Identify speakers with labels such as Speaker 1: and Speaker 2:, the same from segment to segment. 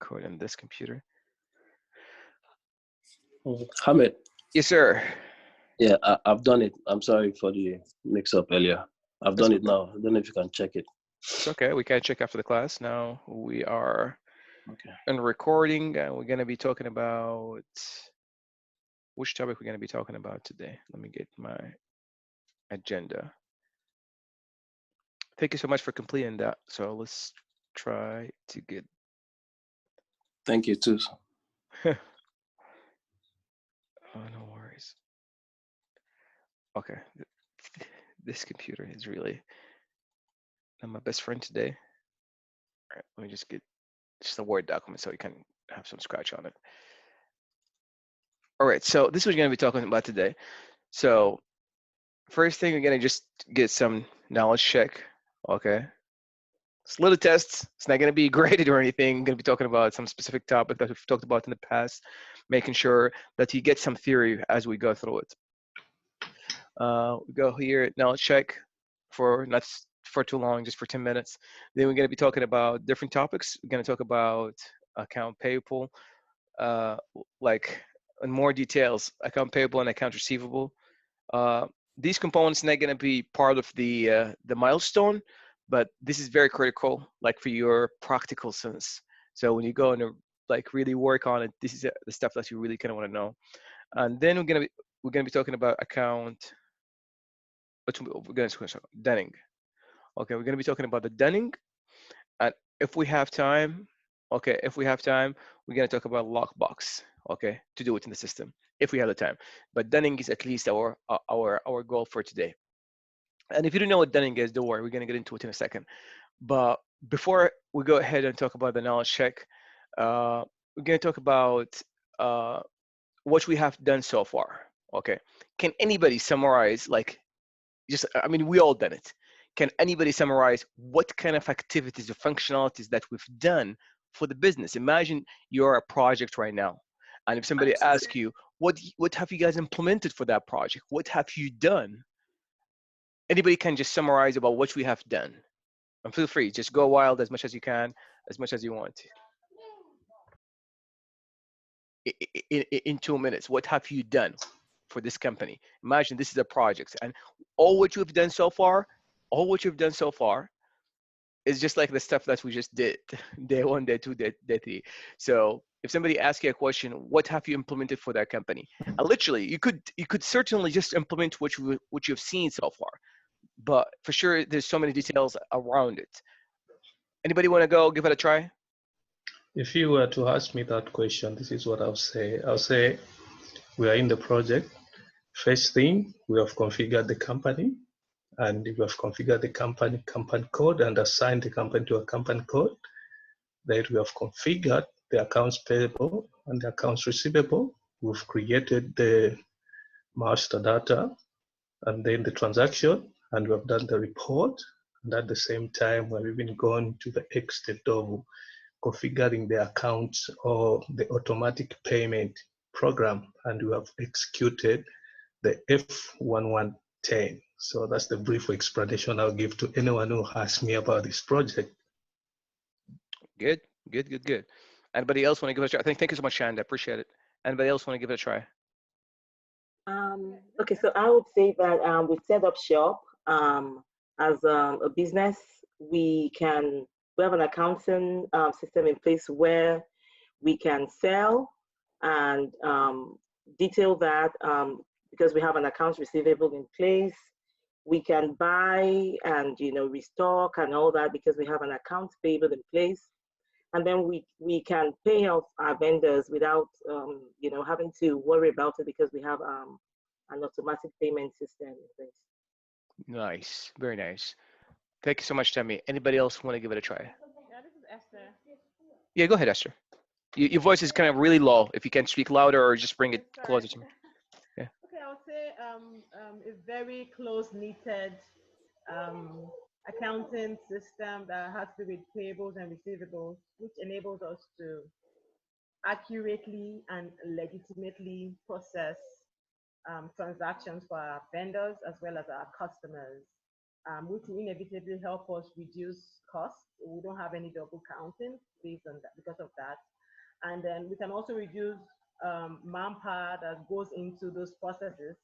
Speaker 1: record on this computer.
Speaker 2: Hamid.
Speaker 1: Yes, sir.
Speaker 2: Yeah, I've done it. I'm sorry for the mix-up earlier. I've
Speaker 1: That's
Speaker 2: done it now. I don't know if you can check it.
Speaker 1: It's okay. We can check after the class. Now we are
Speaker 2: Okay.
Speaker 1: in recording, and we're going to be talking about which topic we're going to be talking about today. Let me get my agenda. Thank you so much for completing that. So let's try to get.
Speaker 2: Thank you too.
Speaker 1: Oh, no worries. Okay, this computer is really not my best friend today. All right, let me just get just a Word document so you can have some scratch on it. All right, so this is what we're going to be talking about today. So first thing, we're going to just get some knowledge check. Okay, it's little tests. It's not going to be graded or anything. I'm going to be talking about some specific topic that we've talked about in the past, making sure that you get some theory as we go through it. We go here, knowledge check for not for too long, just for 10 minutes. Then we're going to be talking about different topics. We're going to talk about account payable, uh, like in more details, account payable and account receivable. Uh, these components not going to be part of the milestone, but this is very critical, like for your practical sense. So when you go and like really work on it, this is the stuff that you really kind of want to know. And then we're gonna be talking about account. We're gonna talk about Dunning. Okay, we're gonna be talking about the Dunning, and if we have time, okay, if we have time, we're gonna talk about lockbox. Okay, to do it in the system if we have the time. But Dunning is at least our goal for today. And if you don't know what Dunning is, don't worry, we're gonna get into it in a second. But before we go ahead and talk about the knowledge check, we're gonna talk about uh, what we have done so far. Okay, can anybody summarize like just I mean we all done it. Can anybody summarize what kind of activities or functionalities that we've done for the business? Imagine you're a project right now, and if somebody asks you what have you guys implemented for that project, what have you done? Anybody can just summarize about what we have done, and feel free, just go wild as much as you can, as much as you want. In 2 minutes, what have you done for this company? Imagine this is a project, and all what you've done so far, all what you've done so far is just like the stuff that we just did, day one, day two, day three. So if somebody asks you a question, what have you implemented for that company? And literally, you could certainly just implement what you've seen so far, but for sure, there's so many details around it. Anybody want to go give it a try?
Speaker 3: If you were to ask me that question, this is what I'll say. I'll say we are in the project. First thing, we have configured the company, and we have configured the company code and assigned the company to a company code. Then we have configured the accounts payable and the accounts receivable. We've created the master data and then the transaction, and we have done the report. And at the same time, we've even gone to the extent of configuring the accounts or the automatic payment program, and we have executed the F1110. So that's the brief explanation I'll give to anyone who asks me about this project.
Speaker 1: Good, good, good, good. Anybody else want to give it a try? Thank you so much, Shanda. I appreciate it. Anybody else want to give it a try?
Speaker 4: Okay, so I would say that we set up shop as a business. We have an accounting system in place where we can sell and detail that because we have an accounts receivable in place. We can buy and restock and all that because we have an accounts payable in place. And then we can pay off our vendors without having to worry about it because we have an automatic payment system in place.
Speaker 1: Nice, very nice. Thank you so much, Tammy. Anybody else want to give it a try?
Speaker 5: Yeah, this is Esther.
Speaker 1: Yeah, go ahead, Esther. Your voice is kind of really low. If you can speak louder or just bring it
Speaker 5: Sorry.
Speaker 1: closer to me. Yeah.
Speaker 5: Okay, I would say a very close knitted um, accounting system that has to do with payables and receivables, which enables us to accurately and legitimately process transactions for our vendors as well as our customers. which will inevitably help us reduce costs. We don't have any double counting based on that because of that. And then we can also reduce manpower that goes into those processes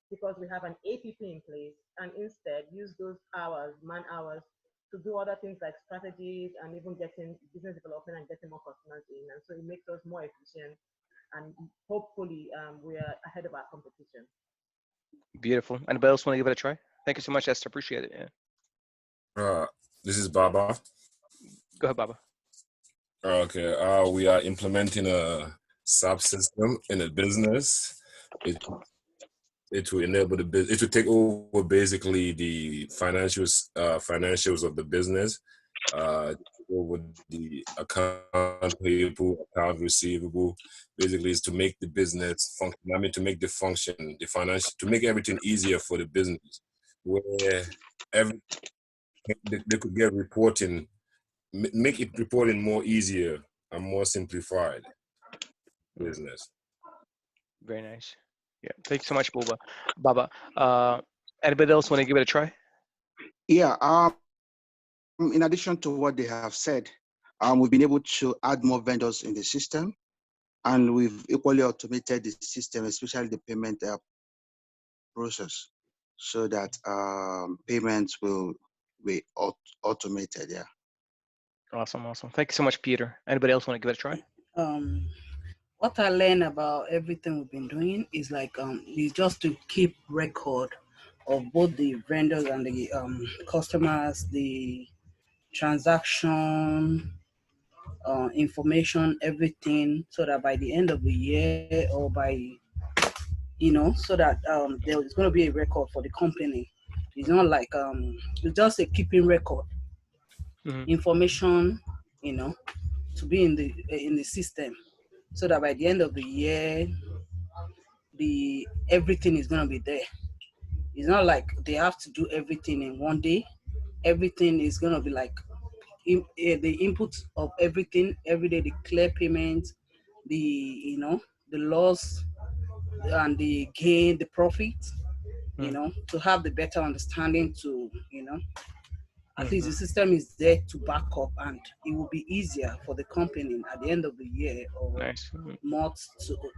Speaker 5: because we have an APP in place, and instead use those hours, man hours, to do other things like strategies and even getting business development and getting more customers in. And so it makes us more efficient, and hopefully we are ahead of our competition.
Speaker 1: Beautiful. Anybody else want to give it a try? Thank you so much, Esther. Appreciate it. Yeah.
Speaker 6: This is Baba.
Speaker 1: Go ahead, Baba.
Speaker 6: Okay, we are implementing a SAP system in a business. It will enable the business. It will take over basically the financials of the business. Over the account payable, account receivable. Basically, is to make the business function. I mean, to make the function, the financial, to make everything easier for the business, where every they could get reporting, make it reporting more easier and more simplified business.
Speaker 1: Very nice. Yeah. Thank you so much, Baba. Anybody else want to give it a try?
Speaker 7: Yeah. In addition to what they have said, we've been able to add more vendors in the system, and we've equally automated the system, especially the payment process, so that payments will be automated. Yeah.
Speaker 1: Awesome. Thank you so much, Peter. Anybody else want to give it a try?
Speaker 8: What I learned about everything we've been doing is like is just to keep record of both the vendors and the customers, the transaction information, everything, so that by the end of the year or by so that there is going to be a record for the company. It's not like it's just a keeping record information, to be in the system, so that by the end of the year, everything is going to be there. It's not like they have to do everything in one day. Everything is going to be like the input of everything every day, the clear payment, the the loss and the gain, the profit, to have the better understanding, to at least the system is there to back up, and it will be easier for the company at the end of the year or month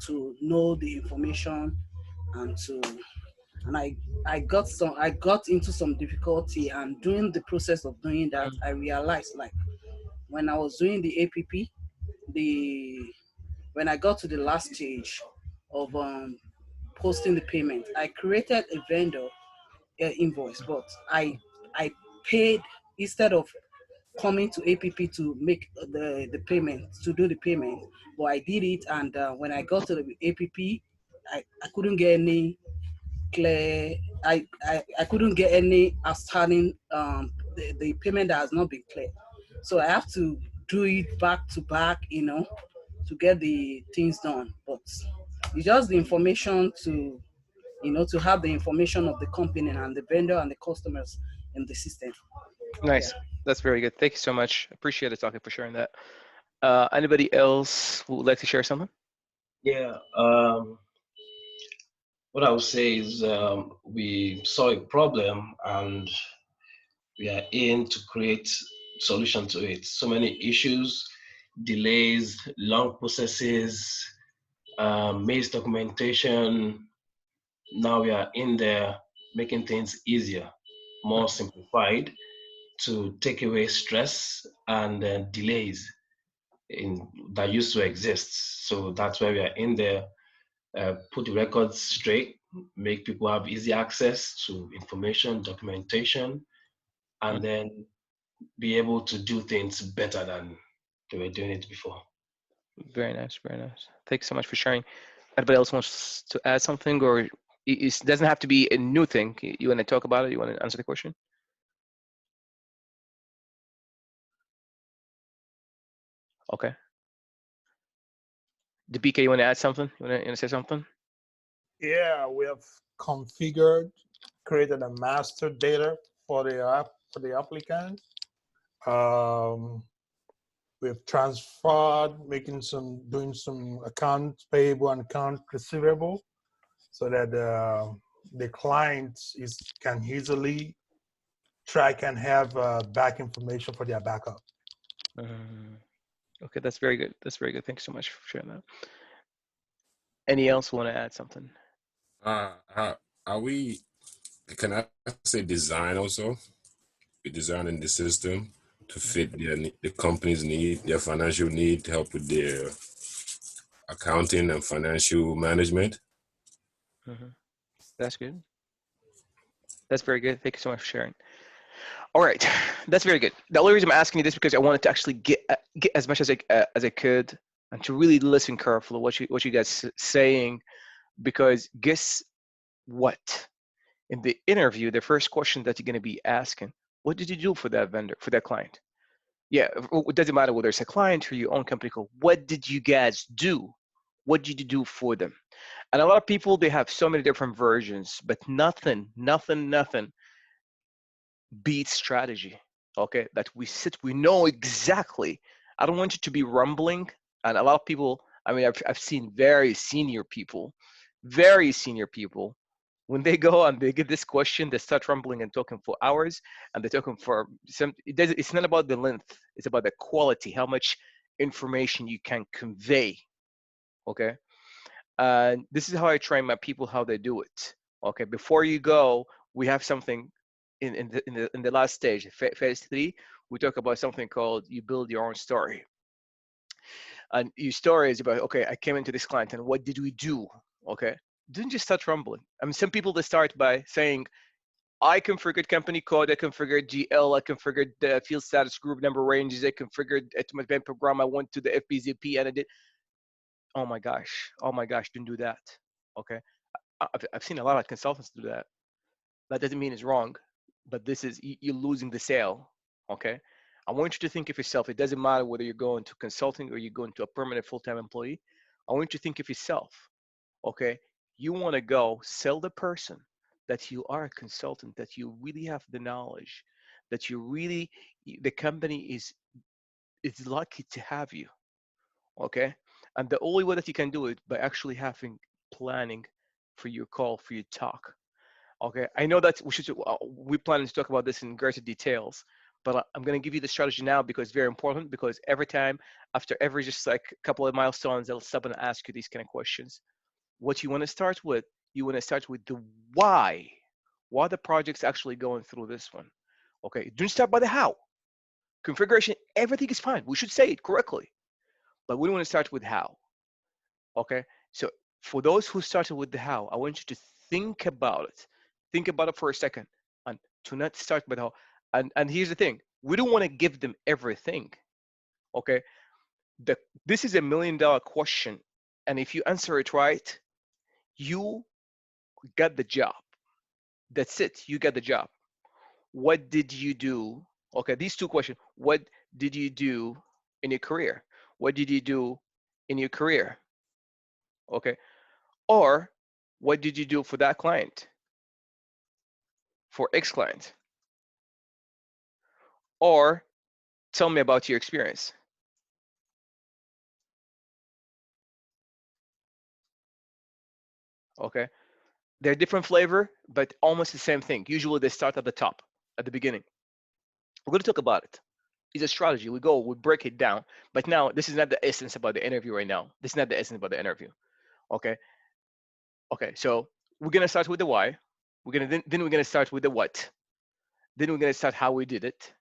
Speaker 8: to know the information and I got into some difficulty, and during the process of doing that, I realized, like, when I was doing the APP, when I got to the last stage of posting the payment, I created a vendor invoice, but I paid, instead of coming to APP to make the payment, to do the payment, but I did it, and when I got to the APP, I couldn't get any clear, I couldn't get any outstanding, the payment that has not been cleared. So I have to do it back to back, to get the things done. But it's just the information to, to have the information of the company and the vendor and the customers in the system.
Speaker 1: Nice.
Speaker 8: Yeah.
Speaker 1: That's very good. Thank you so much. Appreciate it, Talking, for sharing that. Anybody else who would like to share something?
Speaker 2: Yeah. What I would say is we saw a problem and we are in to create solution to it. So many issues, delays, long processes, missed documentation. Now we are in there making things easier, more simplified, to take away stress and delays that used to exist. So that's why we are in there, put the records straight, make people have easy access to information, documentation, and then be able to do things better than they were doing it before.
Speaker 1: Very nice. Thanks so much for sharing. Anybody else wants to add something, or it doesn't have to be a new thing? You want to talk about it? You want to answer the question? Okay. DPK, you want to add something? You want to say something?
Speaker 9: Yeah, we have created a master data for the applicant. We've transferred, doing some accounts payable and account receivable, so that the client can easily track and have back information for their backup.
Speaker 1: Okay, that's very good. That's very good. Thanks so much for sharing that. Any else want to add something?
Speaker 6: Are we? Can I say design also? We're designing the system to fit the company's need, their financial need, to help with their accounting and financial management.
Speaker 1: That's good. That's very good. Thank you so much for sharing. All right, that's very good. The only reason I'm asking you this because I wanted to actually get as much as I could and to really listen carefully what you guys saying, because guess what? In the interview, the first question that you're going to be asking, what did you do for that vendor, for that client? Yeah, it doesn't matter whether it's a client or your own company call. What did you guys do? What did you do for them? And a lot of people, they have so many different versions, but nothing beats strategy. Okay, that we know exactly. I don't want you to be rumbling. And a lot of people, I mean, I've seen very senior people, when they go and they get this question, they start rumbling and talking for hours, and they're talking for some. It's not about the length; it's about the quality, how much information you can convey. Okay, and this is how I train my people how they do it. Okay, before you go, we have something in the last stage, phase 3. We talk about something called you build your own story. And your story is about, okay, I came into this client and what did we do? Okay, didn't just start rumbling. I mean, some people, they start by saying, I configured company code, I configured GL, I configured the field status group number ranges, I configured my bank program, I went to the FBZP and I did. Oh my gosh, don't do that. Okay, I've seen a lot of consultants do that. That doesn't mean it's wrong, but this is, you're losing the sale. Okay, I want you to think of yourself. It doesn't matter whether you're going to consulting or you're going to a permanent full-time employee. I want you to think of yourself. Okay, you want to go sell the person that you are a consultant, that you really have the knowledge, that you really, the company is lucky to have you. Okay, and the only way that you can do it by actually having planning for your call, for your talk. Okay, I know that we plan to talk about this in greater details, but I'm going to give you the strategy now because it's very important, because every time, after every just like a couple of milestones, they'll stop and ask you these kind of questions. What you want to start with, you want to start with the why the project's actually going through this one. Okay, don't start by the how. Configuration, everything is fine. We should say it correctly, but we want to start with how. Okay, so for those who started with the how, I want you to think about it. Think about it for a second, and to not start with how. And here's the thing: we don't want to give them everything. Okay, this is $1 million question, and if you answer it right, you got the job. That's it. You got the job. What did you do? Okay, these two questions. What did you do in your career? What did you do in your career? Okay, or what did you do for that client, for X client? Or tell me about your experience. Okay, they're different flavor, but almost the same thing. Usually they start at the top, at the beginning. We're going to talk about it. It's a strategy. We break it down. But now, this is not the essence about the interview right now. This is not the essence about the interview. Okay. Okay. So we're going to start with the why. Then we're going to start with the what. Then we're going to start how we did it.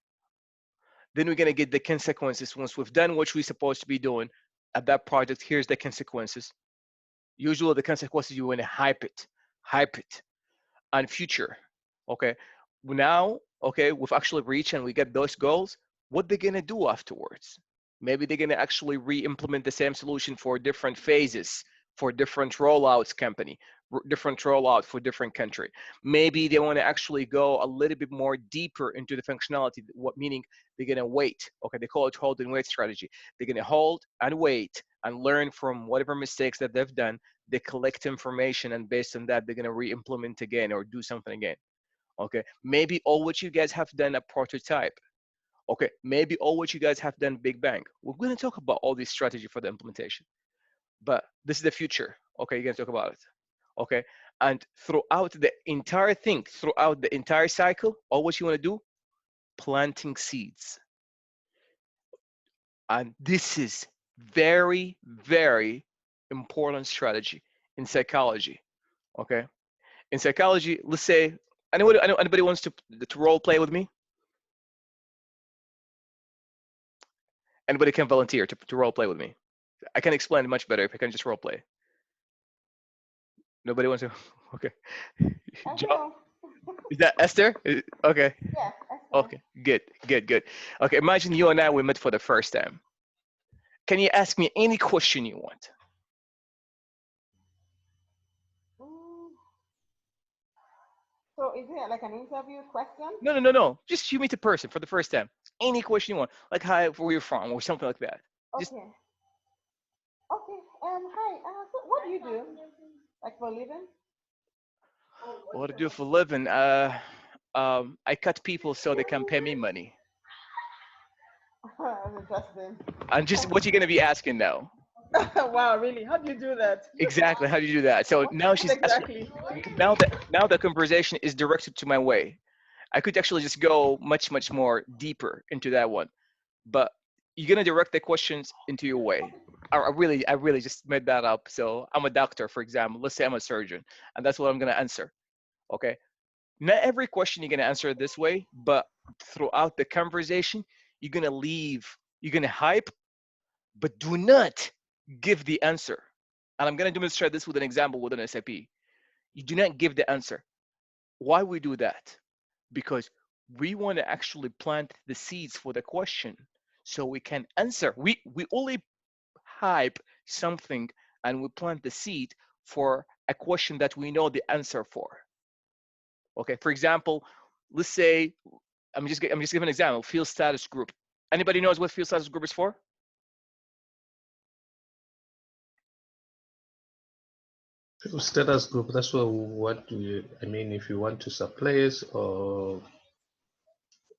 Speaker 1: Then we're going to get the consequences. Once we've done what we're supposed to be doing at that project, here's the consequences. Usually the consequences, you want to hype it, and future. Okay, now, okay, we've actually reached and we get those goals. What they're gonna do afterwards? Maybe they're gonna actually re-implement the same solution for different phases, for different rollouts company, different rollout for different country. Maybe they want to actually go a little bit more deeper into the functionality. What meaning? They're gonna wait. Okay, they call it hold and wait strategy. They're gonna hold and wait and learn from whatever mistakes that they've done. They collect information, and based on that, they're gonna re-implement again or do something again. Okay, maybe all what you guys have done a prototype. Okay, maybe all what you guys have done big bang. We're going to talk about all these strategy for the implementation, but this is the future. Okay, you're going to talk about it. Okay, and throughout the entire thing, throughout the entire cycle, all what you want to do, planting seeds. And this is very, very important strategy in psychology. Okay. In psychology, let's say anybody wants to role play with me? Anybody can volunteer to role play with me. I can explain it much better if I can just role play. Nobody wants to. Okay.
Speaker 5: I
Speaker 1: John,
Speaker 5: will.
Speaker 1: is that Esther? Okay.
Speaker 5: Yeah, that's fine.
Speaker 1: Okay. Good. Good. Good. Okay. Imagine you and I we met for the first time. Can you ask me any question you want?
Speaker 5: Mm, So is it like an interview question?
Speaker 1: No, no, no, no. Just you meet a person for the first time. Any question you want, like hi, where you're from, or something like that. Just
Speaker 5: Okay. Okay. Hi. So what do you do? Like for a living?
Speaker 1: what to do for a living. I cut people so they can pay me money.
Speaker 5: That's interesting.
Speaker 1: And just what you're gonna be asking now.
Speaker 5: Wow, really? How do you do that?
Speaker 1: Exactly. How do you do that? So now
Speaker 5: What
Speaker 1: she's asking.
Speaker 5: exactly?
Speaker 1: Now the conversation is directed to my way. I could actually just go much more deeper into that one, but you're gonna direct the questions into your way. I really just made that up. So I'm a doctor, for example. Let's say I'm a surgeon, and that's what I'm gonna answer. Okay. Not every question you're gonna answer this way, but throughout the conversation, you're gonna leave. You're gonna hype, but do not give the answer. And I'm gonna demonstrate this with an example with an SAP. You do not give the answer. Why we do that? Because we want to actually plant the seeds for the question so we can answer. We only hype something and we plant the seed for a question that we know the answer for. Okay, for example, let's say I'm just giving an example. Field status group. Anybody knows what field status group is for?
Speaker 3: Status group, that's what I mean, if you want to subplace or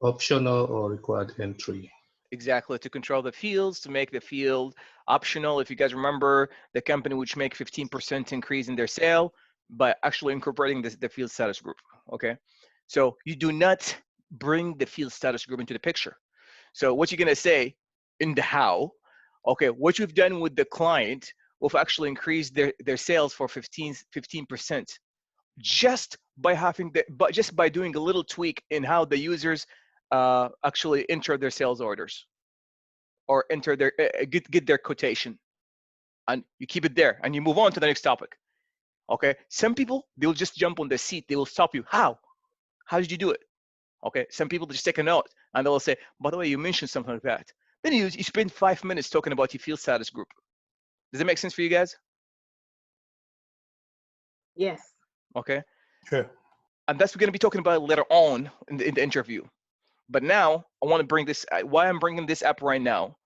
Speaker 3: optional or required entry.
Speaker 1: Exactly, to control the fields, to make the field optional. If you guys remember, the company which make 15% increase in their sale by actually incorporating the field status group. Okay, so you do not bring the field status group into the picture. So what you're gonna say in the how, okay, what you've done with the client will actually increase their sales for 15% just by having but just by doing a little tweak in how the users actually enter their sales orders or enter their get their quotation, and you keep it there and you move on to the next topic. Okay, some people they'll just jump on the seat, they will stop you. How did you do it? Okay, some people just take a note and they'll say, by the way, you mentioned something like that. Then you spend 5 minutes talking about your field status group. Does that make sense for you guys?
Speaker 4: Yes.
Speaker 1: Okay,
Speaker 9: Sure.
Speaker 1: and that's what we're going to be talking about later on in the interview. But now I want to bring this, why I'm bringing this up right now.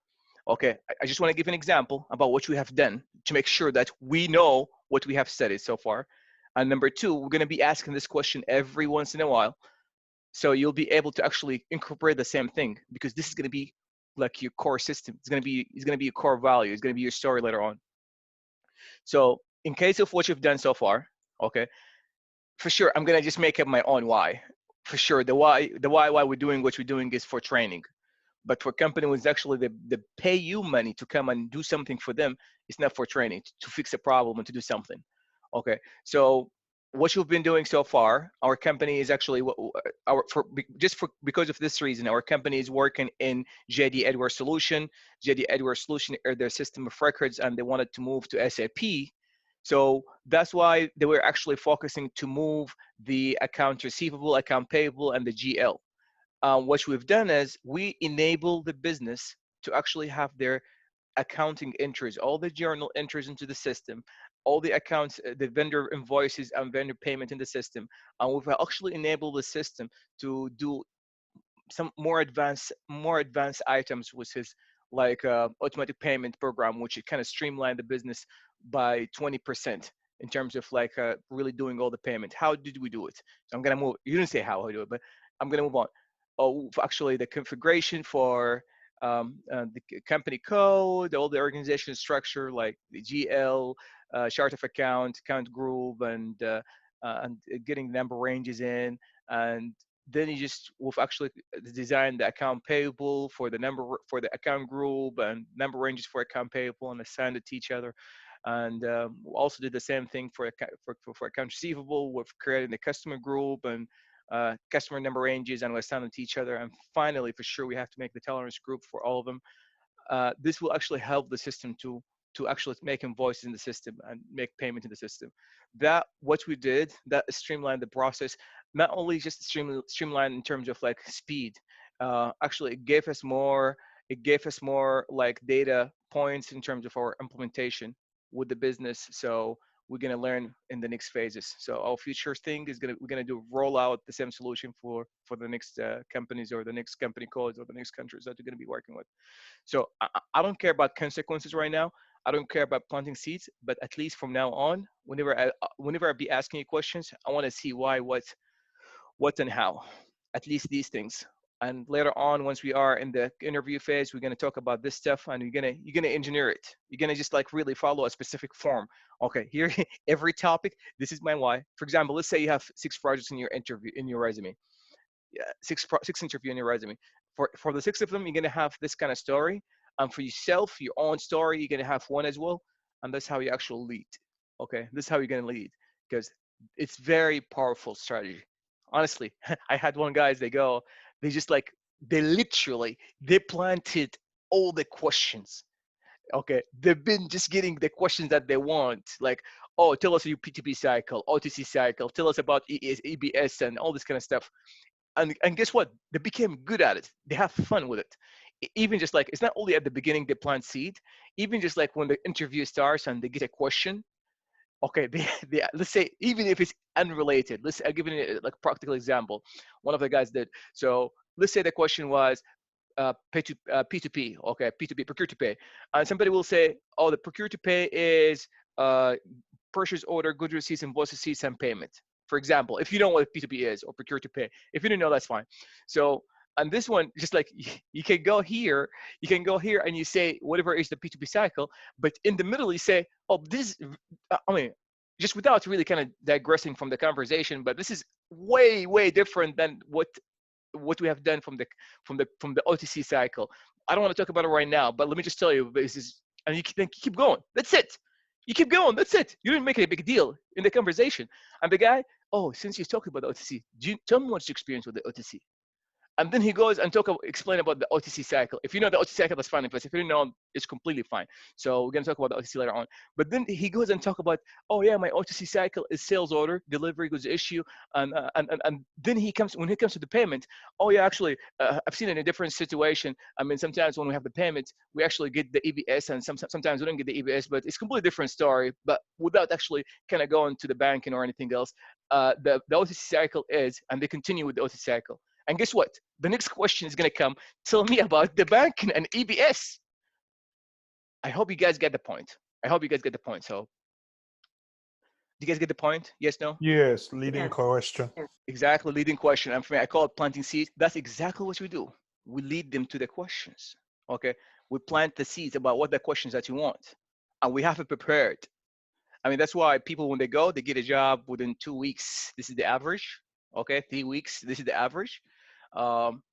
Speaker 1: Okay, I just want to give an example about what we have done to make sure that we know what we have studied so far. And number two, we're going to be asking this question every once in a while. So you'll be able to actually incorporate the same thing, because this is going to be like your core system. It's going to be your core value. It's going to be your story later on. So in case of what you've done so far, okay, for sure, I'm going to just make up my own why. For sure, the why we're doing what we're doing is for training. But for companies actually they pay you money to come and do something for them, it's not for training, to fix a problem and to do something. Okay, so what you've been doing so far, our company is actually because of this reason, our company is working in JD Edwards Solution. JD Edwards Solution are their system of records, and they wanted to move to SAP. So that's why they were actually focusing to move the account receivable, account payable, and the GL. What we've done is we enable the business to actually have their accounting entries, all the journal entries into the system, all the accounts, the vendor invoices and vendor payment in the system. And we've actually enabled the system to do some more advanced items, which is like automatic payment program, which it kind of streamlined the business by 20% in terms of like really doing all the payment. How did we do it? So I'm gonna move. You didn't say how I do it, but I'm gonna move on. Oh, actually, the configuration for the company code, all the organization structure, like the GL, chart of account group, and getting number ranges in, and then we've actually designed the account payable for for the account group and number ranges for account payable and assigned it to each other. And we also did the same thing for account receivable with creating the customer group and customer number ranges, and we assigned them to each other. And finally, for sure, we have to make the tolerance group for all of them. This will actually help the system to actually make invoices in the system and make payment in the system. That what we did, that streamlined the process. Not only just streamlined in terms of like speed, actually it gave us more like data points in terms of our implementation with the business. So we're gonna learn in the next phases. So our future thing is we're gonna do roll out the same solution for the next companies or the next company codes or the next countries that you're gonna be working with. So I don't care about consequences right now. I don't care about planting seeds, but at least from now on, whenever I be asking you questions, I want to see why, what, and how. At least these things. And later on, once we are in the interview phase, we're gonna talk about this stuff, and you're gonna engineer it. You're gonna just like really follow a specific form. Okay, here every topic. This is my why. For example, let's say you have 6 projects in your resume. Yeah, six interview in your resume. For the 6 of them, you're gonna have this kind of story, and for yourself, your own story, you're gonna have one as well, and that's how you actually lead. Okay, this is how you're gonna lead because it's very powerful strategy. Honestly, I had one guys. They just like they planted all the questions. Okay, they've been just getting the questions that they want, like, oh, tell us your P2P cycle, OTC cycle, tell us about EBS and all this kind of stuff. And guess what? They became good at it. They have fun with it. Even just like it's not only at the beginning they plant seed, even just like when the interview starts and they get a question. Okay, they let's say even if it's unrelated. I'll give you like a practical example. One of the guys did. So let's say the question was P2P, okay, P2P, procure to pay. And somebody will say, oh, the procure to pay is purchase order, goods receipts, invoice receipts, and payment. For example, if you know what P2P is or procure to pay. If you don't know, that's fine. So, and this one, just like you can go here and you say whatever is the P2P cycle, but in the middle you say, oh, this, I mean, just without really kind of digressing from the conversation, but this is way, way different than what we have done from the OTC cycle. I don't want to talk about it right now, but let me just tell you, this is, and you keep going. That's it. You keep going. That's it. You didn't make it a big deal in the conversation. And the guy, oh, since you're talking about the OTC, tell me what's your experience with the OTC? And then he goes and explain about the OTC cycle. If you know the OTC cycle, that's fine. If you don't know, it's completely fine. So we're gonna talk about the OTC later on. But then he goes and talk about, oh yeah, my OTC cycle is sales order, delivery goods issue, and then when he comes to the payment, oh yeah, actually, I've seen it in a different situation. I mean, sometimes when we have the payment, we actually get the EBS, and sometimes we don't get the EBS, but it's a completely different story. But without actually kind of going to the banking or anything else, the OTC cycle is, and they continue with the OTC cycle. And guess what? The next question is going to come. Tell me about the banking and EBS. I hope you guys get the point. So, do you guys get the point? Yes, no?
Speaker 9: Yes, leading
Speaker 4: Yes.
Speaker 9: question.
Speaker 4: Yes.
Speaker 1: Exactly, leading question. And for me, I call it planting seeds. That's exactly what we do. We lead them to the questions. Okay, we plant the seeds about what the questions that you want, and we have it prepared. I mean, that's why people, when they go, they get a job within 2 weeks. This is the average. Okay, 3 weeks. This is the average. Um,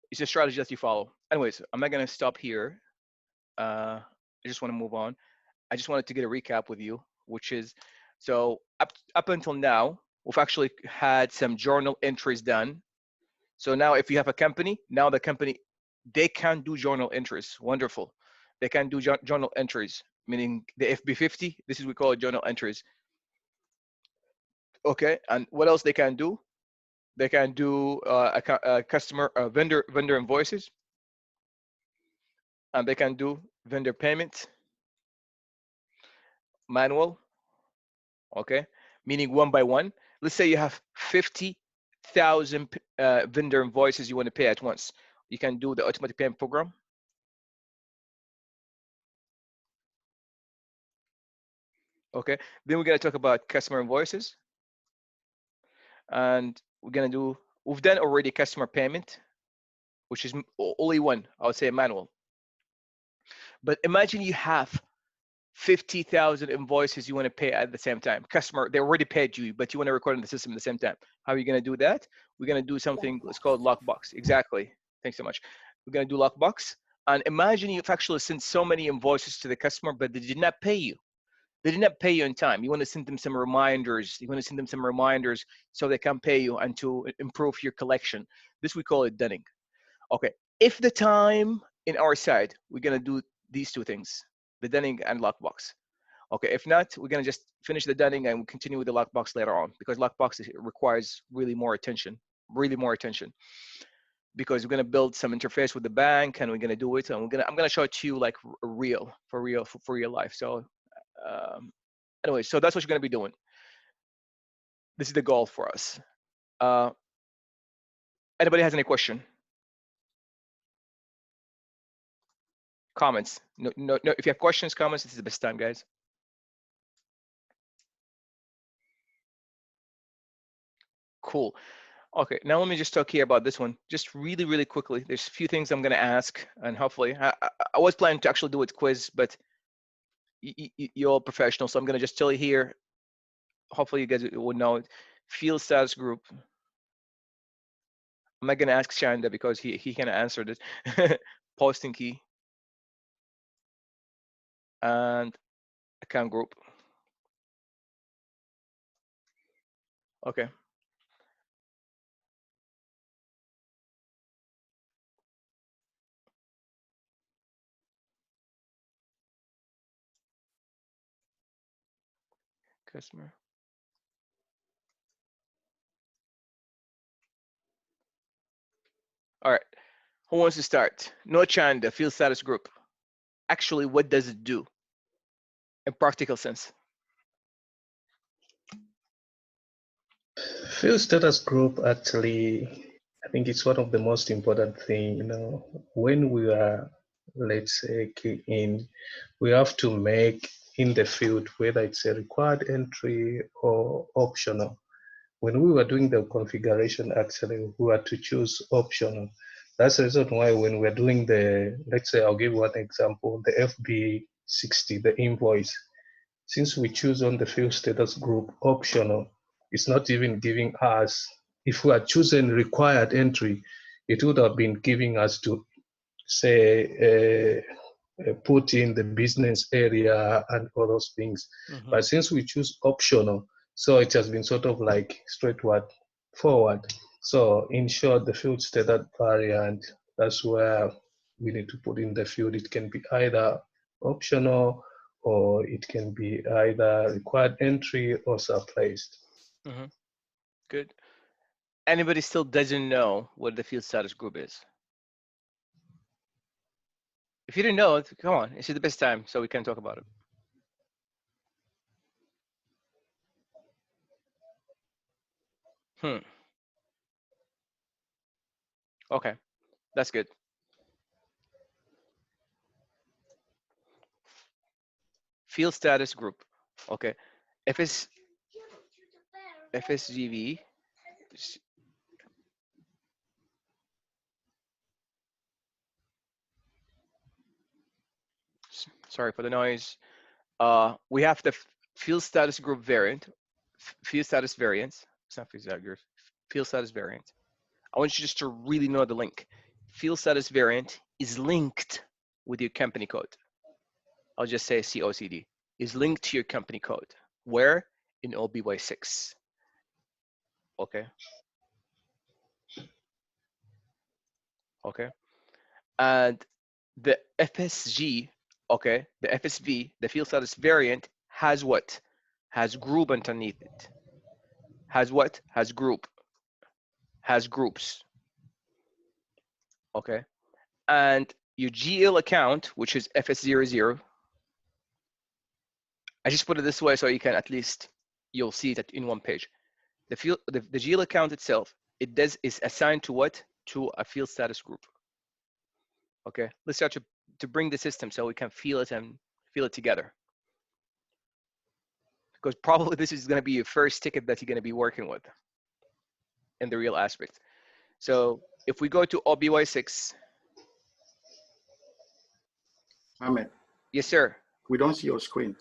Speaker 1: it's a strategy that you follow. Anyways, I'm not gonna stop here. I just want to move on. I just wanted to get a recap with you, which is, so up until now, we've actually had some journal entries done. So now, if you have a company, now the company, they can do journal entries. Wonderful. They can do journal entries, meaning the FB50. This is what we call it, journal entries. Okay, and what else they can do? They can do a customer vendor invoices, and they can do vendor payment manual. Okay, meaning one by one. Let's say you have 50,000 vendor invoices you want to pay at once. You can do the automatic payment program. Okay, then we're going to talk about customer invoices, and we've done already customer payment, which is only one, I would say, manual. But imagine you have 50,000 invoices you want to pay at the same time. Customer, they already paid you, but you want to record in the system at the same time. How are you going to do that? We're going to do something, it's called lockbox. Exactly. Thanks so much. We're going to do lockbox. And imagine you've actually sent so many invoices to the customer, but they did not pay you. They did not pay you in time. You want to send them some reminders. You want to send them some reminders so they can pay you and to improve your collection. This we call it dunning. Okay. If the time in our side, we're going to do these two things, the dunning and lockbox. Okay. If not, we're going to just finish the dunning and we'll continue with the lockbox later on, because lockbox requires really more attention, because we're going to build some interface with the bank and we're going to do it. And I'm going to show it to you like for real life. So anyway, so that's what you're going to be doing. This is the goal for us. Anybody has any question? Comments? No. If you have questions, comments, this is the best time, guys. Cool. Okay, now let me just talk here about this one. Just really quickly. There's a few things I'm going to ask, and hopefully, I was planning to actually do a quiz, but you're all professional, so I'm going to just tell you here. Hopefully, you guys would know it. Field status group. I'm not going to ask Shanda because he can answer this. Posting key and account group. Okay. Customer. All right. Who wants to start? No Chanda, field status group. Actually, what does it do in practical sense?
Speaker 3: Field status group actually, I think it's one of the most important thing, when we are, let's say, in, we have to make in the field, whether it's a required entry or optional. When we were doing the configuration, actually, we had to choose optional. That's the reason why when we're doing the, let's say, I'll give one example, the FB60, the invoice, since we choose on the field status group optional, it's not even giving us, if we had chosen required entry, it would have been giving us to say, put in the business area and all those things.
Speaker 1: Mm-hmm.
Speaker 3: But since we choose optional, so it has been sort of like forward. So in short, the field status variant, that's where we need to put in the field. It can be either optional or it can be either required entry or surplaced.
Speaker 1: Mm-hmm. Good. Anybody still doesn't know what the field status group is? If you didn't know, come on, it's the best time so we can talk about it. Okay, that's good. Field status group. Okay, FSGV. Sorry for the noise. We have the field status group variant, field status variants. It's not field status group. Field status variant. I want you just to really know the link. Field status variant is linked with your company code. I'll just say COCD is linked to your company code. Where? In OBY6. Okay. Okay. And the FSG, okay, the FSV, the field status variant has what? Has group underneath it. Has what? Has group. Has groups. Okay. And your GL account, which is FS00, I just put it this way so you can at least, you'll see it in one page. The GL account itself, is assigned to what? To a field status group. Okay, let's start to bring the system so we can feel it and feel it together. Because probably this is going to be your first ticket that you're going to be working with in the real aspect. So if we go to OBY6.
Speaker 10: Ahmed.
Speaker 1: Yes, sir.
Speaker 9: We don't see your screen.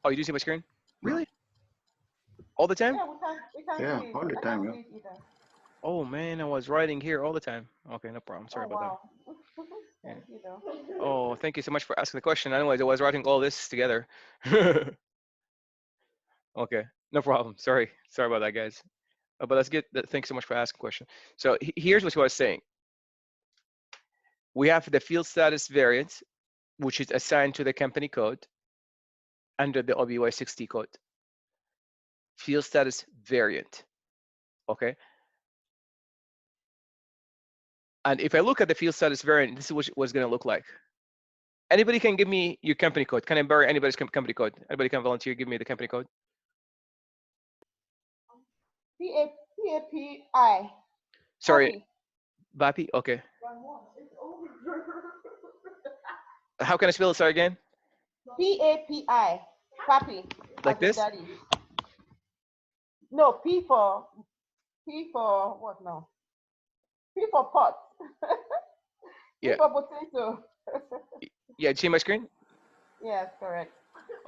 Speaker 1: Oh, you do see my screen? Really? All the time?
Speaker 5: Yeah, we can
Speaker 9: Yeah,
Speaker 5: see it.
Speaker 9: all the
Speaker 5: I
Speaker 9: time.
Speaker 5: can't
Speaker 9: Yeah.
Speaker 5: see it either.
Speaker 1: Oh man, I was writing here all the time. Okay, no problem. Sorry
Speaker 5: Oh
Speaker 1: about that.
Speaker 5: wow.
Speaker 1: Yeah.
Speaker 5: Thank you though.
Speaker 1: Oh, thank you so much for asking the question. Anyways, I was writing all this together. Okay, no problem. Sorry about that, guys. But let's get. Thanks so much for asking the question. So here's what I was saying. We have the field status variant, which is assigned to the company code under the OBY60 code. Field status variant. Okay. And if I look at the field status variant, this is what it's going to look like. Anybody can give me your company code. Can I borrow anybody's company code? Anybody can volunteer? Give me the company code.
Speaker 5: PAPI.
Speaker 1: Sorry, Bapi. Okay. How can I spell it? Sorry again.
Speaker 5: PAPI. Papi.
Speaker 1: Like
Speaker 5: As in
Speaker 1: this?
Speaker 5: daddy. No, P for what now? P for pot. P
Speaker 1: Yeah.
Speaker 5: for potato.
Speaker 1: Yeah. See my screen?
Speaker 5: Yes, correct.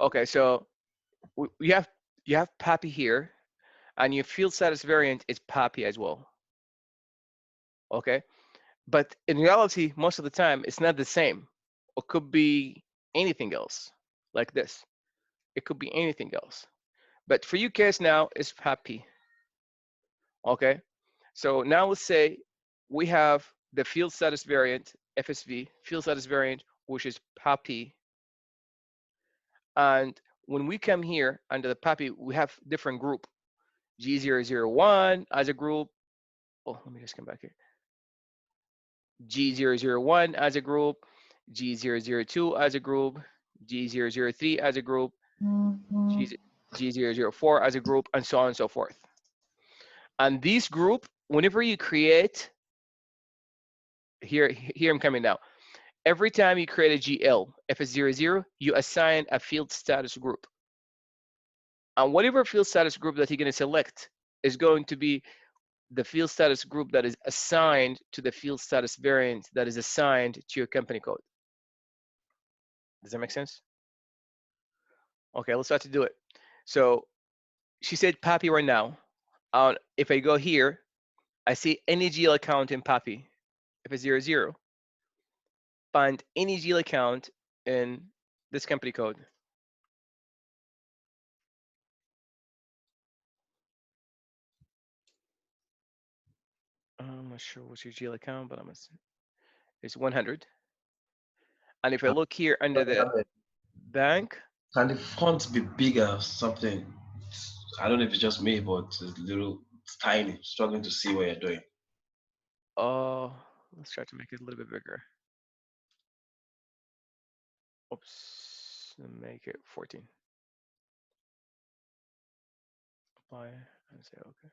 Speaker 1: Okay. So you have Papi here, and your field status variant is Papi as well. Okay. But in reality, most of the time, it's not the same. It could be anything else, like this. It could be anything else. But for you guys now, it's Papi. Okay. So now let's say we have the field status variant, FSV, field status variant, which is Papi. And when we come here under the Papi, we have different group. G001 as a group. Oh, let me just come back here. G001 as a group, G002 as a group, G003 as a group, G004 as a group, and so on and so forth. And this group, whenever you create, here I'm coming now. Every time you create a GL, FS00, you assign a field status group. And whatever field status group that you're going to select is going to be the field status group that is assigned to the field status variant that is assigned to your company code. Does that make sense? Okay, let's start to do it. So she said Papi right now. If I go here, I see any GL account in Papi. If it's 00, find any GL account in this company code. I'm not sure what's your GL account, but it's 100. And if I look here under the bank,
Speaker 2: Can the font be bigger or something? I don't know if it's just me, but it's a little it's tiny. Struggling to see what you're doing.
Speaker 1: let's try to make it a little bit bigger. Oops, make it 14. Apply and say okay.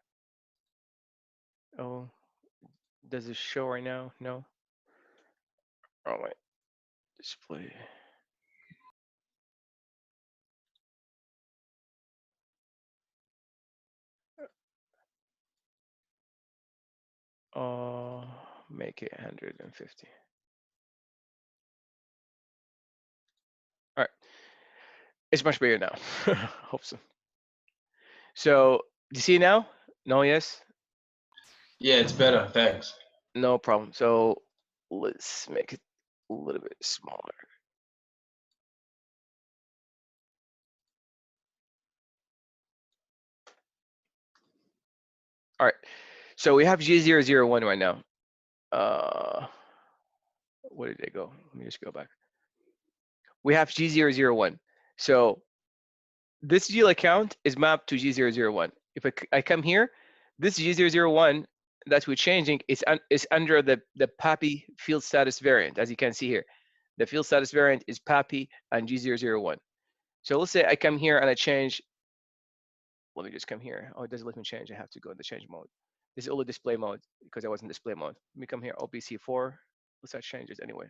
Speaker 1: Oh, does it show right now? No. Oh wait, display. Make it 150. All right, it's much bigger now. Hope so. So, do you see it now? No, yes?
Speaker 2: Yeah, it's better. Thanks.
Speaker 1: No problem. So, let's make it a little bit smaller. All right, so we have G001 right now. Where did they go? Let me just go back. We have G001. So this GL account is mapped to G001. If I come here, this G001 that we're changing is under the Papi field status variant, as you can see here. The field status variant is Papi and G001. So let's say I come here and I change. Let me just come here. Oh, it doesn't let me change. I have to go in the change mode. This is only display mode because I was in display mode. Let me come here, OBC4. Let's not change it anyway.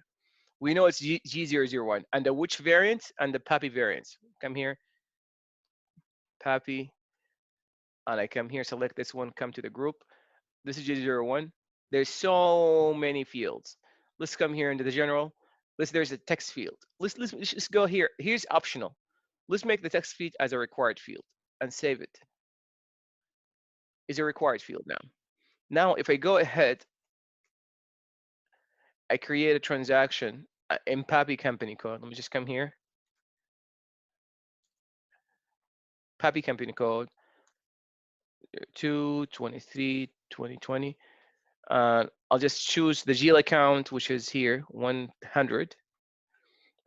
Speaker 1: We know it's G001. And the which variant and the Papi variants. Come here, Papi, and I come here, select this one, come to the group. This is G01. There's so many fields. Let's come here into the general. there's a text field. Let's just go here. Here's optional. Let's make the text field as a required field and save it. It's a required field now. Now, if I go ahead, I create a transaction in Pappy company code. Let me just come here. Pappy company code 2/23/2020. I'll just choose the GL account, which is here 100,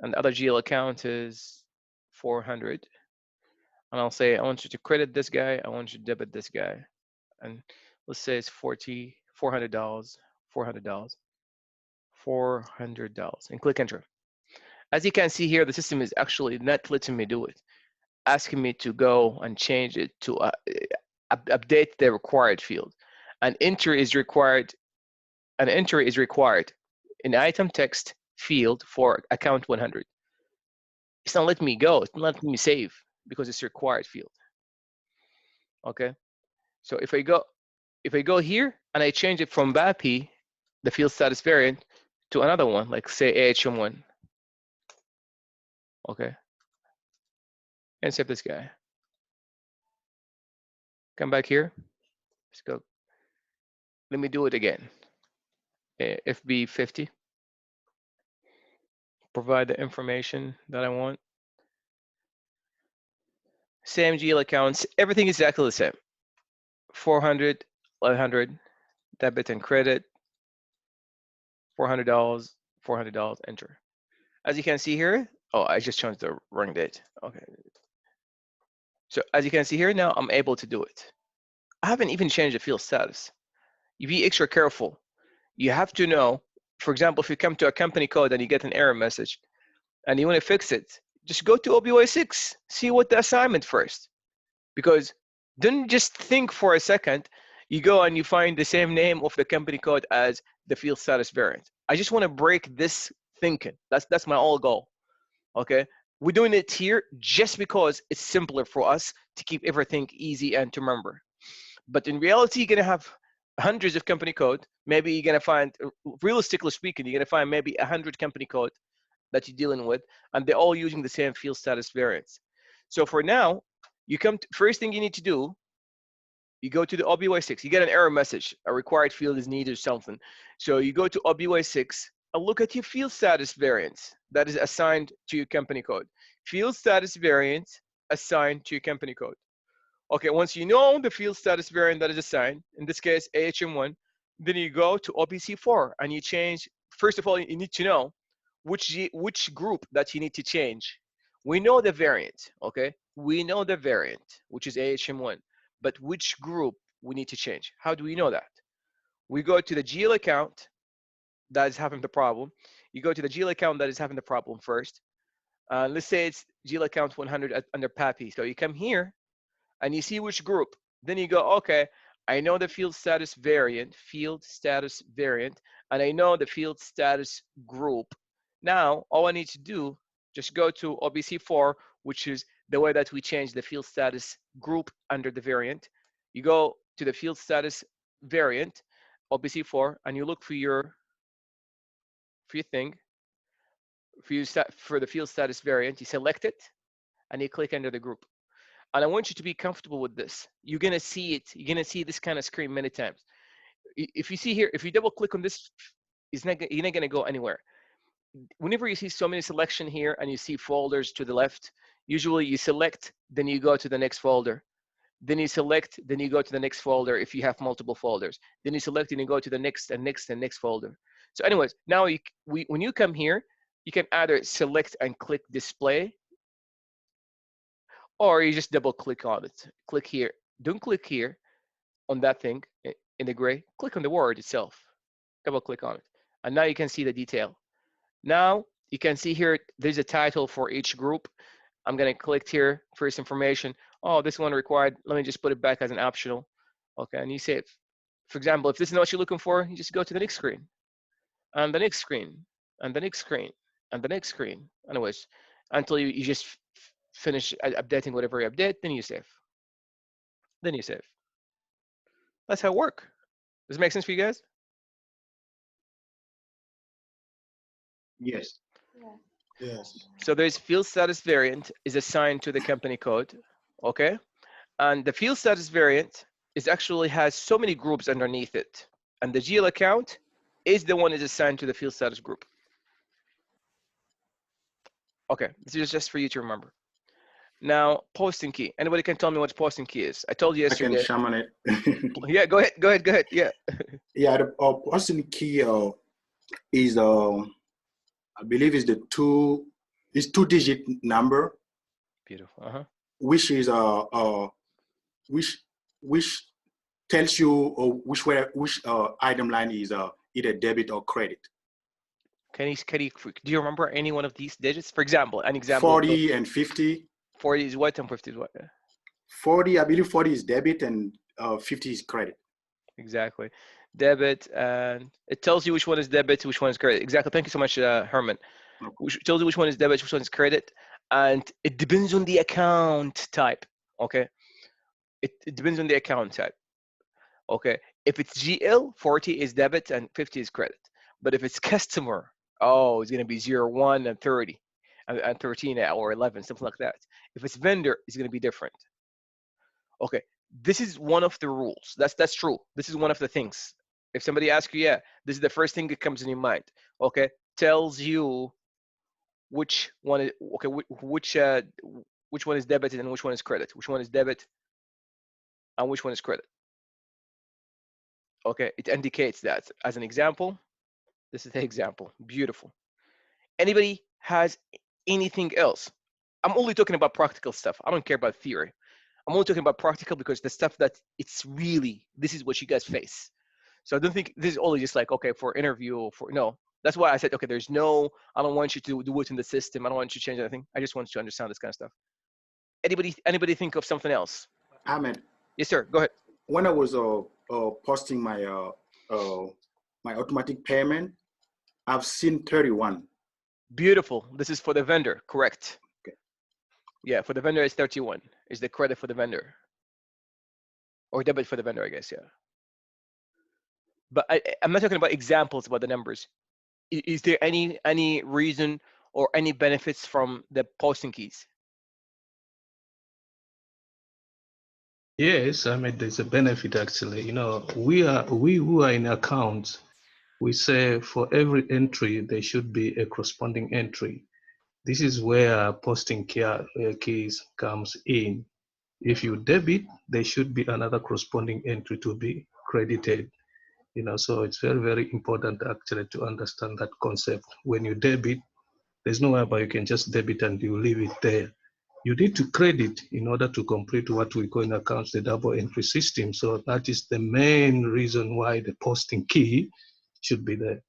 Speaker 1: and the other GL account is 400. And I'll say I want you to credit this guy, I want you to debit this guy, and let's say it's $400, $400, $400, and click enter. As you can see here, the system is actually not letting me do it, asking me to go and change it to update the required field. An enter is required. An entry is required in item text field for account 100. It's not letting me go. It's not letting me save because it's a required field. Okay. So if I go here and I change it from BAPI, the field status variant, to another one, like say AHM1. Okay. And save this guy. Come back here. Let's go. Let me do it again. FB50. Provide the information that I want. Same GL accounts. Everything is exactly the same. 400, 100, debit and credit, $400, $400, enter. As you can see here, oh, I just changed the wrong date. Okay. So as you can see here, now I'm able to do it. I haven't even changed the field status. You be extra careful. You have to know, for example, if you come to a company code and you get an error message and you want to fix it, just go to OBY6, see what the assignment first. Because don't just think for a second, you go and you find the same name of the company code as the field status variant. I just want to break this thinking. That's my whole goal. Okay, we're doing it here just because it's simpler for us to keep everything easy and to remember. But in reality, you're gonna have hundreds of company code. Maybe you're gonna find, realistically speaking, you're gonna find maybe 100 company code that you're dealing with, and they're all using the same field status variants. So for now, you come to, first thing you need to do, you go to the OBY6, you get an error message, a required field is needed or something. So you go to OBY6 and look at your field status variant that is assigned to your company code. Field status variant assigned to your company code. Okay, once you know the field status variant that is assigned, in this case, AHM1, then you go to OPC4 and you change, first of all, you need to know which group that you need to change. We know the variant, okay? We know the variant, which is AHM1, but which group we need to change? How do we know that? We go to the GL account that is having the problem. You go to the GL account that is having the problem first. Let's say it's GL account 100 under PAPI. So you come here and you see which group. Then you go, okay, I know the field status variant, and I know the field status group. Now, all I need to do, just go to OBC4, which is the way that we change the field status group under the variant. You go to the field status variant, OBC4, and you look for your thing, for the field status variant, you select it, and you click under the group. And I want you to be comfortable with this. You're gonna see it. You're gonna see this kind of screen many times. If you see here, if you double click on this, you're not gonna go anywhere. Whenever you see so many selection here and you see folders to the left, usually you select, then you go to the next folder. Then you select, then you go to the next folder if you have multiple folders. Then you select and you go to the next and next and next folder. So anyways, now when you come here, you can either select and click display, or you just double click on it. Click here. Don't click here on that thing in the gray. Click on the word itself. Double click on it. And now you can see the detail. Now you can see here, there's a title for each group. I'm gonna click here, first information. Oh, this one required. Let me just put it back as an optional. Okay, and you save. For example, if this is not what you're looking for, you just go to the next screen, and the next screen, and the next screen, and the next screen. Anyways, until you just finish updating whatever you update, then you save. Then you save. That's how it works. Does it make sense for you guys?
Speaker 7: Yes. Yes.
Speaker 1: So there's field status variant is assigned to the company code, okay? And the field status variant is actually has so many groups underneath it. And the GL account is the one is assigned to the field status group. Okay, this is just for you to remember. Now, posting key. Anybody can tell me what posting key is? I told you
Speaker 10: I can
Speaker 1: yesterday.
Speaker 10: shaman it.
Speaker 1: Yeah, go ahead. Yeah.
Speaker 10: Yeah, the person key is I believe is the two-digit number,
Speaker 1: Beautiful. Uh-huh.
Speaker 10: which is which tells you which item line is either debit or credit.
Speaker 1: Do you remember any one of these digits? For example, an example.
Speaker 10: 40 and 50.
Speaker 1: 40 is what and 50 is what?
Speaker 10: 40, I believe 40 is debit and 50 is credit.
Speaker 1: Exactly. Debit, and it tells you which one is debit, which one is credit. Exactly. Thank you so much, Herman. Which tells you which one is debit, which one is credit, and it depends on the account type. Okay. It depends on the account type. Okay. If it's GL, 40 is debit and 50 is credit. But if it's customer, oh, it's going to be 0, 1, and 30, and 13 or 11, something like that. If it's vendor, it's going to be different. Okay. This is one of the rules. That's true. This is one of the things. If somebody asks you, yeah, this is the first thing that comes in your mind. Okay. Tells you which one is okay, which one is debit and which one is credit, which one is debit and which one is credit. Okay, it indicates that. As an example, this is the example. Beautiful. Anybody has anything else? I'm only talking about practical stuff. I don't care about theory. I'm only talking about practical because the stuff that it's really, this is what you guys face. So I don't think this is only just like, okay, for interview or for, no. That's why I said, okay, there's no, I don't want you to do it in the system. I don't want you to change anything. I just want you to understand this kind of stuff. Anybody think of something else?
Speaker 10: Ahmed.
Speaker 1: Yes, sir. Go ahead.
Speaker 10: When I was posting my my automatic payment, I've seen 31.
Speaker 1: Beautiful. This is for the vendor, correct?
Speaker 10: Okay.
Speaker 1: Yeah, for the vendor it's 31. Is the credit for the vendor, or debit for the vendor, I guess. Yeah. But I'm not talking about examples about the numbers. Is there any reason or any benefits from the posting keys?
Speaker 3: Yes, I mean there's a benefit actually. You know, we who are in accounts, we say for every entry there should be a corresponding entry. This is where posting keys comes in. If you debit, there should be another corresponding entry to be credited. You know, so it's very, very important actually to understand that concept. When you debit, there's no whereby you can just debit and you leave it there. You need to credit in order to complete what we call in accounts the double entry system. So that is the main reason why the posting key should be there.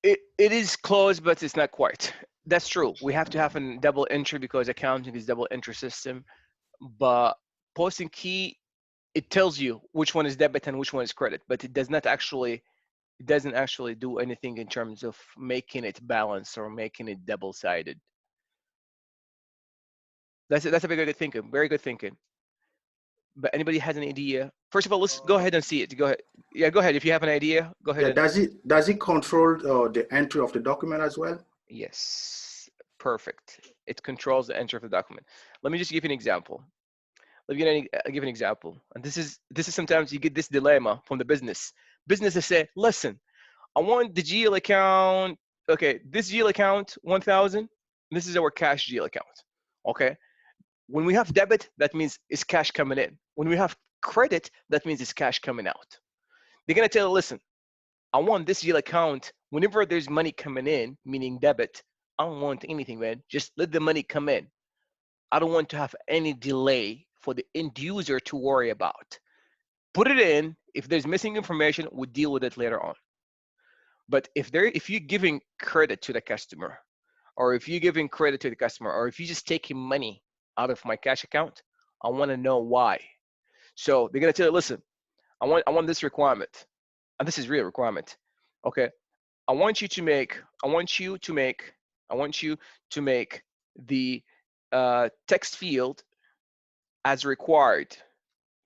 Speaker 1: It is close, but it's not quite. That's true. We have to have a double entry because accounting is double entry system. But posting key, it tells you which one is debit and which one is credit, but it doesn't actually do anything in terms of making it balanced or making it double-sided. That's a very good thinking. Very good thinking. But anybody has an idea? First of all, let's go ahead and see it. Go ahead. Yeah, go ahead. If you have an idea, go ahead.
Speaker 10: Yeah, does it control the entry of the document as well?
Speaker 1: Yes, perfect. It controls the entry of the document. Let me just give you an example. Let me give an example. And this is sometimes you get this dilemma from the business. Businesses say, listen, I want the GL account. Okay, this GL account 1,000. This is our cash GL account. Okay. When we have debit, that means it's cash coming in. When we have credit, that means it's cash coming out. They're gonna tell you, listen, I want this GL account. Whenever there's money coming in, meaning debit, I don't want anything, man. Just let the money come in. I don't want to have any delay for the end user to worry about. Put it in. If there's missing information, we'll deal with it later on. But if you're giving credit to the customer, or if you're giving credit to the customer, or if you're just taking money out of my cash account, I want to know why. So they're gonna tell you, listen, I want this requirement, and this is real requirement. Okay, I want you to make the text field as required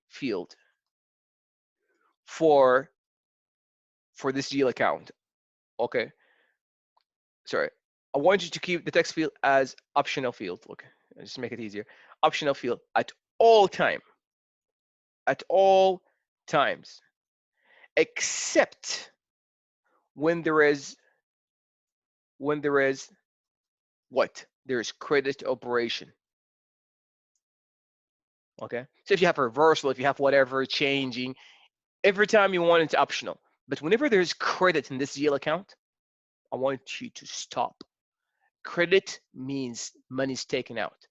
Speaker 1: field for this GL account. Okay, sorry, I want you to keep the text field as optional field. Look, just to make it easier. Optional field at all time. At all times, except when there is what? There is credit operation. Okay. So if you have a reversal, if you have whatever changing, every time you want it's optional. But whenever there's credit in this GL account, I want you to stop. Credit means money's taken out.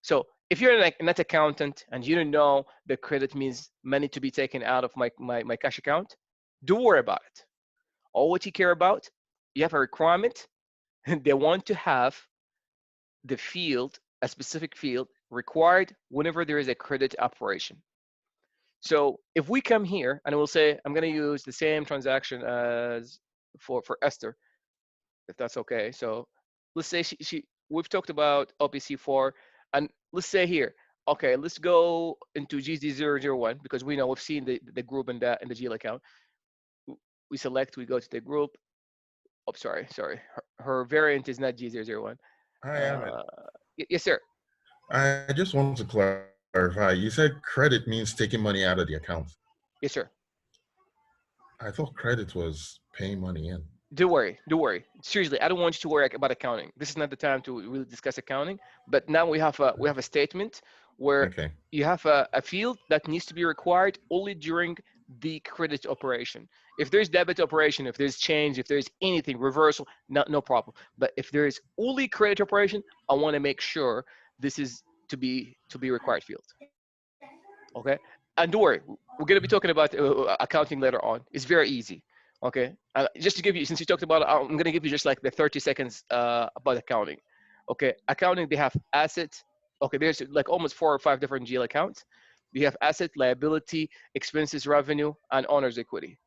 Speaker 1: So if you're a net accountant and you don't know that credit means money to be taken out of my cash account, don't worry about it. All what you care about, you have a requirement, and they want to have the field, a specific field required whenever there is a credit operation. So if we come here and we'll say, I'm going to use the same transaction as for Esther, if that's okay. So let's say we've talked about OPC4, and let's say here, okay, let's go into GZ001 because we know we've seen the group in the GL account. We select, we go to the group. Oh, sorry. Her variant is not G001.
Speaker 11: I am it.
Speaker 1: Yes, sir.
Speaker 11: I just want to clarify. You said credit means taking money out of the account.
Speaker 1: Yes, sir.
Speaker 11: I thought credit was paying money in.
Speaker 1: Don't worry. Seriously, I don't want you to worry about accounting. This is not the time to really discuss accounting. But now we have a statement where you have a field that needs to be required only during the credit operation. If there's debit operation, if there's change, if there's anything reversal, no problem. But if there is only credit operation, I want to make sure this is to be required field. Okay, and don't worry, we're going to be talking about accounting later on. It's very easy. Okay, just to give you, since you talked about it, I'm going to give you just like the 30 seconds about accounting. Okay, accounting, they have assets. Okay, there's like almost 4 or 5 different GL accounts. We have asset, liability, expenses, revenue, and owner's equity.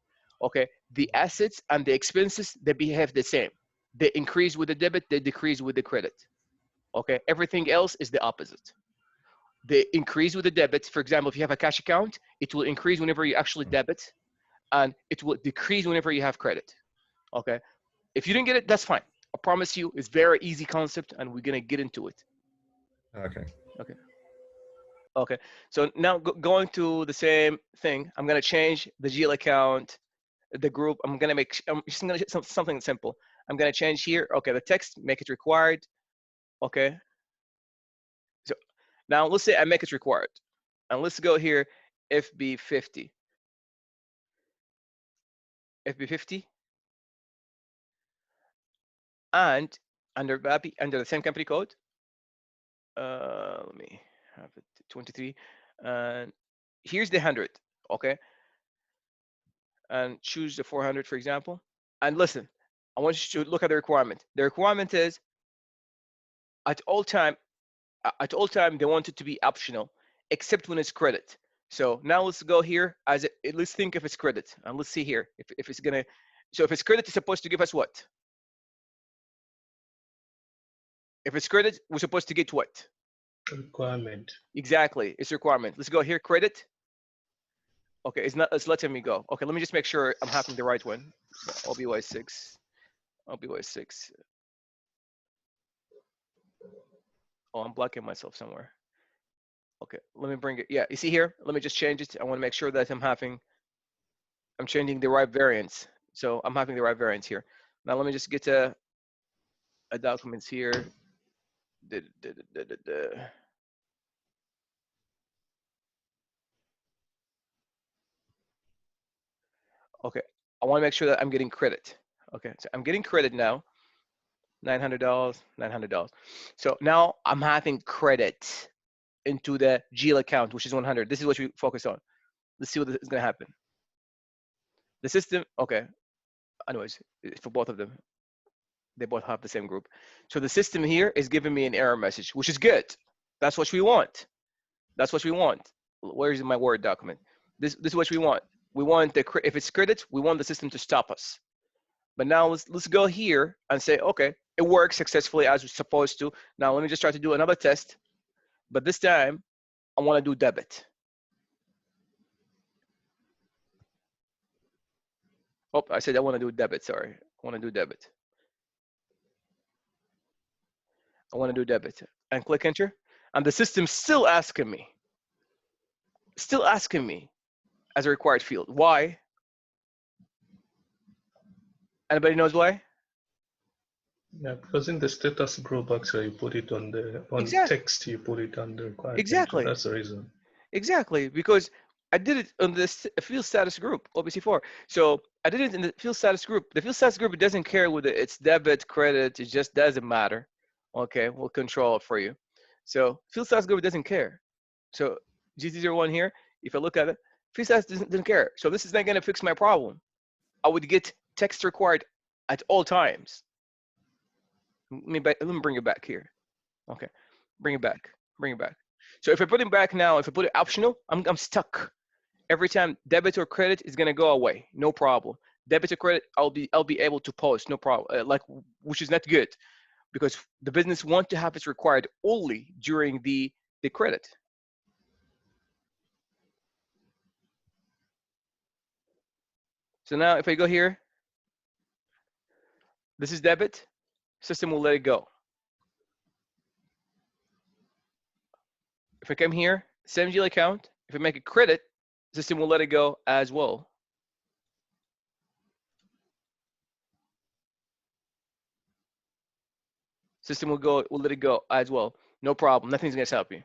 Speaker 1: Okay, the assets and the expenses, they behave the same. They increase with the debit, they decrease with the credit. Okay, everything else is the opposite. They increase with the debit. For example, if you have a cash account, it will increase whenever you actually debit, and it will decrease whenever you have credit. Okay, if you didn't get it, that's fine. I promise you, it's very easy concept, and we're gonna get into it. Okay. So now going to the same thing, I'm gonna change the GL account, the group. I'm just gonna something simple. I'm gonna change here. Okay, the text, make it required. Okay. So now let's say I make it required, and let's go here, FB50. FB50, and under the same company code, let me have it 23, and here's the 100. Okay, and choose the 400, for example. And listen, I want you to look at the requirement. The requirement is at all time they want it to be optional, except when it's credit. So now let's go here let's think if it's credit, and let's see here if it's gonna. So if it's credit, it's supposed to give us what? If it's credit, we're supposed to get what?
Speaker 3: Requirement.
Speaker 1: Exactly, it's requirement. Let's go here, credit. Okay, it's letting me go. Okay, let me just make sure I'm having the right one. OBY6. Oh, I'm blocking myself somewhere. Okay, let me bring it. Yeah, you see here? Let me just change it. I want to make sure that I'm changing the right variants. So I'm having the right variants here. Now let me just get a documents here. Okay, I want to make sure that I'm getting credit. Okay, so I'm getting credit now. $900, $900. So now I'm having credit into the GL account, which is 100. This is what we focus on. Let's see what is going to happen. The system, okay. Anyways, for both of them, they both have the same group. So the system here is giving me an error message, which is good. That's what we want. That's what we want. Where is my Word document? This is what we want. We want if it's credit, we want the system to stop us. But now let's go here and say, okay, it works successfully as it's supposed to. Now let me just try to do another test. But this time, I want to do debit. Oh, I said I want to do debit. Sorry, I want to do debit. I want to do debit, and click enter, and the system's still asking me as a required field. Why? Anybody knows why?
Speaker 3: Yeah, because in the status group, actually, you put it on the text, you put it on the required entry.
Speaker 1: Exactly.
Speaker 3: That's the reason.
Speaker 1: Exactly, because I did it on this field status group, OBC4. So I did it in the field status group. The field status group, it doesn't care whether it's debit, credit, it just doesn't matter. Okay, we'll control it for you. So field status group doesn't care. So GT01 here, if I look at it, field status doesn't care. So this is not gonna fix my problem. I would get text required at all times. Let me bring it back here. Okay, bring it back. So if I put it back now, if I put it optional, I'm stuck. Every time debit or credit is gonna go away, no problem. Debit or credit, I'll be able to post, no problem. Which is not good, because the business want to have it required only during the credit. So now if I go here, this is debit, system will let it go. If I come here, same GL account, if I make a credit, system will let it go as well. System will let it go as well. No problem, nothing's gonna stop you.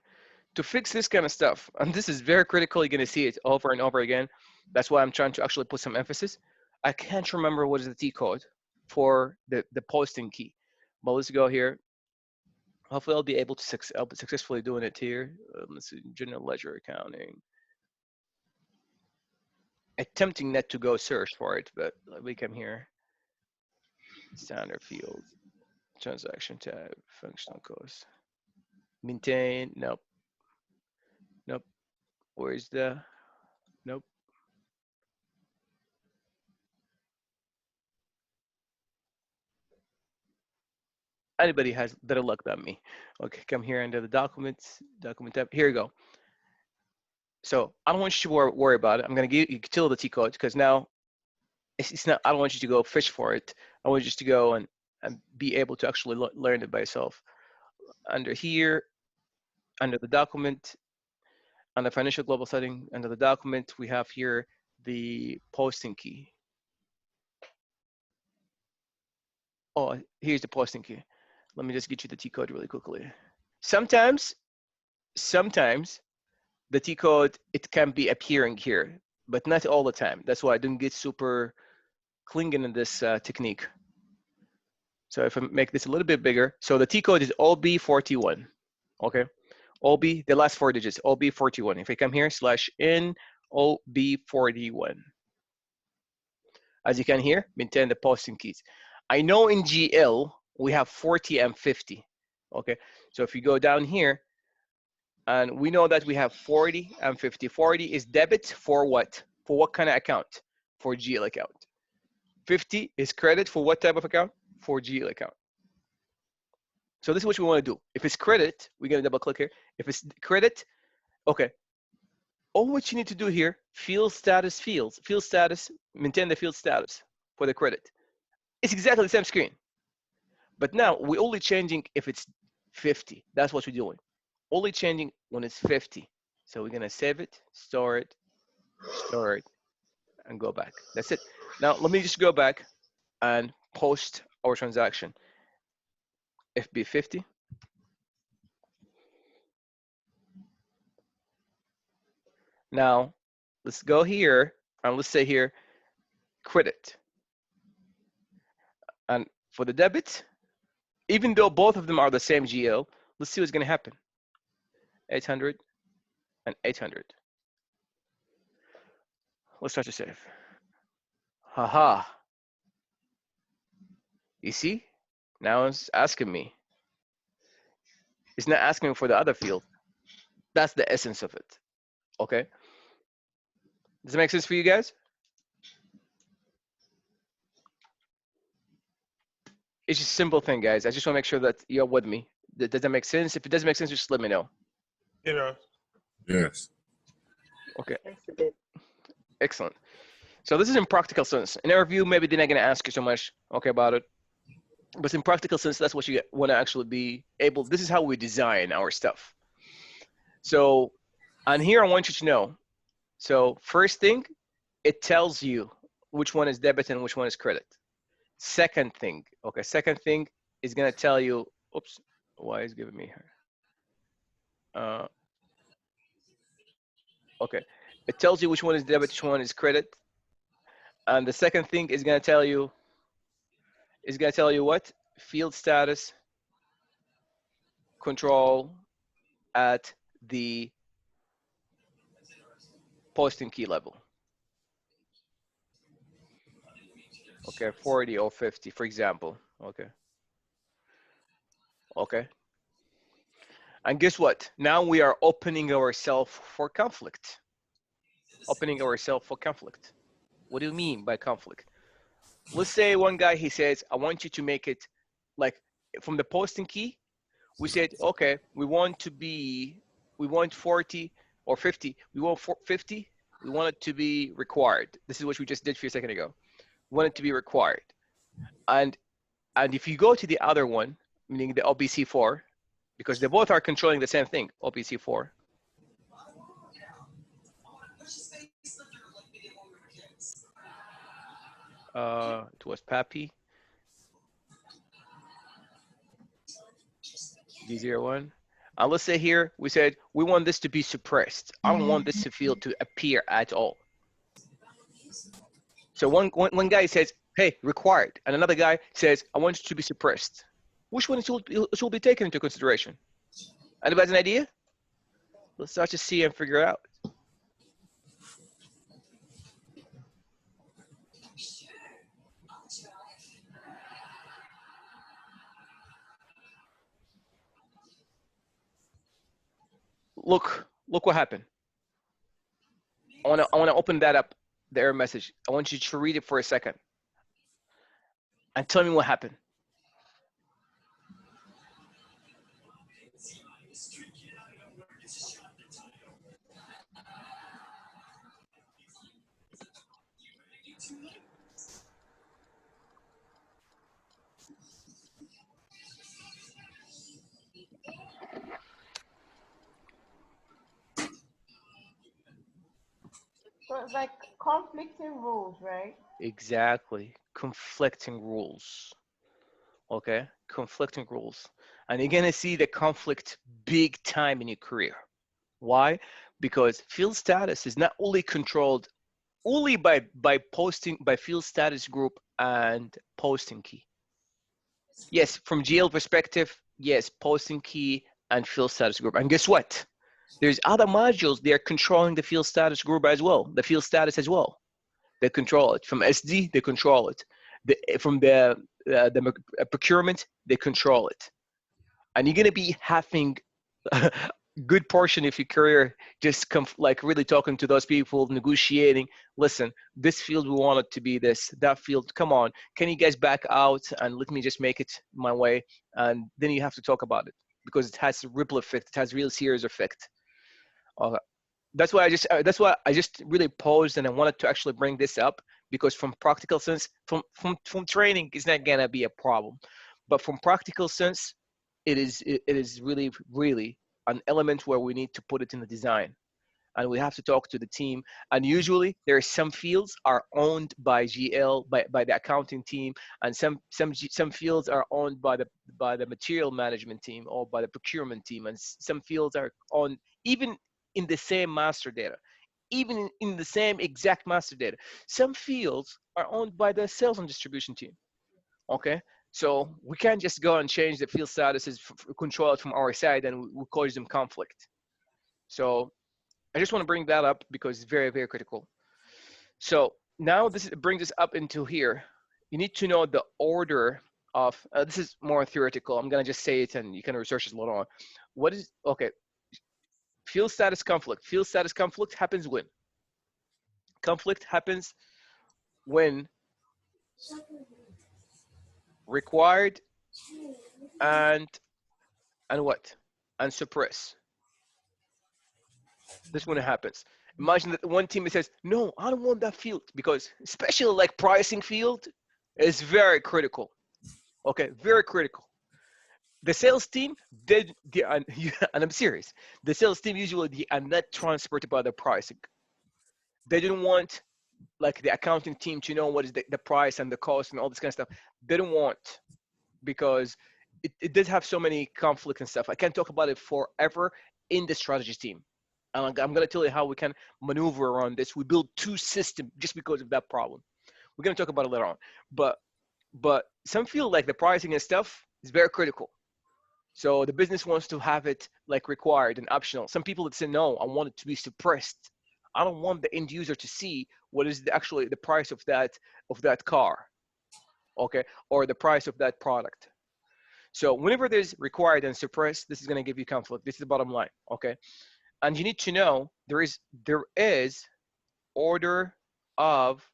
Speaker 1: To fix this kind of stuff, and this is very critical, you're gonna see it over and over again. That's why I'm trying to actually put some emphasis. I can't remember what is the T code for the posting key, but let's go here. Hopefully I'll be able to I'll be successfully doing it here. Let's see, general ledger accounting. Attempting not to go search for it, but we come here. Standard field, transaction tab, functional cost. Maintain, nope. Where's the, nope. Anybody has better luck than me. Okay, come here under the documents, document tab. Here you go. So I don't want you to worry about it. I'm gonna give you till the T code, because now it's not. I don't want you to go fish for it. I want you just to go and be able to actually learn it by yourself. Under here, under the document, under financial global setting, under the document, we have here the posting key. Oh, here's the posting key. Let me just get you the T code really quickly. Sometimes the T code, it can be appearing here, but not all the time. That's why I didn't get super clinging in this technique. So if I make this a little bit bigger, so the T code is OB41, okay? OB, the last 4 digits, OB41. If I come here, /N OB41. As you can hear, maintain the posting keys. I know in GL, we have 40 and 50, okay? So if you go down here, and we know that we have 40 and 50. 40 is debit for what? For what kind of account? For GL account. 50 is credit for what type of account? For GL account. So this is what we want to do. If it's credit, we're going to double click here. If it's credit, okay. All what you need to do here, field status fields. Field status, maintain the field status for the credit. It's exactly the same screen. But now we're only changing if it's 50. That's what we're doing. Only changing when it's 50. So we're gonna save it, store it, and go back. That's it. Now let me just go back and post our transaction. FB50. Now let's go here and let's say here, credit. And for the debit, even though both of them are the same GL, let's see what's gonna happen. 800 and 800. Let's start to save. Haha. You see? Now it's asking me. It's not asking me for the other field. That's the essence of it. Okay? Does it make sense for you guys? It's just a simple thing, guys. I just want to make sure that you're with me. Does that make sense? If it doesn't make sense, just let me know.
Speaker 9: You know.
Speaker 6: Yes.
Speaker 1: Okay. Excellent. So this is in practical sense. In our review, maybe they're not going to ask you so much, okay, about it. But in practical sense, that's what you want to actually be able. This is how we design our stuff. So, and here I want you to know. So first thing, it tells you which one is debit and which one is credit. Second thing, okay, second thing is gonna tell you, oops, why is giving me here? Okay, it tells you which one is debit, which one is credit. And the second thing is gonna tell you, what? Field status control at the posting key level. Okay, 40 or 50, for example. Okay. Okay. And guess what? Now we are opening ourselves for conflict. Opening ourselves for conflict. What do you mean by conflict? Let's say one guy, he says, I want you to make it like from the posting key. We said, okay, we want 40 or 50. We want 50. We want it to be required. This is what we just did a few seconds ago. We want it to be required. And if you go to the other one, meaning the OBC4, because they both are controlling the same thing, OBC4. It was Pappy. D01. And let's say here, we said, we want this to be suppressed. I don't want this field to appear at all. So one guy says, hey, required. And another guy says, I want it to be suppressed. Which one should be taken into consideration? Anybody has an idea? Let's start to see and figure it out. Look what happened. I want to open that up, the error message. I want you to read it for a second and tell me what happened.
Speaker 5: So it's like conflicting rules, right?
Speaker 1: Exactly. Conflicting rules. Okay? Conflicting rules. And you're going to see the conflict big time in your career. Why? Because field status is not only controlled only by field status group and posting key. Yes, from GL perspective, yes, posting key and field status group. And guess what? There's other modules, they're controlling the field status group as well, the field status as well. They control it. From SD, they control it. From the procurement, they control it. And you're gonna be having a good portion of your career just like really talking to those people, negotiating. Listen, this field we want it to be this, that field. Come on, can you guys back out and let me just make it my way? And then you have to talk about it because it has a ripple effect. It has real serious effect. That's why I just really paused and I wanted to actually bring this up because from practical sense, from training, it's not gonna be a problem, but from practical sense, it is really an element where we need to put it in the design, and we have to talk to the team. And usually there are some fields are owned by GL by the accounting team, and some fields are owned by the material management team or by the procurement team, and some fields are owned even in the same master data, even in the same exact master data. Some fields are owned by the sales and distribution team. Okay, so we can't just go and change the field statuses, control it from our side, and we cause them conflict. So I just want to bring that up because it's very, very critical. So now this brings us up into here. You need to know the order of, this is more theoretical. I'm going to just say it and you can research it later on. What is, okay, field status conflict. Field status conflict happens when? Conflict happens when required and what? And suppress. This when it happens. Imagine that one team says, no, I don't want that field, because especially like pricing field is very critical. Okay, very critical. The sales team and I'm serious. The sales team usually they are not transparent about the pricing. They don't want like the accounting team to know what is the price and the cost and all this kind of stuff. They don't want because it does have so many conflicts and stuff. I can't talk about it forever in the strategy team. And I'm going to tell you how we can maneuver around this. We build two systems just because of that problem. We're going to talk about it later on. But some feel like the pricing and stuff is very critical. So the business wants to have it like required and optional. Some people would say, no, I want it to be suppressed. I don't want the end user to see what is actually the price of that car, okay, or the price of that product. So whenever there's required and suppressed, this is going to give you conflict. This is the bottom line, okay? And you need to know there is order of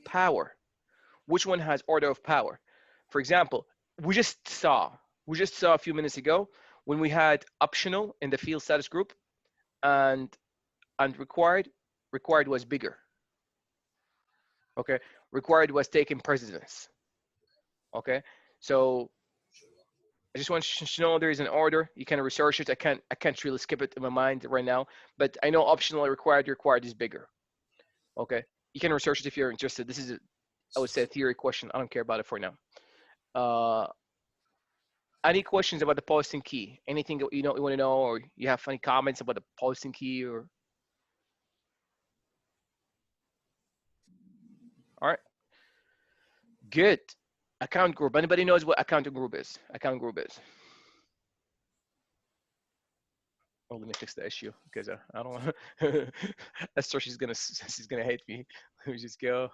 Speaker 1: power. Which one has order of power? For example, we just saw a few minutes ago when we had optional in the field status group and required was bigger. Okay, required was taking precedence. Okay, so I just want you to know there is an order. You can research it. I can't really skip it in my mind right now, but I know optional required is bigger. Okay, you can research it if you're interested. This is I would say a theory question. I don't care about it for now. Any questions about the posting key? Anything you want to know, or you have any comments about the posting key? Or all right, good. Account group. Anybody knows what account group is? Account group is. Oh, let me fix the issue because I don't want. Esther, she's gonna hate me. Let me just go.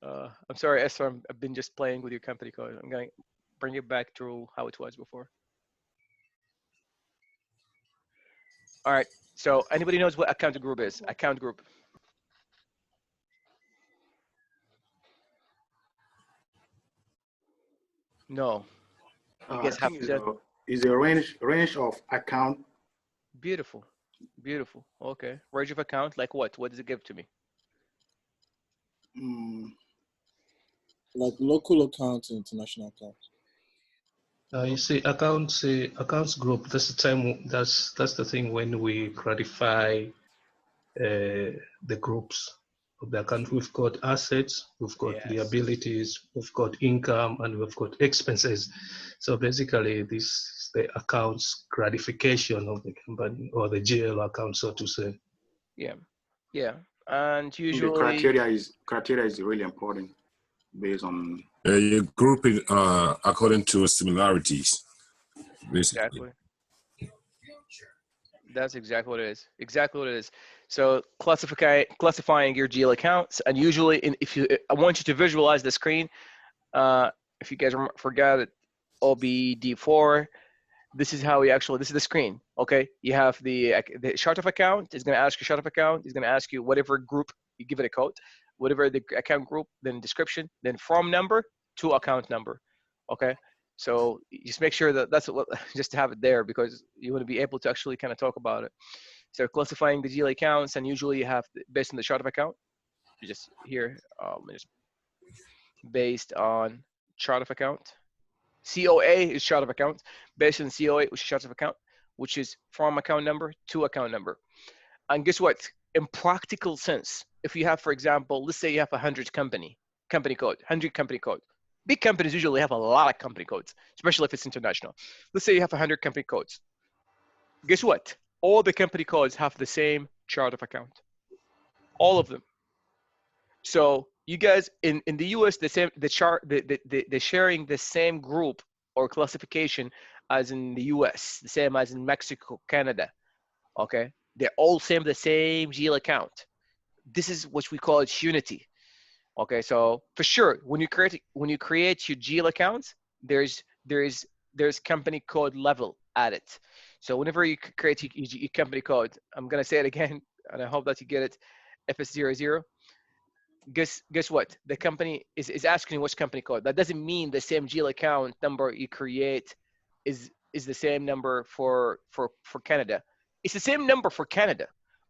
Speaker 1: I'm sorry, Esther. I've been just playing with your company code. I'm gonna bring it back to how it was before. All right. So anybody knows what account group is? Account group. No. You
Speaker 10: I
Speaker 1: guys have
Speaker 10: think
Speaker 1: to.
Speaker 10: is a range of account.
Speaker 1: Beautiful. Beautiful. Okay. Range of account. Like what? What does it give to me?
Speaker 9: Like local accounts and international accounts.
Speaker 3: You see, accounts group. That's the time. That's the thing when we clarify the groups of the account. We've got assets, we've got
Speaker 1: Yes.
Speaker 3: liabilities, we've got income, and we've got expenses. So basically, this is the accounts gratification of the company or the GL account, so to say.
Speaker 1: Yeah. Yeah. And usually
Speaker 10: The criteria is really important based on
Speaker 6: You're grouping according to similarities, basically.
Speaker 1: exactly. That's exactly what it is. Exactly what it is. So classifying your GL accounts, and usually, I want you to visualize the screen. If you guys forgot it, OBD4. This is how this is the screen. Okay, you have the chart of account. It's going to ask you chart of account. It's going to ask you whatever group you give it a code, whatever the account group, then description, then from number to account number. Okay. So just make sure that's just to have it there because you want to be able to actually kind of talk about it. So classifying the GL accounts, and usually you have based on the chart of account. You just here, just based on chart of account. COA is chart of account. Based on COA, which is chart of account, which is from account number to account number. And guess what? In practical sense, if you have, for example, let's say you have 100 company code, 100 company code. Big companies usually have a lot of company codes, especially if it's international. Let's say you have 100 company codes. Guess what? All the company codes have the same chart of account. All of them. So you guys in the US, they're sharing the same group or classification as in the US, the same as in Mexico, Canada. Okay, they're all the same GL account. This is what we call it unity. Okay, so for sure, when you create your GL accounts, there's company code level added. So whenever you create your company code, I'm gonna say it again, and I hope that you get it. FS00. Guess what? The company is asking you what's company code. That doesn't mean the same GL account number you create is the same number for Canada. It's the same number for Canada,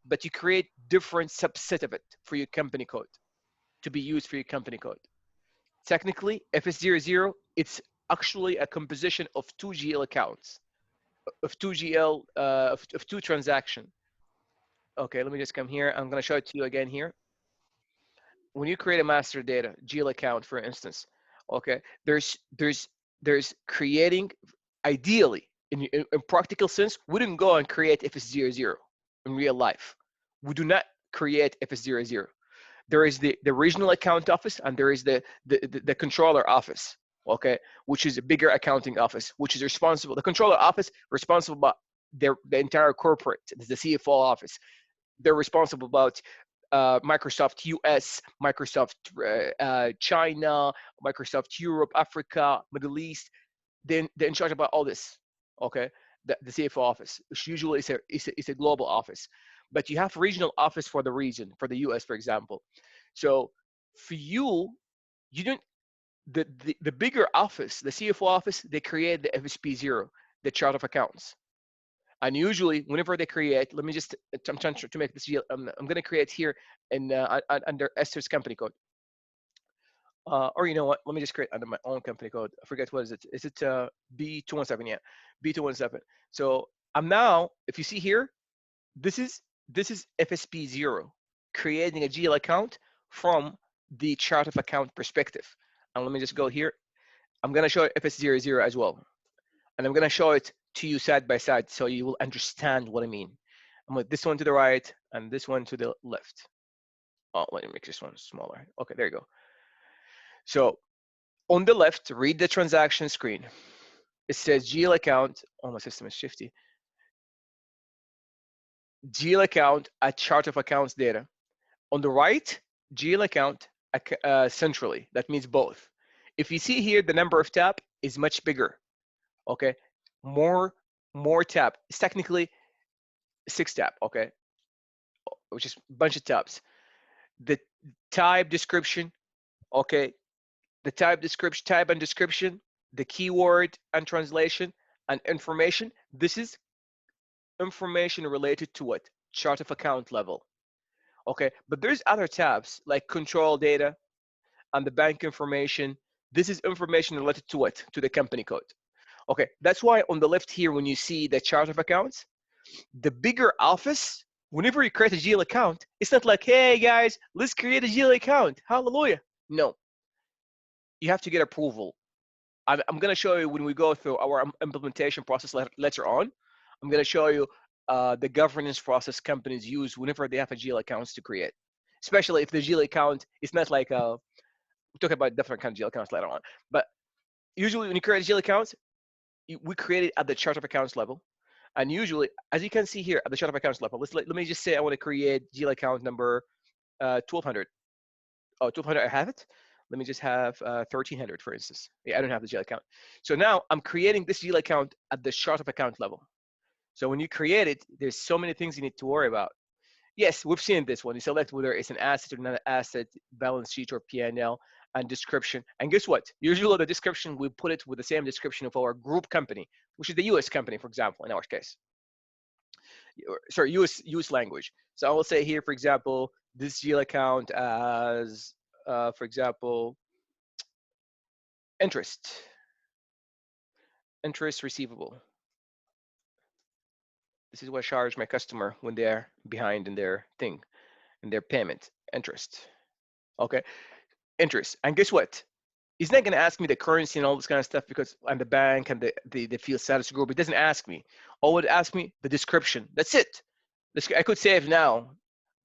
Speaker 1: but you create different subset of it for your company code to be used for your company code. Technically, FS00, it's actually a composition of two GL accounts, of two GL, of two transactions. Okay, let me just come here. I'm going to show it to you again here. When you create a master data GL account, for instance, okay, there's creating, ideally, in practical sense, we didn't go and create FS00 in real life. We do not create FS00. There is the regional account office, and there is the controller office, okay, which is a bigger accounting office, which is responsible. The controller office responsible about the entire corporate. It's the CFO office. They're responsible about Microsoft US, Microsoft China, Microsoft Europe, Africa, Middle East. They're in charge about all this, okay? The CFO office, which usually is a global office. But you have regional office for the region, for the US, for example. So for you, you don't, the bigger office, the CFO office, they create the FSP0, the chart of accounts. And usually, whenever they create, let me just, I'm trying to make this, I'm going to create here in under Esther's company code. Or you know what, let me just create under my own company code. I forget, what is it? Is it B217? Yeah, B217. So I'm now, if you see here, this is FSP0, creating a GL account from the chart of account perspective. And let me just go here. I'm going to show FS00 as well. And I'm going to show it to you side by side so you will understand what I mean. I'm with this one to the right and this one to the left. Oh, let me make this one smaller. Okay, there you go. So on the left, read the transaction screen. It says GL account. Oh, my system is shifty. GL account at chart of accounts data. On the right, GL account centrally. That means both. If you see here, the number of tab is much bigger. Okay, more tab. It's technically 6 tab. Okay, which is a bunch of tabs. The type description. Okay, the type and description. The keyword and translation and information. This is information related to what? Chart of account level. Okay, but there's other tabs like control data and the bank information. This is information related to what? To the company code. Okay, that's why on the left here, when you see the chart of accounts, the bigger office, whenever you create a GL account, it's not like, hey guys, let's create a GL account. Hallelujah. No, you have to get approval. I'm going to show you when we go through our implementation process later on. I'm going to show you the governance process companies use whenever they have a GL accounts to create, especially if the GL account is not like we'll talk about different kind of GL accounts later on. But usually when you create a GL account, we create it at the chart of accounts level. And usually, as you can see here at the chart of accounts level, let me just say I want to create GL account number 1200. Oh, 1200, I have it. Let me just have 1300, for instance. Yeah, I don't have the GL account. So now I'm creating this GL account at the chart of account level. So when you create it, there's so many things you need to worry about. Yes, we've seen this one. You select whether it's an asset or not an asset, balance sheet or P&L, and description. And guess what? Usually the description, we put it with the same description of our group company, which is the US company, for example, in our case. Sorry, US language. So I will say here, for example, this GL account as, for example, interest receivable. This is what I charge my customer when they're behind in their thing, in their payment, interest. Okay, interest. And guess what? He's not going to ask me the currency and all this kind of stuff because I'm the bank and the field status group. It doesn't ask me. All it asks me the description. That's it. I could save now,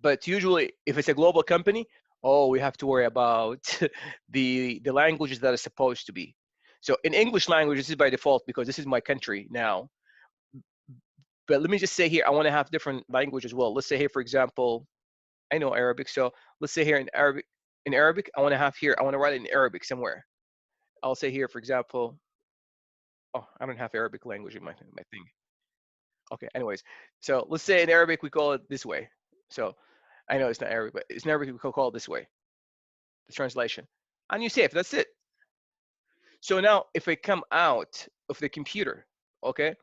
Speaker 1: but usually if it's a global company, oh, we have to worry about the languages that are supposed to be. So in English language, this is by default because this is my country now. But let me just say here, I want to have different language as well. Let's say here, for example, I know Arabic. So let's say here in Arabic, I want to have here, I want to write it in Arabic somewhere. I'll say here, for example, oh, I don't have Arabic language in my thing. Okay, anyways. So let's say in Arabic, we call it this way. So I know it's not Arabic, but it's in Arabic, we call it this way, the translation. And you save, that's it. So now if I come out of the computer, okay,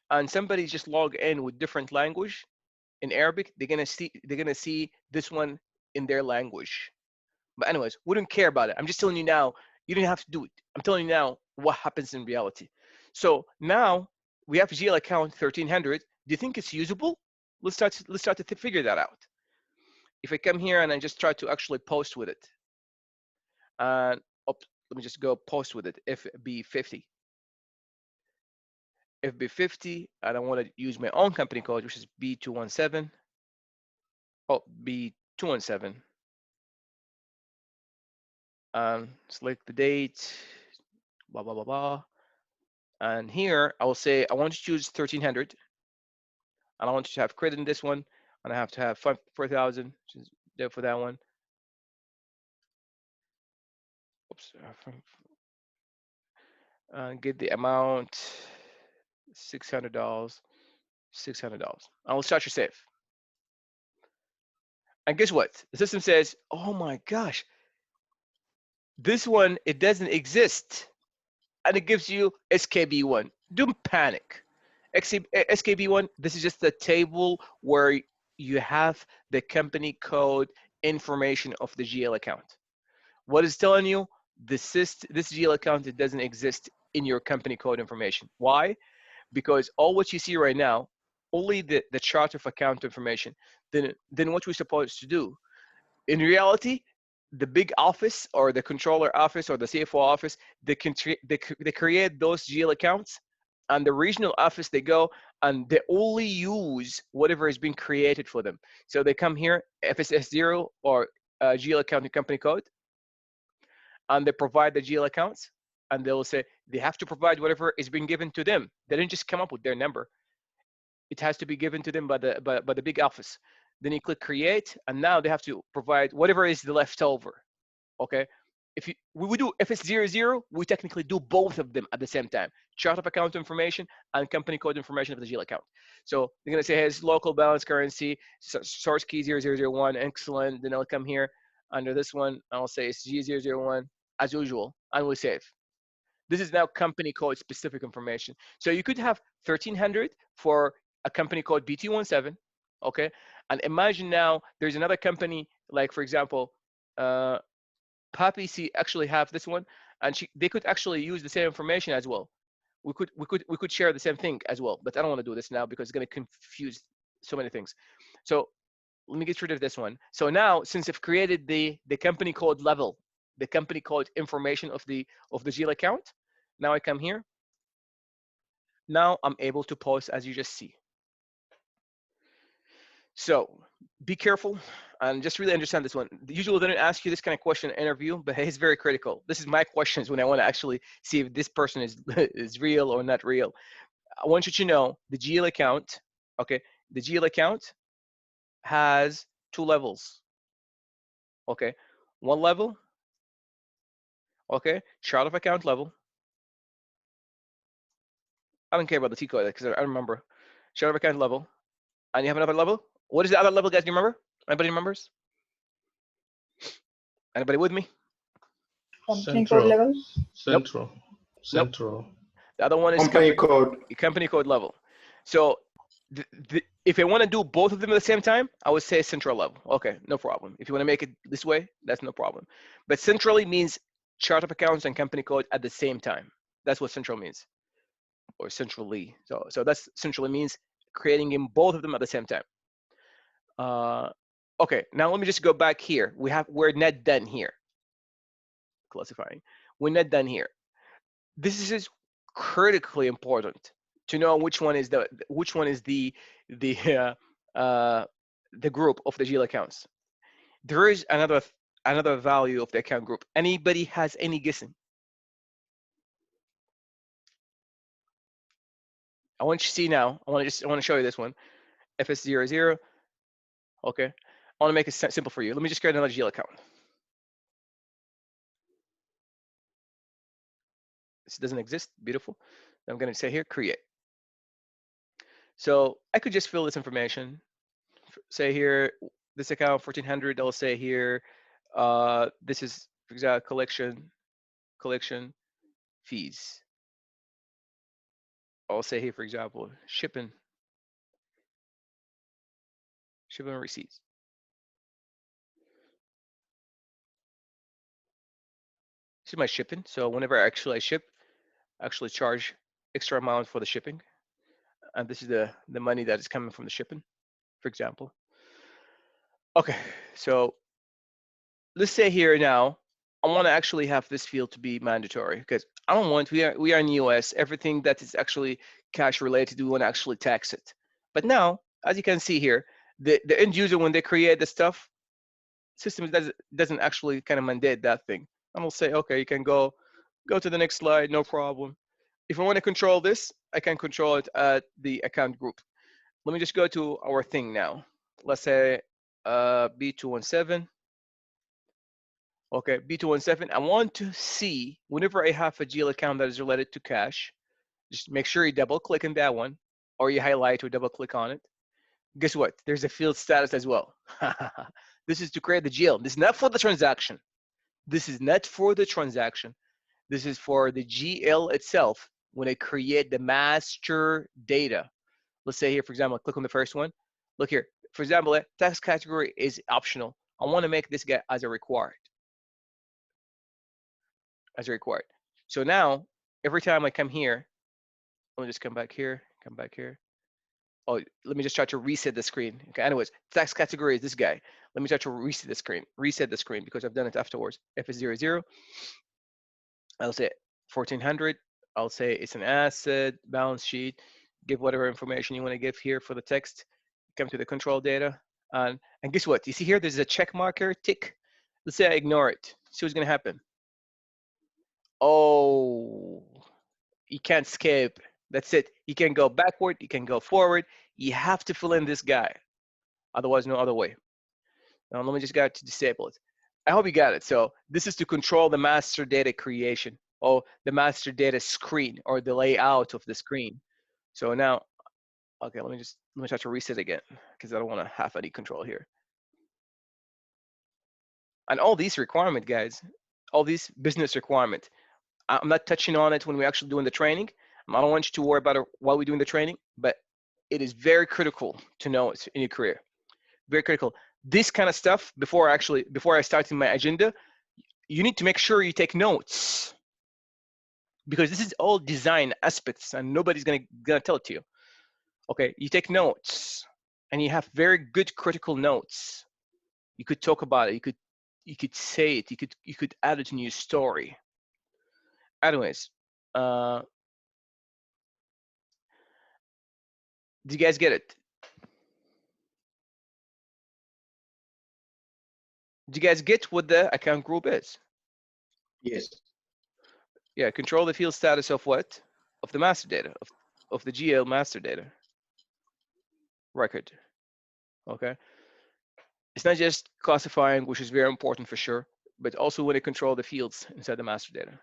Speaker 1: and somebody just log in with different language in Arabic, they're gonna see this one in their language. But anyways, we don't care about it. I'm just telling you now, You didn't have to do it. I'm telling you now what happens in reality. So now we have GL account 1300. Do you think it's usable? Let's start to figure that out. If I come here and I just try to actually post with it, and let me just go post with it, FB50. FB50, and I want to use my own company code, which is B217. Oh, B217. Select the date, blah, blah, blah, blah. And here I will say, I want to choose 1300. And I want to have credit in this one. And I have to have 4,000, which is there for that one. Oops. Get the amount, $600, $600. I will start your save. And guess what? The system says, oh my gosh, this one, it doesn't exist. And it gives you SKB1. Don't panic. SKB1, this is just a table where you have the company code information of the GL account. What is telling you? This GL account, it doesn't exist in your company code information. Why? Because all what you see right now, only the chart of account information. Then what we're supposed to do? In reality, the big office or the controller office or the CFO office, they create those GL accounts, and the regional office, they go and they only use whatever has been created for them. So they come here, FSS0 or GL account and company code, and they provide the GL accounts, and they will say they have to provide whatever is being given to them. They didn't just come up with their number. It has to be given to them by the big office. Then you click create, and now they have to provide whatever is the leftover. Okay, we do if it's 00, we technically do both of them at the same time: chart of account information and company code information of the GL account. So they're gonna say, hey, it's local balance currency, source key 0001, excellent. Then I'll come here under this one, I'll say it's G001 as usual, and we'll save. This is now company code specific information. So you could have 1300 for a company code BT17, okay? And imagine now there's another company, like for example, PAPC actually have this one, and they could actually use the same information as well. We could share the same thing as well, but I don't want to do this now because it's going to confuse so many things. So let me get rid of this one. So now, since I've created the company code level, the company code information of the GL account, now I come here. Now I'm able to post, as you just see. So be careful and just really understand this one. Usually they don't ask you this kind of question in an interview, but it's very critical. This is my questions when I want to actually see if this person is is real or not real. I want you to know the GL account, okay? The GL account has two levels, okay? One level, okay, chart of account level. I don't care about the T code because I remember. Chart of account level. And you have another level. What is the other level, guys? Do you remember? Anybody remembers? Anybody with me?
Speaker 12: Company code level?
Speaker 3: Central.
Speaker 1: Nope.
Speaker 3: Central.
Speaker 1: The other one is
Speaker 10: company
Speaker 1: code level. So if I want to do both of them at the same time, I would say central level. Okay, no problem. If you want to make it this way, that's no problem. But centrally means chart of accounts and company code at the same time. That's what central means, or centrally. So that's centrally means creating in both of them at the same time. Okay, now let me just go back here. We're not done here. Classifying. We're not done here. This is critically important to know which one is the group of the GL accounts. There is another value of the account group. Anybody has any guessing? I want you to see now. I want to show you this one. FS00. Okay. I want to make it simple for you. Let me just create another GL account. This doesn't exist. Beautiful. I'm going to say here, create. So I could just fill this information. Say here, this account 1400. I'll say here, this is, for example, collection fees. I'll say here, for example, shipping receipts. This is my shipping. So whenever I ship, I actually charge extra amount for the shipping. And this is the money that is coming from the shipping, for example. Okay, so let's say here now, I want to actually have this field to be mandatory because I don't want, we are in the US, everything that is actually cash related, we want to actually tax it. But now, as you can see here, the end user, when they create the stuff, system doesn't actually kind of mandate that thing. And we'll say, okay, you can go to the next slide, no problem. If I want to control this, I can control it at the account group. Let me just go to our thing now. Let's say B217. Okay, B217. I want to see whenever I have a GL account that is related to cash, just make sure you double click on that one, or you highlight or double click on it. Guess what? There's a field status as well. This is to create the GL. This is not for the transaction. This is not for the transaction. This is for the GL itself when I create the master data. Let's say here, for example, click on the first one. Look here. For example, tax category is optional. I want to make this guy as a required. As a required. So now, every time I come here, let me just come back here, come back here. Oh, let me just try to reset the screen. Okay, anyways, tax category is this guy. Let me try to reset the screen because I've done it afterwards. F00, I'll say 1400. I'll say it's an asset, balance sheet, give whatever information you want to give here for the text. Come to the control data. And guess what? You see here, there's a check marker, tick. Let's say I ignore it. See what's going to happen. Oh, you can't skip. That's it. You can go backward, you can go forward. You have to fill in this guy. Otherwise, no other way. Now, let me just go to disable it. I hope you got it. So this is to control the master data creation or the master data screen or the layout of the screen. So now, okay, let me try to reset again because I don't want to have any control here. And all these requirement, guys, all these business requirement, I'm not touching on it when we're actually doing the training. I don't want you to worry about it while we're doing the training, but it is very critical to know it in your career. Very critical. This kind of stuff, before I start in my agenda, you need to make sure you take notes because this is all design aspects and nobody's gonna tell it to you. Okay, you take notes and you have very good critical notes. You could talk about it. You could say it. You could add it in your story. Anyways, do you guys get it? Do you guys get what the account group is?
Speaker 10: Yes.
Speaker 1: Yeah, control the field status of what? Of the master data, of the GL master data record. Okay. It's not just classifying, which is very important for sure, but also when you control the fields inside the master data.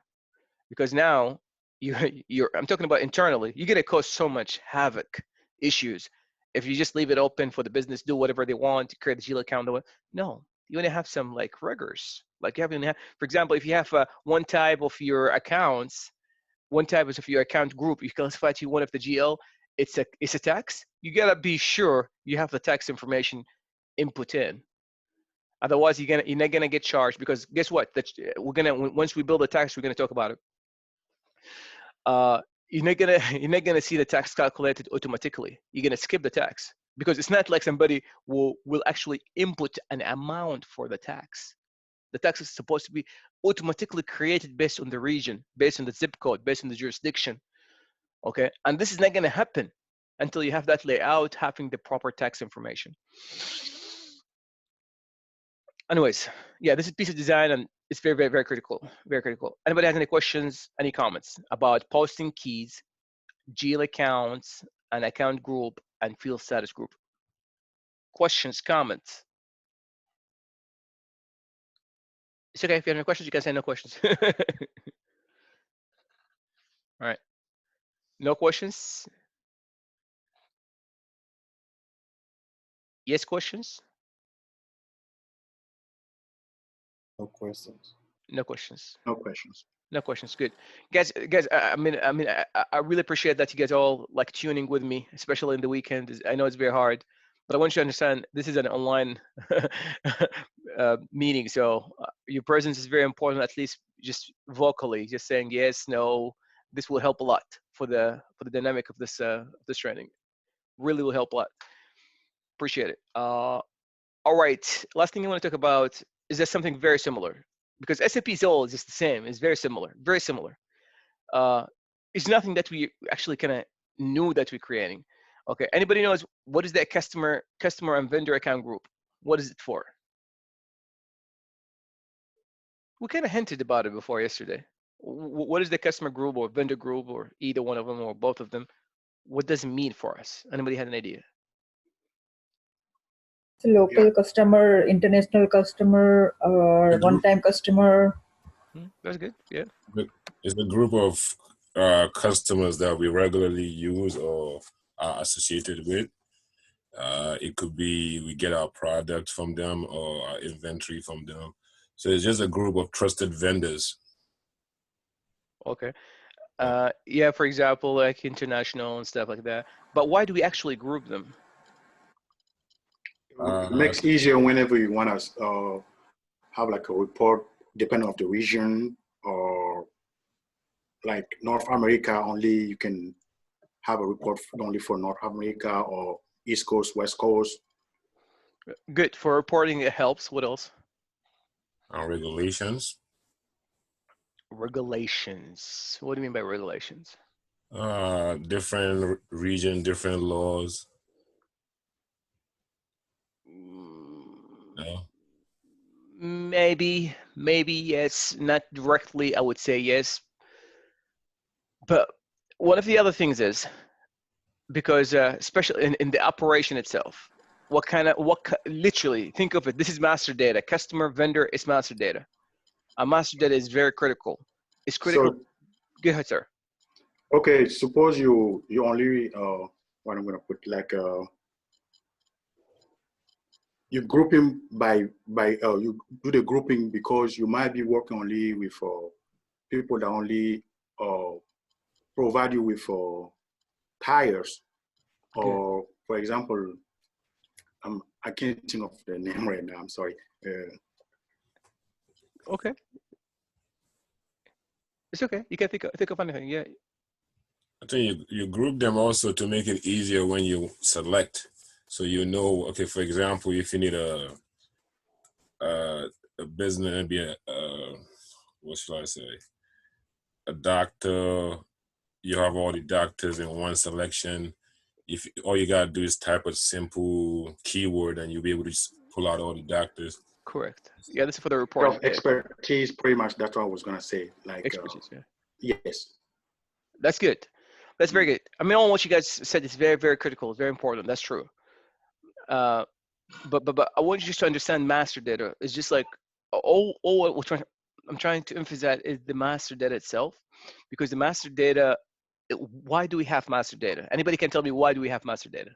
Speaker 1: Because now I'm talking about internally, you're gonna cause so much havoc, issues. If you just leave it open for the business, do whatever they want, create the GL account. No, you want to have some like rigors. Like you have to have, for example, if you have one type of your accounts, one type of your account group, you classify to one of the GL, it's a tax. You gotta be sure you have the tax information input in. Otherwise, you're not gonna get charged because guess what? Once we build a tax, we're gonna talk about it. You're not gonna see the tax calculated automatically. You're gonna skip the tax because it's not like somebody will actually input an amount for the tax. The tax is supposed to be automatically created based on the region, based on the zip code, based on the jurisdiction. Okay, and this is not gonna happen until you have that layout having the proper tax information. Anyways, yeah, this is piece of design and it's very, very, very critical, very critical. Anybody has any questions, any comments about posting keys, GL accounts, an account group, and field status group? Questions, comments? It's okay if you have any questions, you can say no questions. All right, no questions? Yes, questions?
Speaker 9: No questions.
Speaker 1: No questions.
Speaker 10: No questions.
Speaker 1: No questions. Good, guys. I really appreciate that you guys all like tuning with me, especially in the weekend. I know it's very hard, but I want you to understand this is an online meeting, so your presence is very important. At least just vocally, just saying yes, no. This will help a lot for the dynamic of this training. Really will help a lot. Appreciate it. All right. Last thing I want to talk about is that something very similar, because SAP is all just the same. It's very similar. Very similar. Uh, it's nothing that we actually kind of knew that we're creating. Okay. Anybody knows what is that customer and vendor account group? What is it for? We kind of hinted about it before yesterday. What is the customer group or vendor group or either one of them or both of them? What does it mean for us? Anybody had an idea?
Speaker 12: So local customer, international customer, or one-time customer.
Speaker 1: That's good. Yeah.
Speaker 6: It's a group of customers that we regularly use or are associated with. It could be we get our products from them or our inventory from them. So it's just a group of trusted vendors.
Speaker 1: Okay. Yeah, for example, like international and stuff like that. But why do we actually group them?
Speaker 10: It makes easier whenever you want to have like a report depending on the region, or like North America only, you can have a report only for North America, or East Coast, West Coast.
Speaker 1: Good for reporting. It helps. What else?
Speaker 6: Regulations.
Speaker 1: Regulations. What do you mean by regulations?
Speaker 6: Different region, different laws. No.
Speaker 1: Maybe yes. Not directly, I would say yes. But one of the other things is, because especially in the operation itself, literally think of it. This is master data. Customer, vendor is master data. A master data is very critical. It's critical.
Speaker 10: So,
Speaker 1: go ahead, sir.
Speaker 10: Okay, suppose you only what I'm gonna put, like you group him by you do the grouping because you might be working only with people that only provide you with tires, or for example, I can't think of the name right now. I'm sorry.
Speaker 1: Okay. It's okay. You can think of anything. Yeah.
Speaker 6: I think you group them also to make it easier when you select. So you know, okay, for example, if you need a business, maybe what should I say, a doctor, you have all the doctors in one selection. If all you gotta do is type a simple keyword, and you'll be able to just pull out all the doctors.
Speaker 1: Correct. Yeah, this is for the reporting.
Speaker 10: Expertise, pretty much. That's what I was gonna say. Like
Speaker 1: expertise.
Speaker 10: Yes.
Speaker 1: That's good. That's very good. I mean, all what you guys said is very, very critical. It's very important. That's true. But I want you just to understand master data. It's just like all what I'm trying to emphasize is the master data itself, because the master data. Why do we have master data? Anybody can tell me why do we have master data?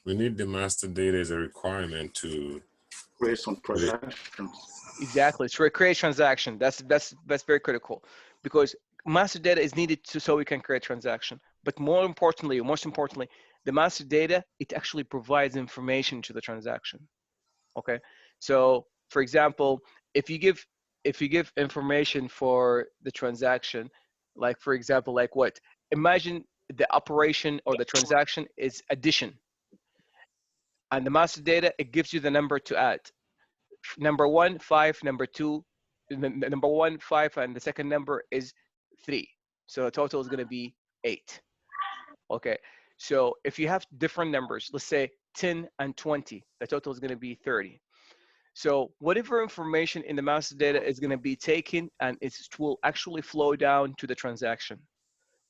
Speaker 6: We need the master data as a requirement to
Speaker 10: create some transactions.
Speaker 1: Exactly, to create transaction. That's very critical, because master data is needed so we can create transaction. But most importantly, the master data, it actually provides information to the transaction. Okay, so for example, if you give information for the transaction, like for example, like what? Imagine the operation or the transaction is addition, and the master data, it gives you the number to add. Number 1, 5, number 2, number 1, 5, and the second number is 3. So the total is going to be 8. Okay. So if you have different numbers, let's say 10 and 20, the total is going to be 30. So whatever information in the master data is going to be taken, and it will actually flow down to the transaction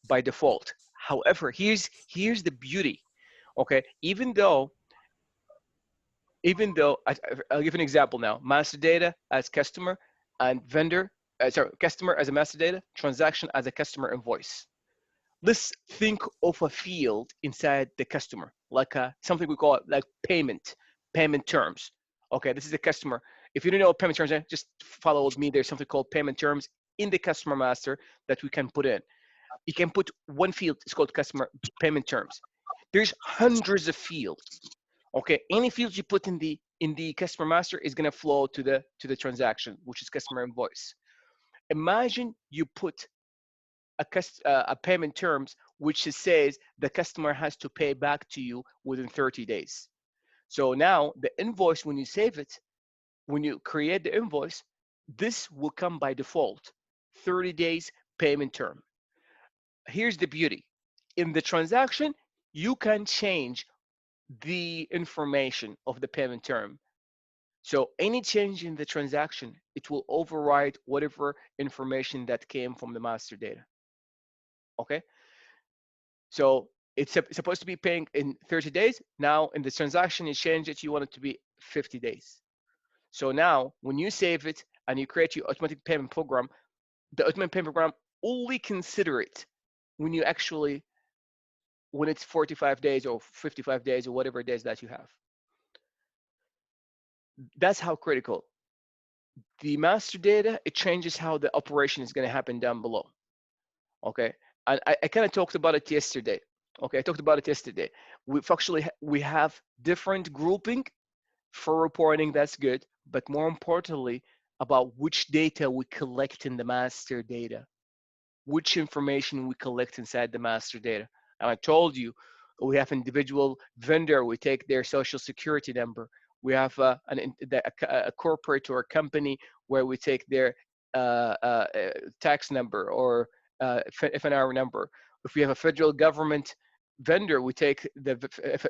Speaker 1: by default. However, here's the beauty. Okay. Even though I'll give an example now. Master data as customer, and vendor, customer as a master data, transaction as a customer invoice. Let's think of a field inside the customer, like something we call it like payment terms. Okay, this is the customer. If you don't know what payment terms are, just follow with me. There's something called payment terms in the customer master that we can put in. You can put one field, it's called customer payment terms. There's hundreds of fields. Okay, any fields you put in the in the customer master is going to flow to the transaction, which is customer invoice. Imagine you put a payment terms which says the customer has to pay back to you within 30 days. So now the invoice, when you save it, when you create the invoice, this will come by default, 30 days payment term. Here's the beauty. In the transaction, you can change the information of the payment term. So any change in the transaction, it will override whatever information that came from the master data. Okay? So it's supposed to be paying in 30 days. Now in the transaction, you change it, you want it to be 50 days. So now when you save it and you create your automatic payment program, the automatic payment program only consider it when you actually, when it's 45 days or 55 days or whatever days that you have. That's how critical. The master data, it changes how the operation is going to happen down below. Okay. And I kind of talked about it yesterday. Okay. I talked about it yesterday. We have different grouping for reporting. That's good. But more importantly, about which data we collect in the master data, which information we collect inside the master data. And I told you, we have individual vendor, we take their social security number. We have a corporate or a company where we take their tax number or FNR number. If we have a federal government vendor, we take the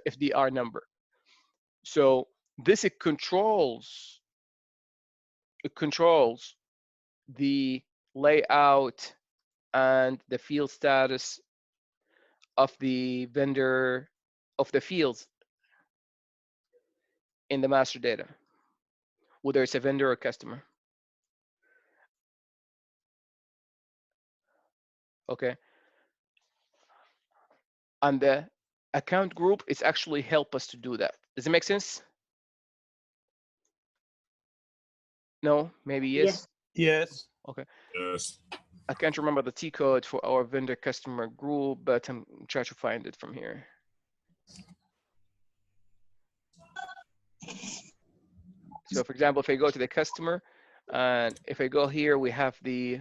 Speaker 1: FDR number. So this, it controls the layout and the field status of the vendor, of the fields in the master data, whether it's a vendor or customer. Okay. And the account group is actually help us to do that. Does it make sense? No, maybe yes.
Speaker 13: Yes.
Speaker 1: Okay.
Speaker 6: Yes.
Speaker 1: I can't remember the T code for our vendor customer group, but I'm trying to find it from here. So for example, if I go to the customer, and if I go here, we have the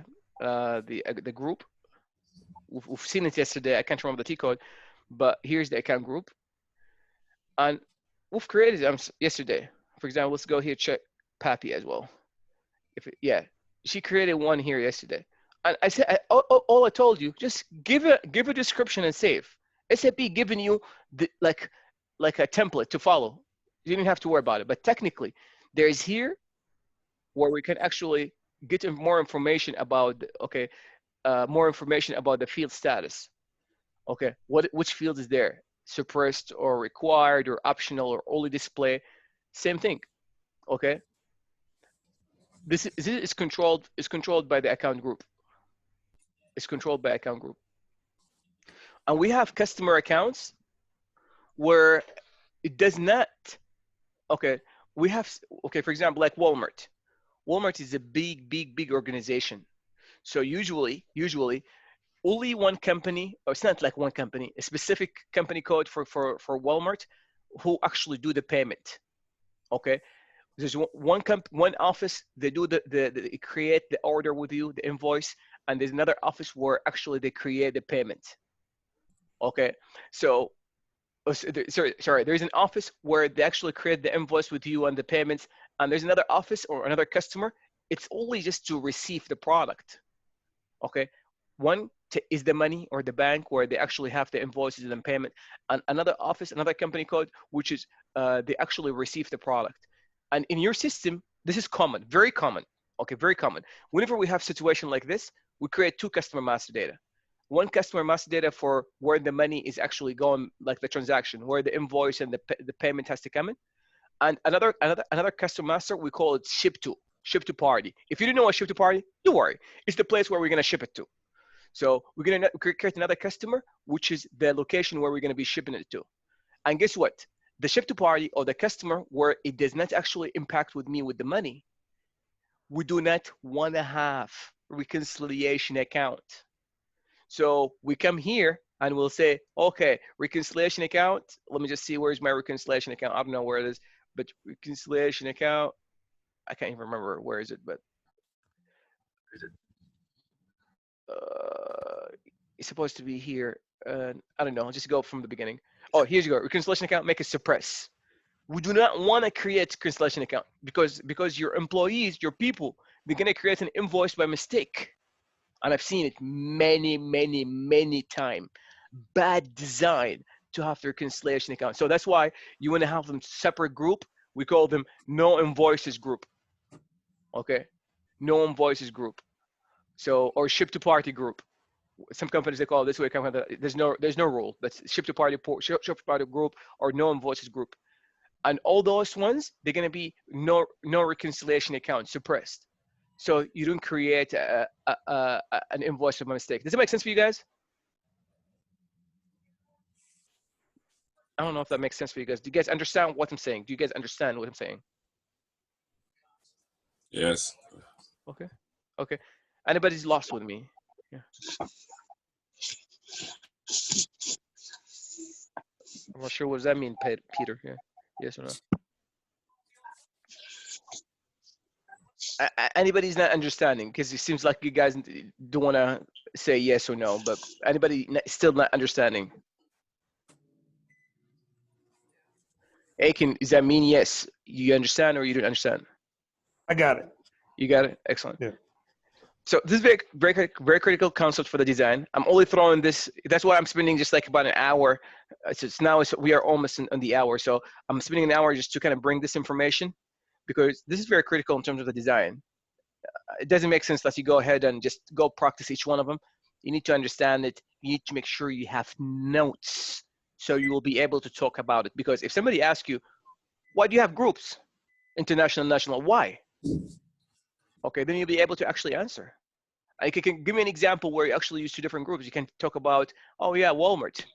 Speaker 1: group. We've seen it yesterday. I can't remember the T code, but here's the account group. And we've created them yesterday. For example, let's go here, check Pappy as well. Yeah, she created one here yesterday. And I said, all I told you, just give a description and save. SAP giving you like a template to follow. You didn't have to worry about it. But technically, there's here where we can actually get more information about, more information about the field status. Okay, which field is there? Suppressed or required or optional or only display? Same thing. Okay. This is controlled by the account group. It's controlled by account group. And we have customer accounts where it does not. Okay, we have, for example, like Walmart. Walmart is a big organization. So usually only one company, or it's not like one company, a specific company code for Walmart who actually do the payment. Okay, there's one office, they do they create the order with you, the invoice, and there's another office where actually they create the payment. Okay, so sorry, there's an office where they actually create the invoice with you and the payments, and there's another office or another customer, it's only just to receive the product. Okay, one is the money or the bank where they actually have the invoices and payment, and another office, another company code, which is they actually receive the product. And in your system, this is common, very common. Okay, very common. Whenever we have a situation like this, we create two customer master data. One customer master data for where the money is actually going, like the transaction, where the invoice and the payment has to come in, and another customer master, we call it ship to party. If you don't know what ship to party, don't worry. It's the place where we're gonna ship it to. So we're gonna create another customer, which is the location where we're gonna be shipping it to. And guess what? The ship to party or the customer where it does not actually impact with me with the money, we do not want to have reconciliation account. So we come here and we'll say, okay, reconciliation account. Let me just see, where's my reconciliation account? I don't know where it is. but reconciliation account, I can't even remember where is it, but it's supposed to be here. I don't know. Just go from the beginning. Oh, here you go. Reconciliation account, make it suppress. We do not want to create reconciliation account because your employees, your people, they're gonna create an invoice by mistake, and I've seen it many times. Bad design to have the reconciliation account. So that's why you want to have them separate group. We call them no invoices group. Okay, no invoices group. So or ship to party group. Some companies they call it this way. There's no rule. That's ship to party ship to party group or no invoices group. And all those ones they're gonna be no reconciliation account suppressed. So you don't create an invoice by mistake. Does it make sense for you guys? I don't know if that makes sense for you guys. Do you guys understand what I'm saying? Do you guys understand what I'm saying?
Speaker 6: Yes.
Speaker 1: Okay. Okay. Anybody's lost with me? Yeah. I'm not sure what does that mean, Peter. Yeah. Yes or no? Anybody's not understanding because it seems like you guys don't want to say yes or no, but anybody still not understanding? Aiken, does that mean yes? You understand or you don't understand?
Speaker 13: I got it.
Speaker 1: You got it? Excellent.
Speaker 13: Yeah.
Speaker 1: So this is very critical concept for the design. I'm only throwing this. That's why I'm spending just like about an hour. We are almost on the hour. So I'm spending an hour just to kind of bring this information because this is very critical in terms of the design. It doesn't make sense that you go ahead and just go practice each one of them. You need to understand it. You need to make sure you have notes so you will be able to talk about it. Because if somebody asks you, why do you have groups? International, national, why? Okay, then you'll be able to actually answer. You can give me an example where you actually use two different groups. You can talk about, oh yeah, Walmart.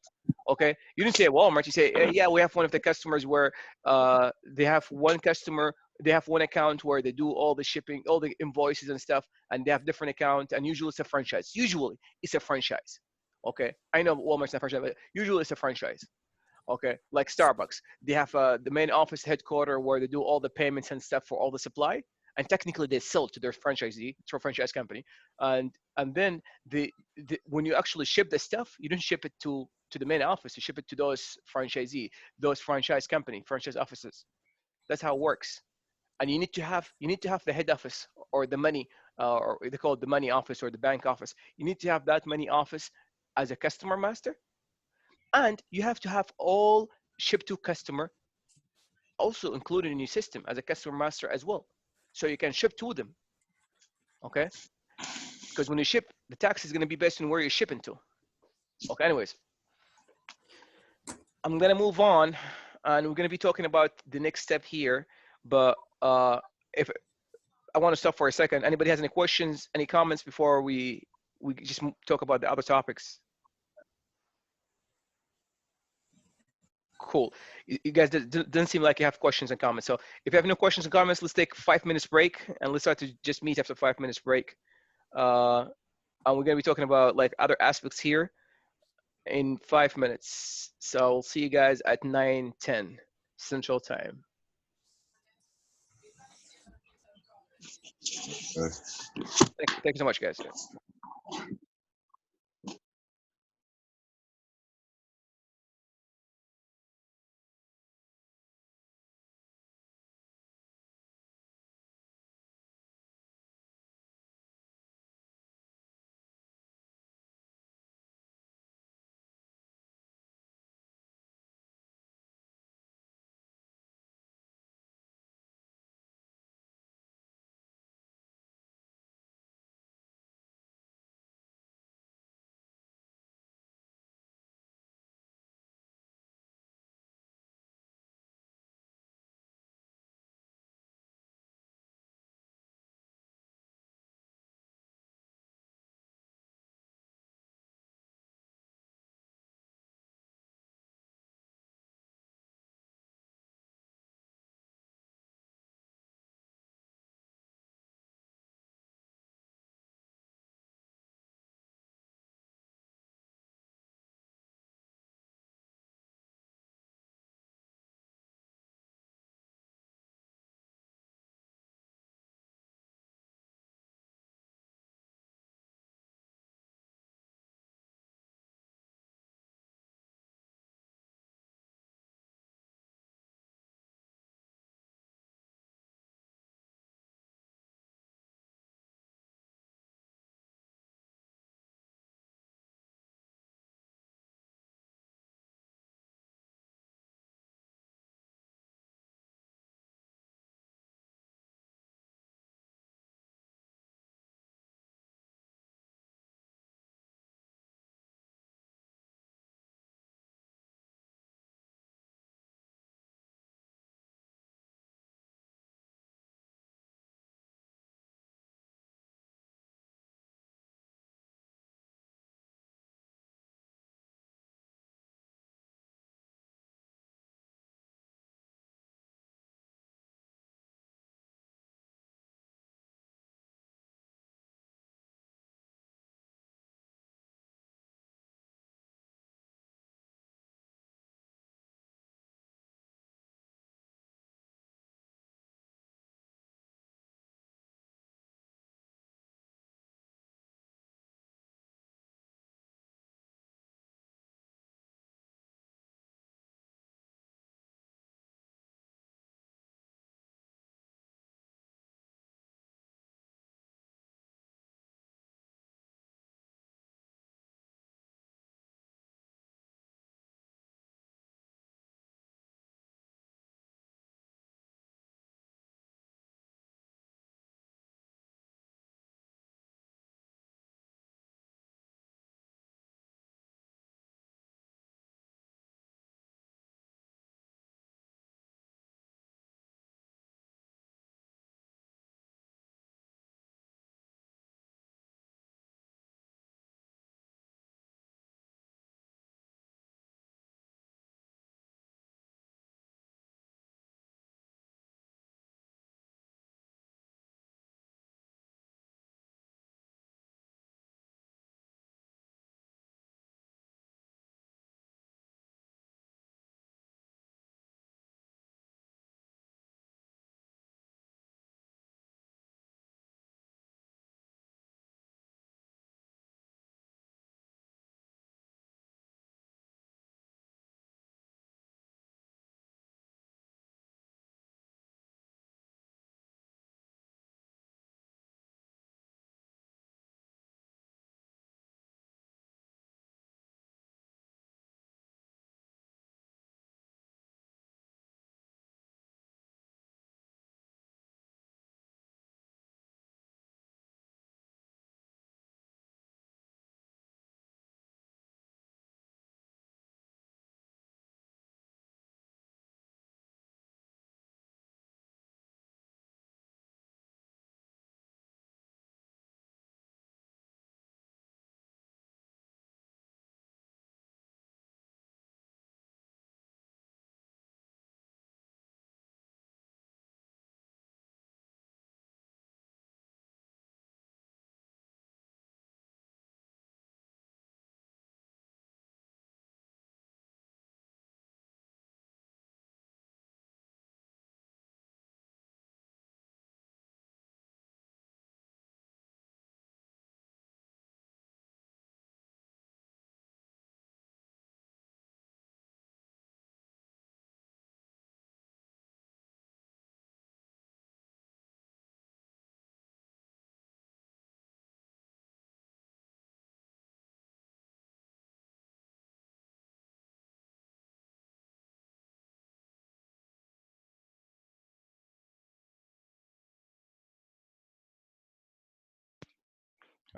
Speaker 1: Okay, you didn't say Walmart. You say, yeah, we have one of the customers where they have one customer, they have one account where they do all the shipping, all the invoices and stuff, and they have different account. And usually it's a franchise. Usually it's a franchise. Okay, I know Walmart's not a franchise, but usually it's a franchise. Okay, like Starbucks, they have the main office headquarter where they do all the payments and stuff for all the supply, and technically they sell to their franchisee, to a franchise company, and then when you actually ship the stuff, you don't ship it to the main office, you ship it to those franchisee, those franchise company, franchise offices. That's how it works. And you need to have the head office or the money, or they call it the money office or the bank office. You need to have that money office as a customer master, and you have to have all ship to customer also included in your system as a customer master as well, so you can ship to them. Okay, because when you ship, the tax is going to be based on where you're shipping to. Okay, anyways, I'm going to move on, and we're going to be talking about the next step here. But if I want to stop for a second, anybody has any questions, any comments before we just talk about the other topics? Cool. You guys didn't seem like you have questions and comments. So if you have no questions and comments, let's take 5 minutes break, and let's start to just meet after 5 minutes break. And we're going to be talking about like other aspects here in 5 minutes. So I'll see you guys at 9:10 Central Time. Thank you so much, guys.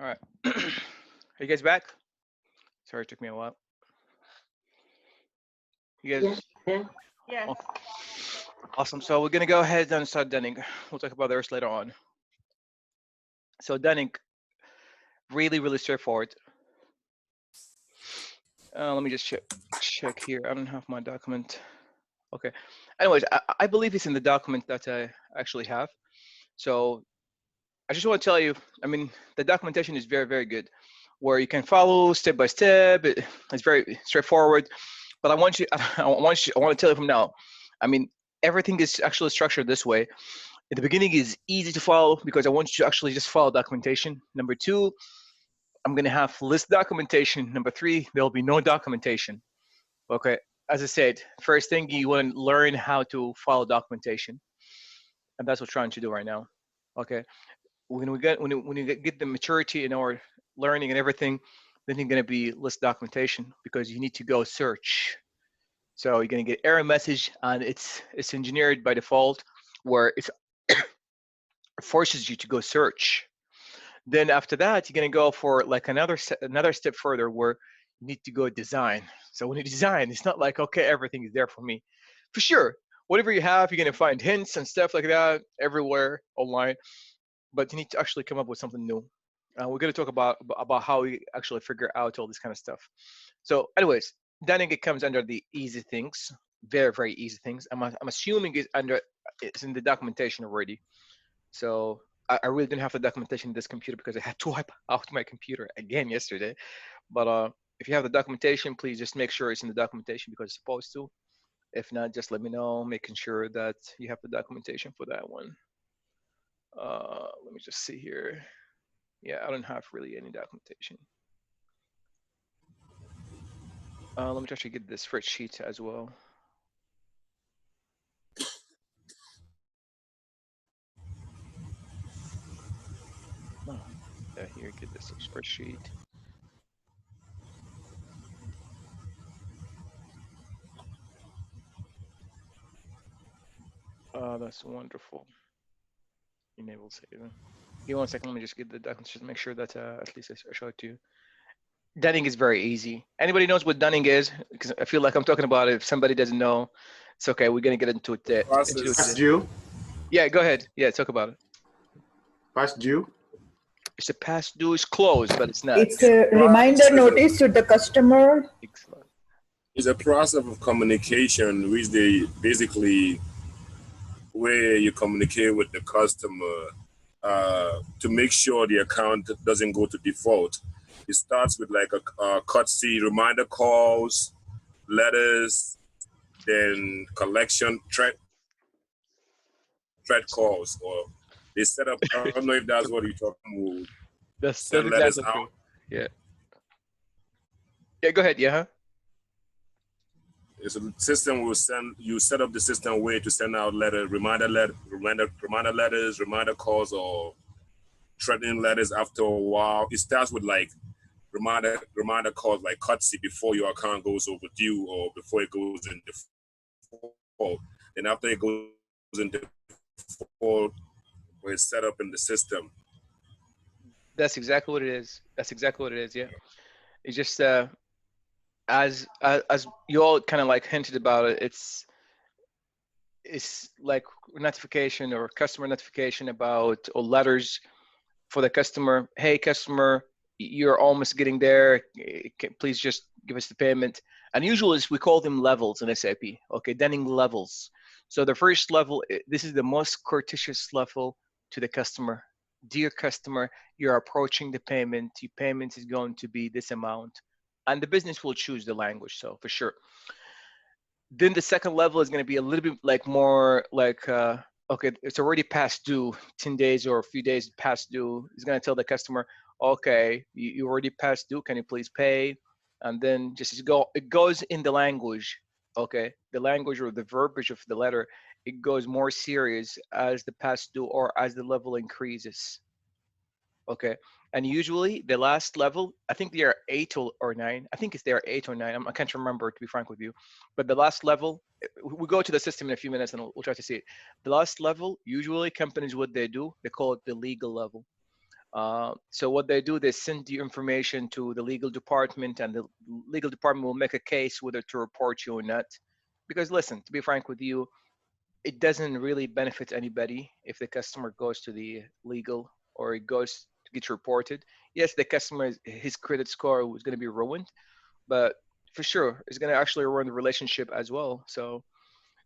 Speaker 1: All right. Are you guys back? Sorry, it took me a while. You guys?
Speaker 4: Yes. Yeah.
Speaker 5: Yes.
Speaker 1: Oh, awesome. So we're gonna go ahead and start Dunning. We'll talk about the rest later on. So Dunning, really, really straightforward. Let me just check here. I don't have my document. Okay. Anyways, I believe it's in the document that I actually have. So I just want to tell you, I mean, the documentation is very, very good, where you can follow step by step. It's very straightforward. But I want you, I want to tell you from now. I mean, everything is actually structured this way. At the beginning is easy to follow because I want you to actually just follow documentation. Number two, I'm gonna have list documentation. Number three, there'll be no documentation. Okay. As I said, first thing you want to learn how to follow documentation, and that's what we're trying to do right now. Okay. When you get the maturity in our learning and everything, then you're gonna be list documentation because you need to go search. So you're gonna get error message, and it's engineered by default where it forces you to go search. Then after that, you're gonna go for like another step further where you need to go design. So when you design, it's not like okay, everything is there for me. For sure, whatever you have, you're gonna find hints and stuff like that everywhere online. But you need to actually come up with something new. We're gonna talk about how we actually figure out all this kind of stuff. So, anyways, then it comes under the easy things, very very easy things. I'm assuming it's in the documentation already. So I really didn't have the documentation in this computer because I had to wipe out my computer again yesterday. But if you have the documentation, please just make sure it's in the documentation because it's supposed to. If not, just let me know, making sure that you have the documentation for that one. Let me just see here. Yeah, I don't have really any documentation. Let me actually get the spreadsheet as well. Oh, yeah, here, get this spreadsheet. That's wonderful. Enable saving. Give me 1 second. Let me just get the documentation. Make sure that at least I show it to you. Dunning is very easy. Anybody knows what Dunning is? Because I feel like I'm talking about it. If somebody doesn't know, it's okay. We're gonna get into it. Into it
Speaker 10: Past
Speaker 6: Process.
Speaker 1: today.
Speaker 10: due.
Speaker 1: Yeah, go ahead. Yeah, talk about it.
Speaker 10: Past due.
Speaker 1: It's a past due is closed, but it's not.
Speaker 12: It's a reminder
Speaker 6: Process.
Speaker 12: notice to the customer.
Speaker 1: Excellent.
Speaker 6: It's a process of communication which they basically where you communicate with the customer to make sure the account doesn't go to default. It starts with like a courtesy reminder calls, letters, then collection threat calls, or they set up. I don't know if that's what you're talking about.
Speaker 1: That's
Speaker 6: Send letters
Speaker 1: exactly true.
Speaker 6: out.
Speaker 1: Yeah. Yeah, go ahead. Yeah. Huh?
Speaker 6: It's a system will send you set up the system way to send out reminder letters, reminder calls, or threatening letters after a while. It starts with like reminder calls like courtesy before your account goes overdue or before it goes in default. Then after it goes in default, when it's set up in the system.
Speaker 1: That's exactly what it is. That's exactly what it is. Yeah. It's just as you all kind of like hinted about it. It's like notification or customer notification about or letters for the customer. Hey, customer, you're almost getting there. Please just give us the payment. And usually we call them levels in SAP. Okay, Dunning levels. So the first level, this is the most courteous level to the customer. Dear customer, you're approaching the payment. Your payment is going to be this amount. And the business will choose the language. So for sure. Then the second level is going to be a little bit like more like okay, it's already past due, 10 days or a few days past due. It's going to tell the customer, okay, you already past due, can you please pay? And then just it goes in the language. Okay, the language or the verbiage of the letter, it goes more serious as the past due or as the level increases. Okay. And usually the last level, I think they are 8 or 9. I think it's they are 8 or 9. I can't remember, to be frank with you. But the last level, we go to the system in a few minutes and we'll try to see it. The last level, usually companies, what they do, they call it the legal level. So what they do, they send the information to the legal department, and the legal department will make a case whether to report you or not. Because listen, to be frank with you, it doesn't really benefit anybody if the customer goes to the legal or it goes to get reported. Yes, the customer, his credit score is going to be ruined, but for sure, it's going to actually ruin the relationship as well. So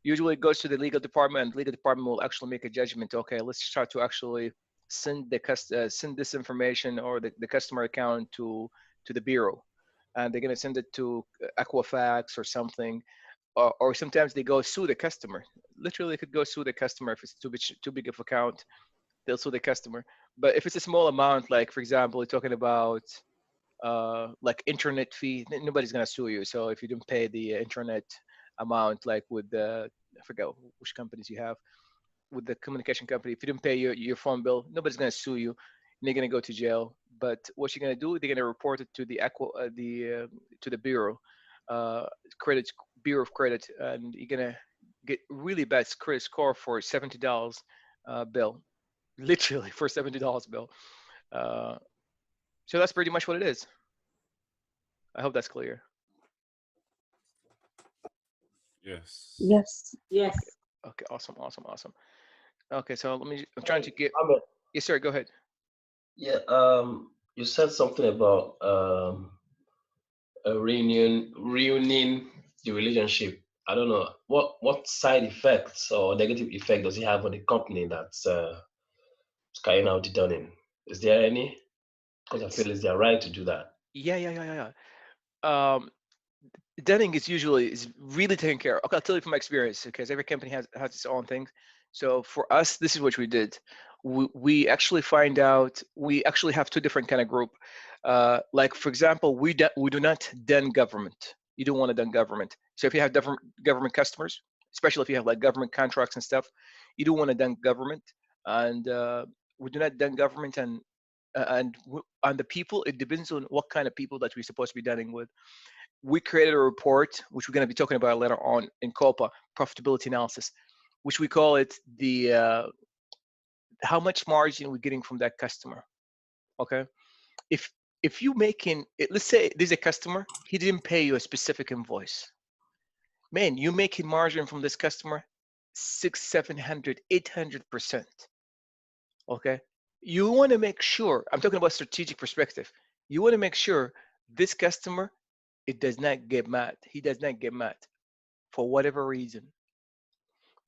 Speaker 1: usually it goes to the legal department, and the legal department will actually make a judgment. Okay, let's try to actually send this information or the customer account to the bureau, and they're going to send it to Equifax or something, or sometimes they go sue the customer. Literally, they could go sue the customer if it's too big of account. They'll sue the customer. But if it's a small amount, like for example, we're talking about like internet fee, nobody's gonna sue you. So if you didn't pay the internet amount, like with the, I forget which companies you have, with the communication company, if you didn't pay your phone bill, nobody's gonna sue you. And you're gonna go to jail. But what you're gonna do, they're gonna report it to to the bureau, uh, credit bureau of credit, and you're gonna get really bad credit score for $70 bill, literally for $70 bill. Uh, so that's pretty much what it is. I hope that's clear.
Speaker 6: Yes.
Speaker 12: Yes.
Speaker 4: Yes.
Speaker 1: Okay, awesome, awesome, awesome. Okay, so I'm trying to get.
Speaker 2: Ahmed,
Speaker 1: Yes, sir. Go ahead.
Speaker 2: yeah, you said something about a reunion the relationship. I don't know what side effects or negative effect does it have on the company that's carrying out the dunning. Is there any? Because I feel it's their right to do that.
Speaker 1: Yeah, yeah, yeah, yeah, yeah. Dunning is really taken care of. Okay, I'll tell you from my experience because every company has its own things. So for us, this is what we did. We actually find out we actually have two different kind of group. Like for example, we do not done government. You don't want to done government. So if you have different government customers, especially if you have like government contracts and stuff, you don't want to done government. And we do not done government, and the people. It depends on what kind of people that we're supposed to be dealing with. We created a report, which we're going to be talking about later on in COPA, profitability analysis, which we call it the how much margin we're getting from that customer. Okay, if you making it, let's say there's a customer, he didn't pay you a specific invoice. Man, you making margin from this customer 600, 700, 800%. Okay, you want to make sure. I'm talking about strategic perspective. You want to make sure this customer, it does not get mad. He does not get mad for whatever reason.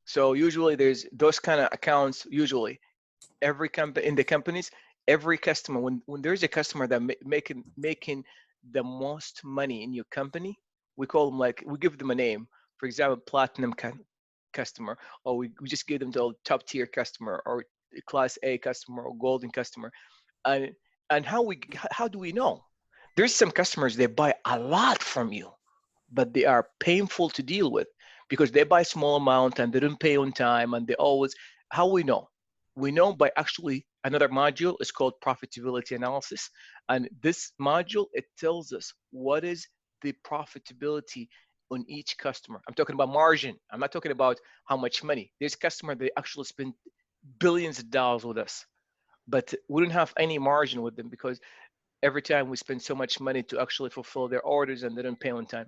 Speaker 1: So usually there's those kind of accounts. Usually, every company in the companies, every customer, when there's a customer that making the most money in your company, we call them, like, we give them a name. For example, platinum customer, or we just give them the top tier customer, or class A customer, or golden customer. And how do we know? There's some customers, they buy a lot from you, but they are painful to deal with because they buy small amount and they don't pay on time, and they always. How we know? We know by actually another module is called profitability analysis, and this module, it tells us what is the profitability on each customer. I'm talking about margin. I'm not talking about how much money. There's customer, they actually spend billions of dollars with us, but we don't have any margin with them because every time we spend so much money to actually fulfill their orders and they don't pay on time.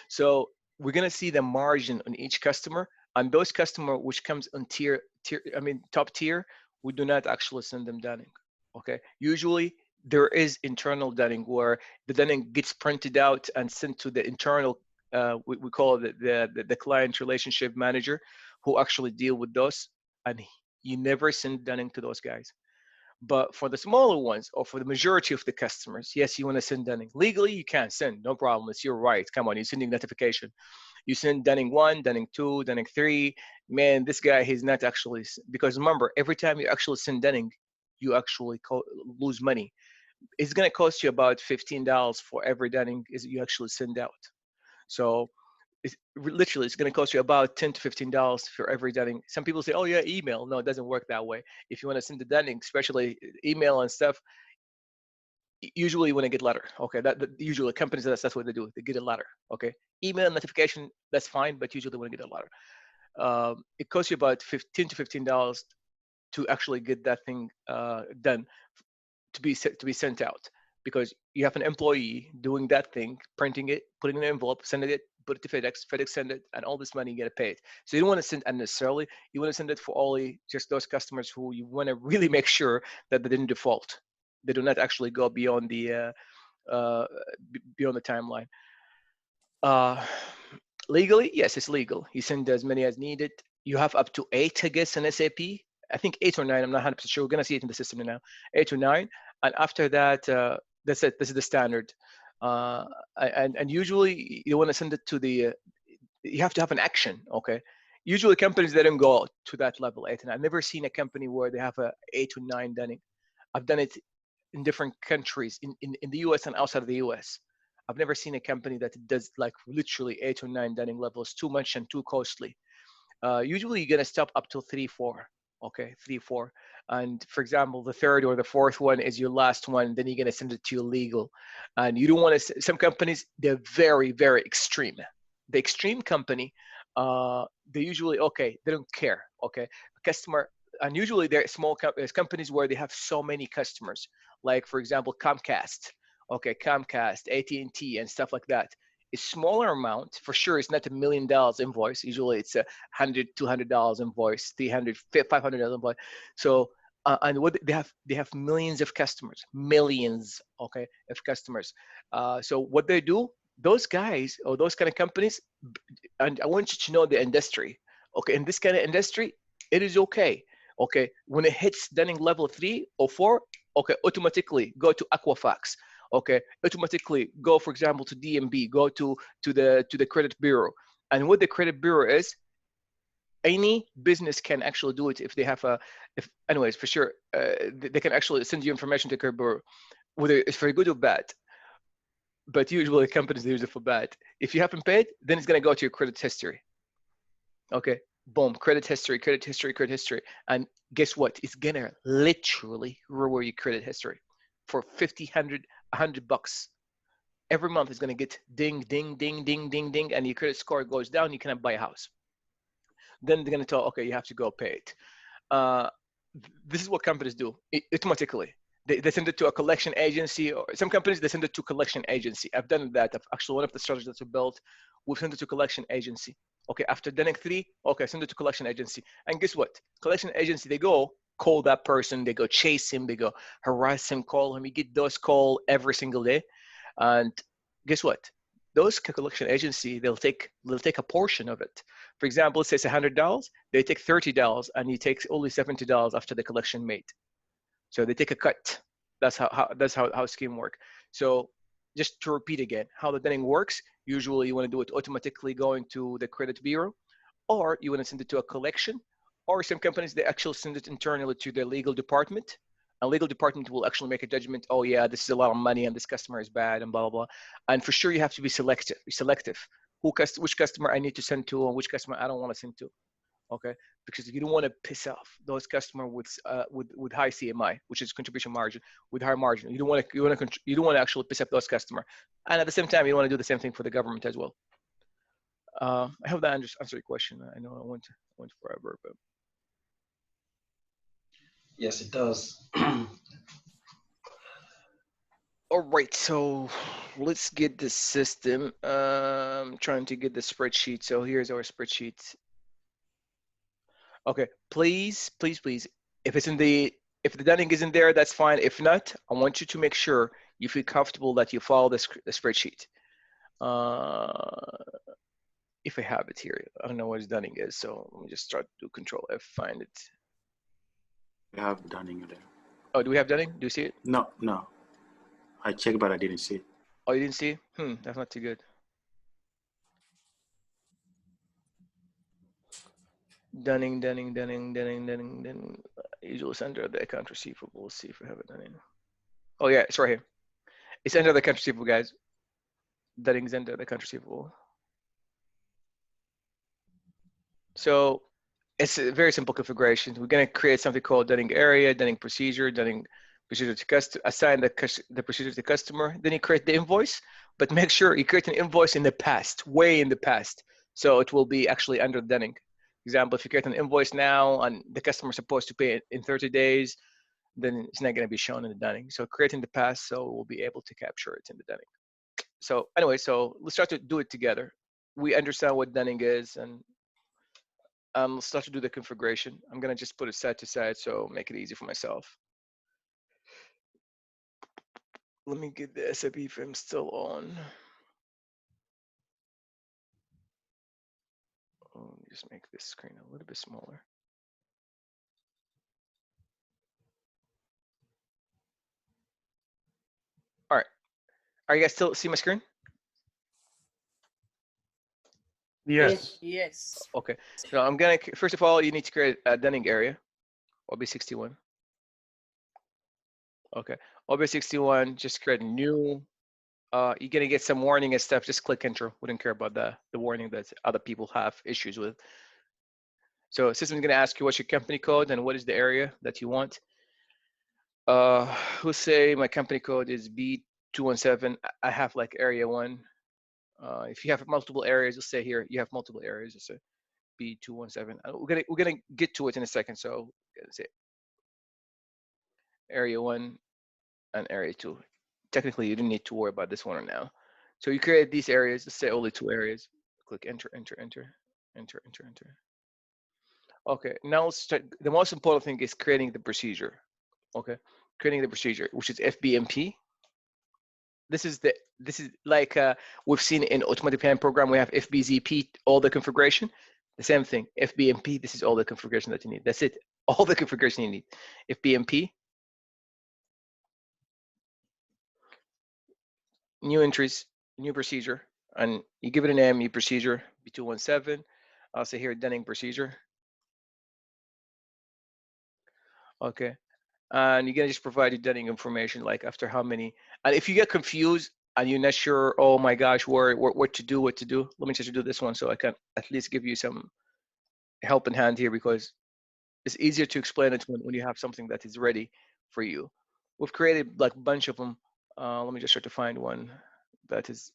Speaker 1: So we're gonna see the margin on each customer. And those customer which comes on top tier, we do not actually send them dunning. Okay. Usually there is internal dunning where the dunning gets printed out and sent to the internal. We call it the client relationship manager, who actually deal with those. And you never send dunning to those guys. But for the smaller ones, or for the majority of the customers, yes, you want to send dunning. Legally, you can send, no problem. It's your right. Come on, you're sending notification. You send dunning 1, dunning 2, dunning 3. Man, this guy, he's not actually, because remember, every time you actually send dunning, you actually lose money. It's going to cost you about $15 for every dunning is you actually send out. So literally, it's going to cost you about $10 to $15 for every dunning. Some people say, oh yeah, email. No, it doesn't work that way. If you want to send the dunning, especially email and stuff, usually you want to get letter. Okay, that usually companies, that's what they do. They get a letter. Okay, email notification, that's fine, but usually they want to get a letter. It costs you about $15 to $15 to actually get that thing done to be sent out, because you have an employee doing that thing, printing it, putting it in an envelope, sending it, put it to FedEx send it, and all this money you get paid. So you don't want to send unnecessarily. You want to send it for only just those customers who you want to really make sure that they didn't default. They do not actually go beyond the timeline. Uh, Legally, yes, it's legal. You send as many as needed. You have up to 8, I guess, in SAP. I think 8 or 9. I'm not 100% sure. We're gonna see it in the system now. 8 or 9, and after that, that's it. This is the standard. And usually you want to send it to the. You have to have an action. Okay. Usually companies they don't go to that level 8 and I've never seen a company where they have a 8 or 9 done. I've done it in different countries in the US and outside of the US. I've never seen a company that does like literally 8 or 9 Dunning levels, too much and too costly. Usually you're gonna stop up to 3, 4. Okay, 3, 4. And for example, the third or the fourth one is your last one. Then you're gonna send it to your legal, and you don't want to. Some companies they're very, very extreme. The extreme company, they usually okay. They don't care. Okay, a customer, and usually they're small companies where they have so many customers. Like for example, Comcast. Okay, Comcast, AT&T, and stuff like that. A smaller amount for sure. It's not $1 million invoice. Usually it's a $100, $200 invoice, $300, $500 invoice. So and what they have millions of customers, millions, okay, of customers. So what they do, those guys or those kind of companies, and I want you to know the industry. Okay, in this kind of industry, it is okay. Okay, when it hits Dunning level 3 or 4, okay, automatically go to Equifax. Okay, automatically go, for example, to DMB, go to the credit bureau. And what the credit bureau is, any business can actually do it if they have anyways, for sure, they can actually send you information to the credit bureau, whether it's for good or bad. But usually companies use it for bad. If you haven't paid, then it's gonna go to your credit history. Okay, boom, credit history, credit history, credit history. And guess what? It's gonna literally reward your credit history for 50, 100, $100 every month. Is going to get ding, ding, ding, ding, ding, ding, and your credit score goes down. You cannot buy a house. Then they're going to tell, okay, you have to go pay it. This is what companies do automatically. They send it to a collection agency, or some companies they send it to collection agency. I've done that. Actually, one of the strategies that we built, we've sent it to collection agency. Okay, after Dunning 3, okay, send it to collection agency. And guess what? Collection agency, they go call that person, they go chase him, they go harass him, call him. You get those calls every single day. And guess what? Those collection agency, they'll take a portion of it. For example, say it's $100, they take $30, and you take only $70 after the collection made. So they take a cut. That's how scheme work. So just to repeat again, how the Dunning works, usually you want to do it automatically going to the credit bureau, or you want to send it to a collection, or some companies, they actually send it internally to their legal department. A legal department will actually make a judgment. Oh yeah, this is a lot of money and this customer is bad and blah, blah, blah. And for sure you have to be selective. Which customer I need to send to and which customer I don't want to send to. Okay, because you don't want to piss off those customers with high CMI, which is contribution margin, with high margin. You don't want to actually piss off those customers, and at the same time, you want to do the same thing for the government as well. I hope that answers your question. I know I went forever, but
Speaker 2: yes, it does.
Speaker 1: all right. So let's get the system. Trying to get the spreadsheet. So here's our spreadsheet. Okay, please, if the Dunning isn't there, that's fine. If not, I want you to make sure you feel comfortable that you follow the spreadsheet. If I have it here, I don't know what Dunning is, so let me just start to Control F, find it.
Speaker 10: We have Dunning there.
Speaker 1: Oh, do we have Dunning? Do you see it?
Speaker 10: No. I checked, but I didn't see it.
Speaker 1: Oh, you didn't see it? That's not too good. Dunning. Usually it's under the account receivable. Let's see if we have it Dunning. Oh yeah, it's right here. It's under the account receivable, guys. Dunning's under the account receivable. So it's a very simple configuration. We're going to create something called Dunning area, Dunning procedure to customer, assign the procedure to customer. Then you create the invoice, but make sure you create an invoice in the past, way in the past. So it will be actually under Dunning. Example, if you create an invoice now and the customer is supposed to pay it in 30 days, then it's not going to be shown in the dunning. So create in the past, so we'll be able to capture it in the dunning. So anyway, so let's start to do it together. We understand what dunning is, and let's start to do the configuration. I'm going to just put it side to side, so make it easy for myself. Let me get the SAP film still on. Let me just make this screen a little bit smaller. All right. Are you guys still see my screen?
Speaker 3: Yes.
Speaker 8: Yes.
Speaker 1: Okay. So I'm gonna, first of all, you need to create a dunning area, OB61. Okay. OB61, just create a new, you're gonna get some warning and stuff. Just click enter. Wouldn't care about the warning that other people have issues with. So system's gonna ask you what's your company code and what is the area that you want. We'll say my company code is B217. I have like area 1. If you have multiple areas, you'll say here you have multiple areas. It's a B217. We're gonna get to it in a second. So let's say area 1 and area 2. Technically, you don't need to worry about this one now. So you create these areas. Let's say only 2 areas. Click enter, enter, enter, enter, enter, enter. Okay, now let's start. The most important thing is creating the procedure. Okay, creating the procedure, which is FBMP. This is like we've seen in automatic plan program. We have FBZP, all the configuration. The same thing, FBMP. This is all the configuration that you need. That's it. All the configuration you need. FBMP. New entries, new procedure, and you give it a name, new procedure, B217. I'll say here dunning procedure. Okay, and you're gonna just provide your dunning information, like after how many. And if you get confused and you're not sure, oh my gosh, what to do, let me just do this one so I can at least give you some help in hand here, because it's easier to explain it when you have something that is ready for you. We've created like a bunch of them. Let me just try to find one that is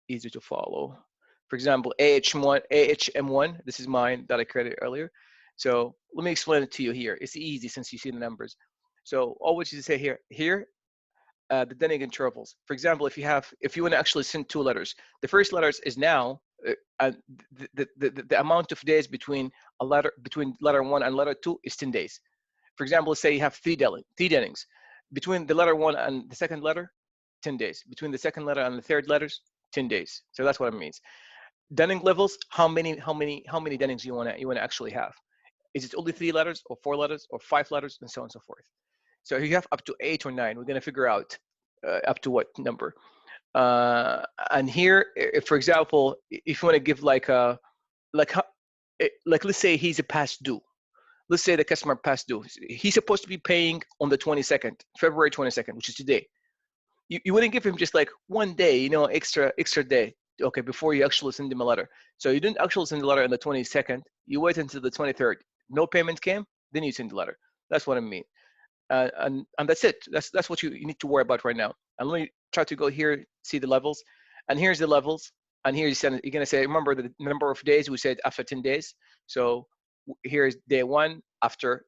Speaker 1: easy to follow. For example, AHM1, this is mine that I created earlier. So let me explain it to you here. It's easy since you see the numbers. So all what you say here, the dunning intervals. For example, if you want to actually send 2 letters, the first letters is now, the amount of days between letter 1 and letter 2 is 10 days. For example, let's say you have 3 dunnings. Between the letter 1 and the second letter, 10 days. Between the second letter and the third letters, 10 days. So that's what it means. Dunning levels, how many dunnings you wanna actually have? Is it only 3 letters or 4 letters or 5 letters, and so on and so forth? So you have up to 8 or 9. We're gonna figure out up to what number. And here, if, for example, if you want to give like let's say he's a past due. Let's say the customer past due. He's supposed to be paying on the 22nd, February 22nd, which is today. You wouldn't give him just like 1 day, extra day, okay, before you actually send him a letter. So you didn't actually send the letter on the 22nd. You wait until the 23rd. No payment came, then you send the letter. That's what I mean. And that's it. That's what you need to worry about right now. And let me try to go here, see the levels, and here's the levels. And here you're gonna say, remember the number of days we said after 10 days. So here's day 1 after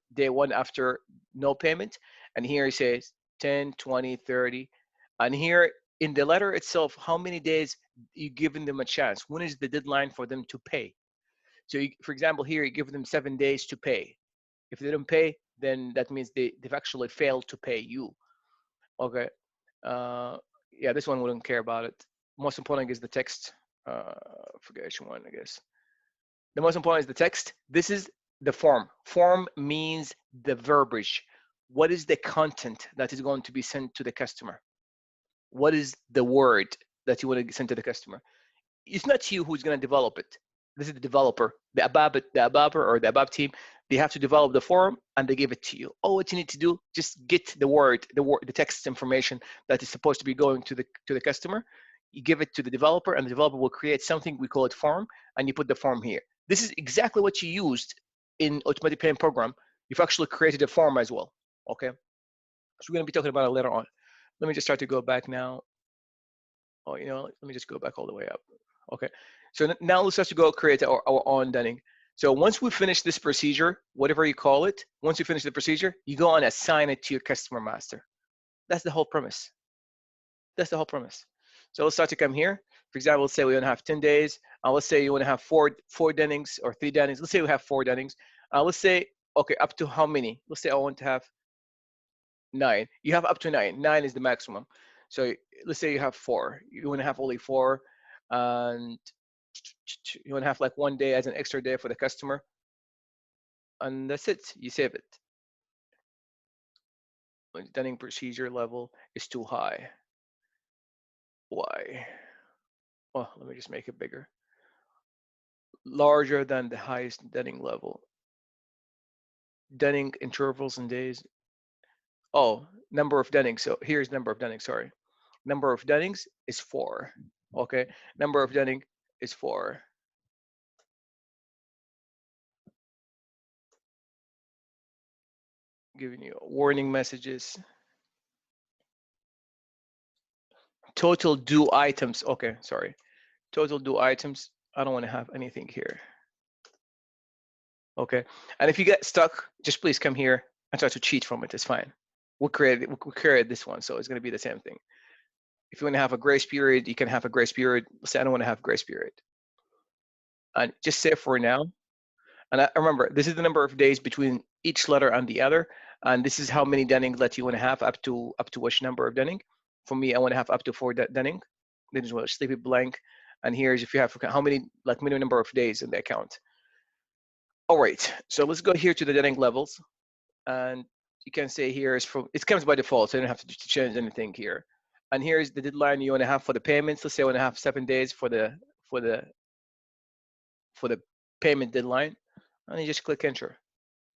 Speaker 1: no payment, and here it says 10, 20, 30, and here in the letter itself, how many days you giving them a chance? When is the deadline for them to pay? So for example, here you give them 7 days to pay. If they don't pay, then that means they've actually failed to pay you. Okay. Yeah, this one we don't care about it. Most important is the text. Forget which one, I guess. The most important is the text. This is the form. Form means the verbiage. What is the content that is going to be sent to the customer? What is the word that you want to send to the customer? It's not you who's going to develop it. This is the developer, the ABAP or the ABAP team. They have to develop the form and they give it to you. All what you need to do, just get the text information that is supposed to be going to the customer. You give it to the developer, and the developer will create something, we call it form, and you put the form here. This is exactly what you used in automatic payment program. You've actually created a form as well. Okay, so we're going to be talking about it later on. Let me just try to go back now. Oh, let me just go back all the way up. Okay, so now let's just go create our own dunning. So once we finish this procedure, whatever you call it, once you finish the procedure, you go and assign it to your customer master. That's the whole premise. That's the whole premise. So let's start to come here. For example, let's say we want to have 10 days. Let's say you want to have four Dennings or 3 Dennings. Let's say we have 4 Dennings. Let's say, okay, up to how many? Let's say I want to have 9. You have up to 9. 9 is the maximum. So let's say you have 4. You want to have only 4. And you want to have like 1 day as an extra day for the customer. And that's it. You save it. When Denning procedure level is too high. Why? Well, let me just make it bigger. Larger than the highest Denning level. Denning intervals and days. Oh, number of Dennings. So here's number of Dennings, sorry. Number of Dennings is 4. Okay, number of Denning is 4. Giving you warning messages. Total due items. Okay, sorry. Total due items. I don't want to have anything here. Okay, and if you get stuck, just please come here and try to cheat from it. It's fine. We'll create this one, so it's going to be the same thing. If you want to have a grace period, you can have a grace period. Let's say I don't want to have grace period. And just say for now. And remember, this is the number of days between each letter and the other. And this is how many Denning that you want to have up to which number of Denning. For me, I want to have up to 4 Denning. Then just want to leave it blank. And here's if you have how many, like minimum number of days in the account. All right, so let's go here to the Denning levels. And you can say here is from, it comes by default, so you don't have to change anything here. And here's the deadline you want to have for the payments. Let's say I want to have 7 days for the payment deadline. And you just click enter.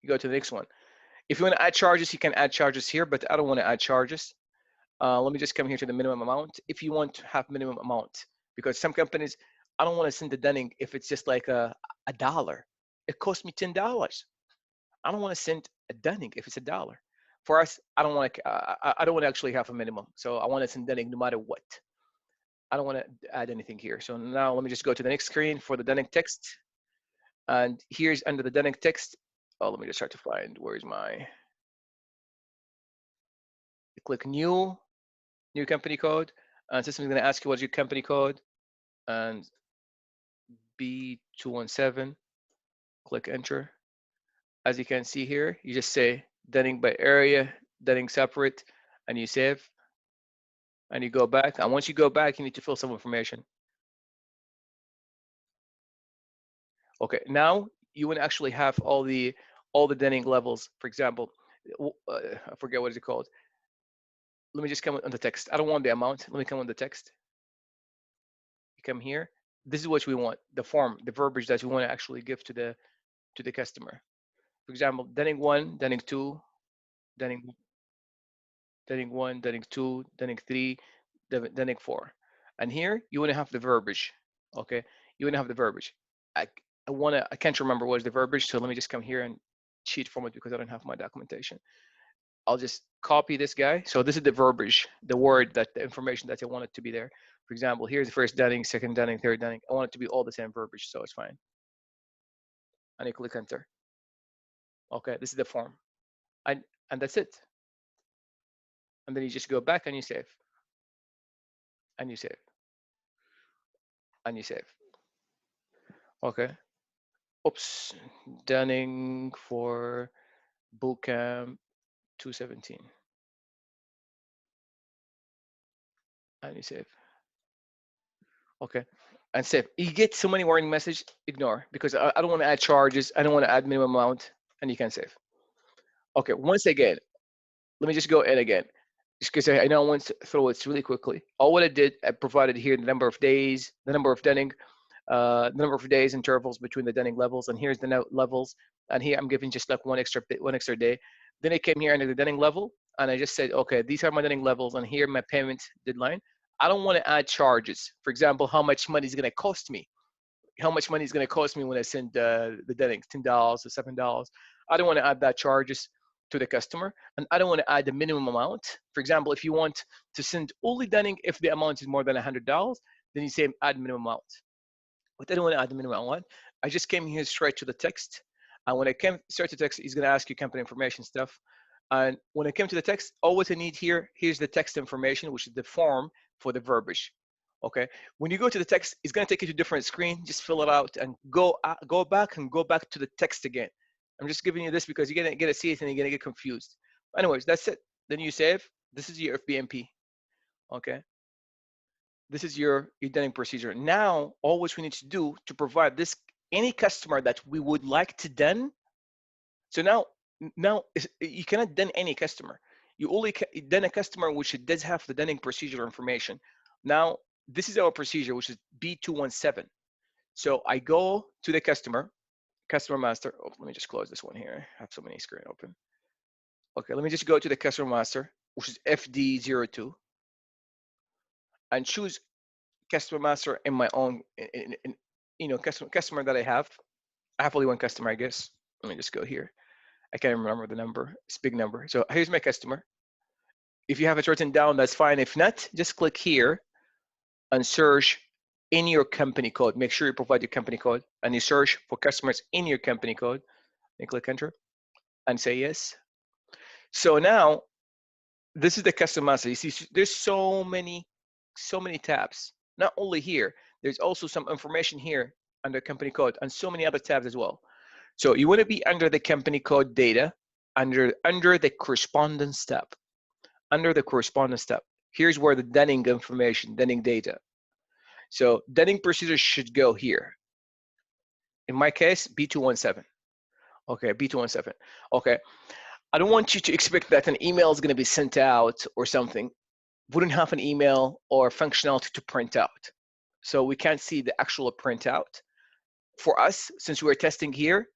Speaker 1: You go to the next one. If you want to add charges, you can add charges here, but I don't want to add charges. Let me just come here to the minimum amount. If you want to have minimum amount, because some companies, I don't want to send the Denning if it's just like a dollar. It cost me $10. I don't want to send a Denning if it's $1. For us, I don't want to actually have a minimum. So I want to send Denning no matter what. I don't want to add anything here. So now let me just go to the next screen for the Denning text. And here's under the Denning text. Oh, let me just try to find, where's my, click new company code. And system is going to ask you what's your company code. And B217, click enter. As you can see here, you just say Denning by area, Denning separate, and you save. And you go back. And once you go back, you need to fill some information. Okay, now you want to actually have all the Denning levels. For example, I forget what is it called. Let me just come on the text. I don't want the amount. Let me come on the text. You come here. This is what we want, the form, the verbiage that we want to actually give to the customer. For example, Denning 1, Denning 2, Denning 1, Denning 2, Denning 3, Denning 4. And here you want to have the verbiage. Okay, you want to have the verbiage. I can't remember what is the verbiage, so let me just come here and cheat from it because I don't have my documentation. I'll just copy this guy. So this is the verbiage, the word, that the information that I want it to be there. For example, here's the first Denning, second Denning, third Denning. I want it to be all the same verbiage, so it's fine. And you click enter. Okay, this is the form. And that's it. And then you just go back and you save. And you save. And you save. Okay. Oops. Denning for Bootcamp 217. And you save. Okay. And save. You get so many warning messages, ignore, because I don't want to add charges. I don't want to add minimum amount, and you can save. Okay, once again, let me just go in again, just because I know I want to throw it really quickly. All what I did, I provided here the number of days, the number of Denning, the number of days intervals between the Denning levels, and here's the levels, and here I'm giving just like one extra day. Then I came here under the Denning level, and I just said, okay, these are my Denning levels, and here my payment deadline. I don't want to add charges. For example, how much money is going to cost me? How much money is going to cost me when I send the Denning, $10 or $7? I don't want to add that charges to the customer, and I don't want to add the minimum amount. For example, if you want to send only Denning if the amount is more than $100, then you say add minimum amount. but I don't want to add the minimum one. I just came here straight to the text. And when I came straight to text, he's going to ask you company information stuff. And when I came to the text, all what I need here, here's the text information, which is the form for the verbiage. Okay. When you go to the text, it's going to take you to a different screen. Just fill it out and go back and go back to the text again. I'm just giving you this because you're going to see it and you're going to get confused. Anyways, that's it. Then you save. This is your FBMP. Okay. This is your dunning procedure. Now, all what we need to do to provide this, any customer that we would like to done. So now you cannot done any customer. You only done a customer which it does have the dunning procedure information. Now, this is our procedure, which is B217. So I go to the customer master. Oh, let me just close this one here. I have so many screen open. Okay, let me just go to the customer master, which is FD02, and choose customer master in my own, customer that I have. I have only one customer, I guess. Let me just go here. I can't remember the number. It's a big number. So here's my customer. If you have it written down, that's fine. If not, just click here and search in your company code. Make sure you provide your company code and you search for customers in your company code. And click enter and say yes. So now this is the customer master. You see, there's so many tabs. Not only here, there's also some information here under company code and so many other tabs as well. So you want to be under the company code data, under the correspondence tab. Under the correspondence tab, here's where the dunning information, dunning data. So dunning procedure should go here. In my case, B217. Okay, B217. Okay, I don't want you to expect that an email is going to be sent out or something. Wouldn't have an email or functionality to print out. So we can't see the actual printout. For us, since we're testing here,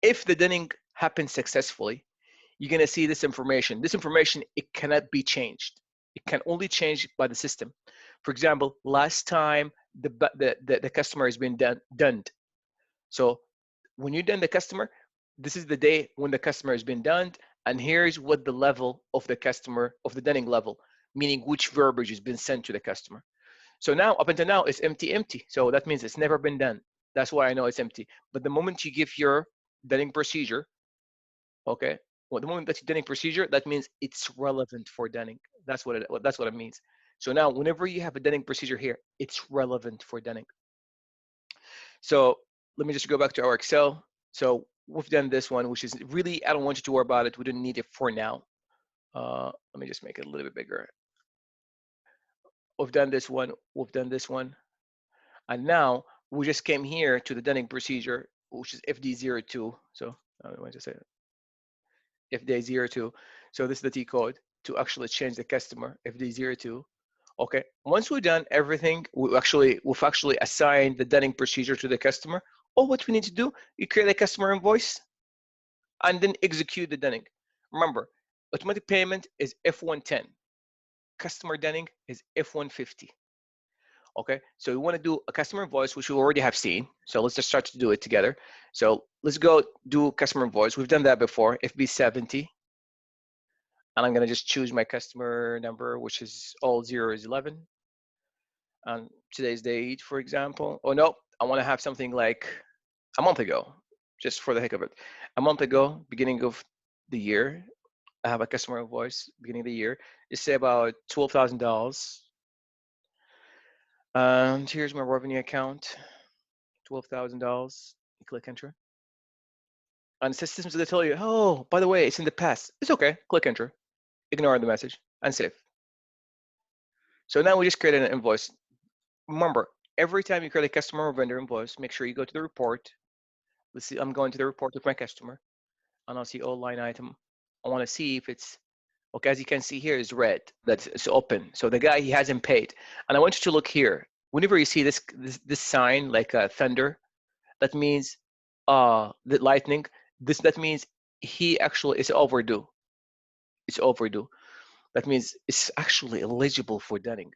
Speaker 1: if the dunning happens successfully, you're going to see this information. This information, it cannot be changed. It can only change by the system. For example, last time the customer has been done. So when you done the customer, this is the day when the customer has been done, and here's what the level of the customer, of the dunning level, meaning which verbiage has been sent to the customer. So now, up until now, it's empty. So that means it's never been done. That's why I know it's empty. But the moment you give your dunning procedure, okay, well, the moment that you're dunning procedure, that means it's relevant for dunning. That's what it means. So now, whenever you have a dunning procedure here, it's relevant for dunning. So let me just go back to our Excel. So we've done this one, which is really, I don't want you to worry about it. We don't need it for now. Let me just make it a little bit bigger. We've done this one. We've done this one. And now we just came here to the dunning procedure, which is FD02. So I want to say FD02. So this is the T code to actually change the customer, FD02. Okay, once we've done everything, we've actually assigned the dunning procedure to the customer. All what we need to do, you create a customer invoice and then execute the dunning. Remember, automatic payment is F110. Customer dunning is F150. Okay, so we want to do a customer invoice, which we already have seen. So let's just start to do it together. So let's go do customer invoice. We've done that before, FB70. And I'm going to just choose my customer number, which is all 0s11. And today's date, for example. Oh, no, I want to have something like a month ago, just for the heck of it. A month ago, beginning of the year, I have a customer invoice, beginning of the year. It's say about $12,000. And here's my revenue account, $12,000. You click enter. And the system's going to tell you, oh, by the way, it's in the past. It's okay. Click enter. Ignore the message and save. So now we just created an invoice. Remember, every time you create a customer or vendor invoice, make sure you go to the report. Let's see, I'm going to the report with my customer, and I'll see all line item. I want to see if it's, okay, as you can see here is red, that's open. So the guy, he hasn't paid. And I want you to look here. Whenever you see this sign, like a thunder, that means the lightning, that means he actually is overdue. It's overdue. That means it's actually eligible for dunning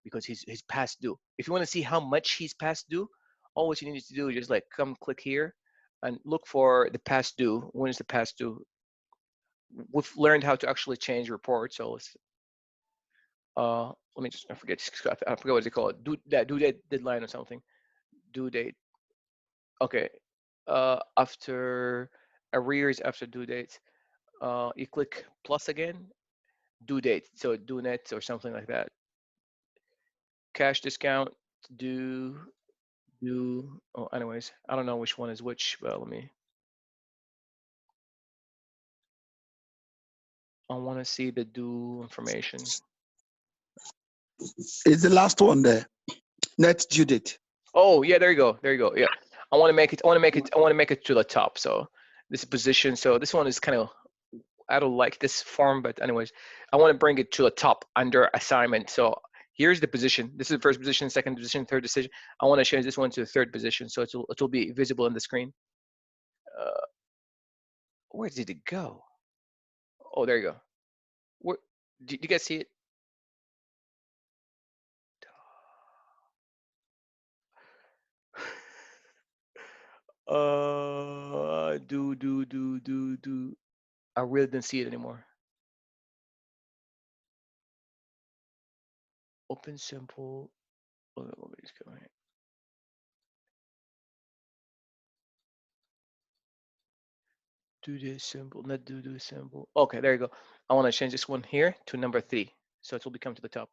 Speaker 1: because he's past due. If you want to see how much he's past due, all what you need to do is just like come click here and look for the past due. When is the past due? We've learned how to actually change reports. So let's, let me just, I forget what they call it. Due date deadline or something. due date. Okay, after arrears after due date, you click plus again, due date, so due net or something like that. Cash discount, due, due. Oh, anyways, I don't know which one is which, but let me. I want to see the due information.
Speaker 7: It's the last one there. Net due date.
Speaker 1: Oh yeah, there you go. There you go. Yeah, I want to make it. I want to make it. I want to make it to the top. So this position. So this one is kind of. I don't like this form, but anyways, I want to bring it to the top under assignment. So here's the position. This is the first position, second position, third position. I want to change this one to the third position, so it'll be visible on the screen. Where did it go? Oh, there you go. Where, do you guys see it? Do. I really didn't see it anymore. Open simple. Let me just go ahead. Do this symbol, not do symbol. Okay, there you go. I want to change this one here to number 3, so it will become to the top.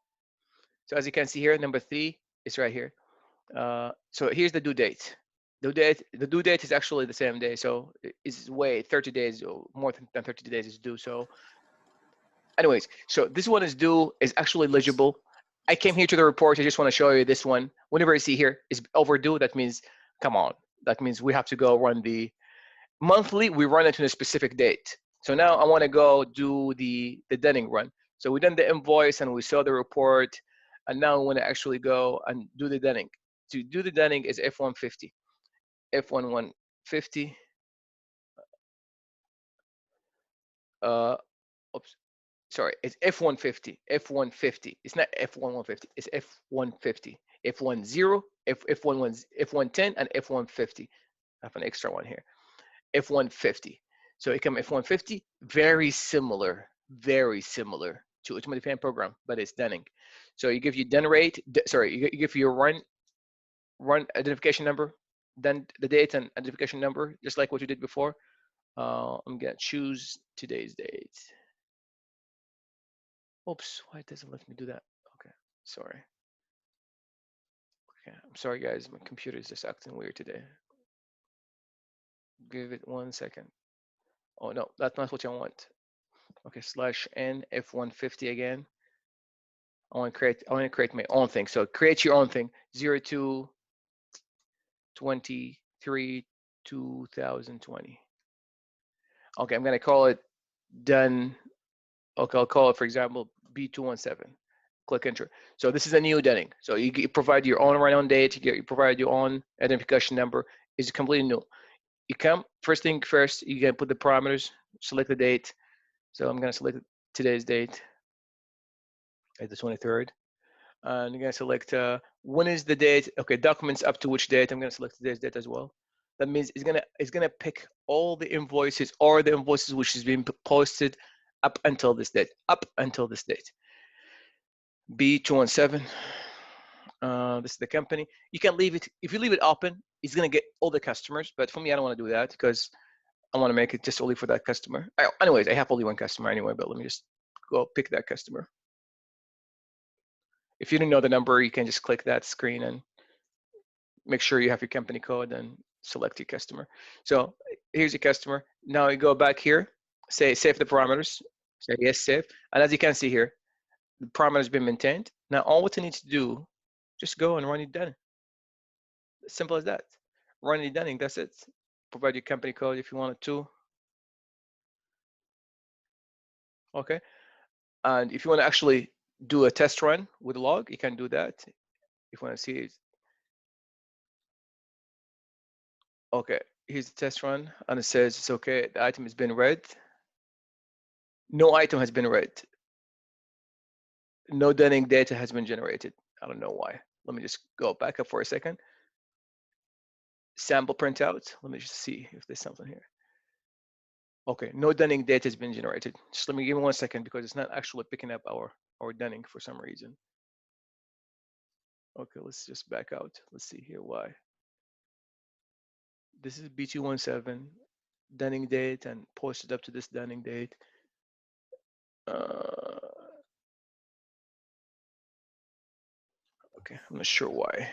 Speaker 1: So as you can see here, number 3 is right here. So here's the due date. The due date is actually the same day, so it's way 30 days or more than 30 days is due. So anyways, so this one is actually legible. I came here to the report. I just want to show you this one. Whenever you see here is overdue, that means come on. That means we have to go run the monthly. We run it to a specific date. So now I want to go do the Denning run. So we done the invoice and we saw the report, and now we want to actually go and do the Denning. To do the Denning is F150. F1150. Oops. Sorry, it's F150. F150. It's not F1150. It's F150. F10, F11, F110, and F150. I have an extra one here. F150. So it comes F150, very similar to automatic fan program, but it's Denning. So you give you den rate, you give your run identification number, then the date and identification number, just like what you did before. I'm gonna choose today's date. Oops, why it doesn't let me do that? Okay, sorry. Okay, I'm sorry guys, my computer is just acting weird today. Give it 1 second. Oh no, that's not what I want. Okay, /n F150 again. I want to create my own thing. So create your own thing. 02/23/2020. Okay, I'm gonna call it done. Okay, I'll call it, for example, B217. Click enter. So this is a new Denning. So you provide your own run-on date. You provide your own identification number. It's completely new. You come first thing first. You can put the parameters. Select the date. So I'm gonna select today's date at the 23rd. And you're gonna select when is the date. Okay, documents up to which date. I'm gonna select today's date as well. That means it's gonna pick all the invoices or the invoices which has been posted up until this date. Up until this date. B217. This is the company. You can leave it. If you leave it open, it's gonna get all the customers. But for me, I don't want to do that because I want to make it just only for that customer. Anyways, I have only one customer anyway. But let me just go pick that customer. If you didn't know the number, you can just click that screen and make sure you have your company code and select your customer. So here's your customer. Now you go back here, say save the parameters, say yes, save. And as you can see here, the parameter has been maintained. Now all what you need to do, just go and run it Denning. Simple as that. Run it Denning, that's it. Provide your company code if you wanted to. Okay. And if you want to actually do a test run with a log, you can do that. If you want to see it. Okay, here's the test run, and it says it's okay. The item has been read. No item has been read. No Denning data has been generated. I don't know why. Let me just go back up for a second. Sample printout. Let me just see if there's something here. Okay, no Denning data has been generated. Just let me give me 1 second because it's not actually picking up our Denning for some reason. Okay, let's just back out. Let's see here why. This is B217 dunning date and posted up to this dunning date. Okay, I'm not sure why.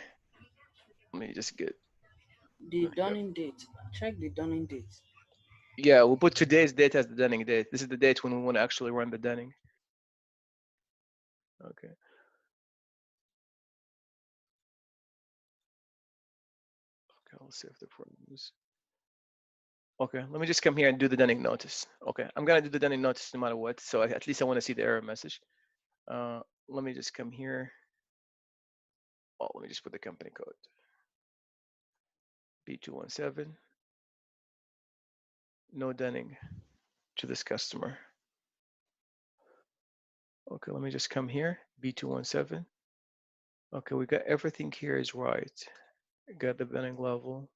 Speaker 1: Let me just get
Speaker 8: The dunning date. Check the dunning date.
Speaker 1: Yeah, we'll put today's date as the dunning date. This is the date when we want to actually run the dunning. Okay. Okay, we'll see if the problems. Okay, let me just come here and do the dunning notice. Okay, I'm gonna do the dunning notice no matter what. So at least I want to see the error message. Let me just come here. Oh, let me just put the company code. B217. No dunning to this customer. Okay, let me just come here. B217. Okay, we got everything here is right. Got the dunning level.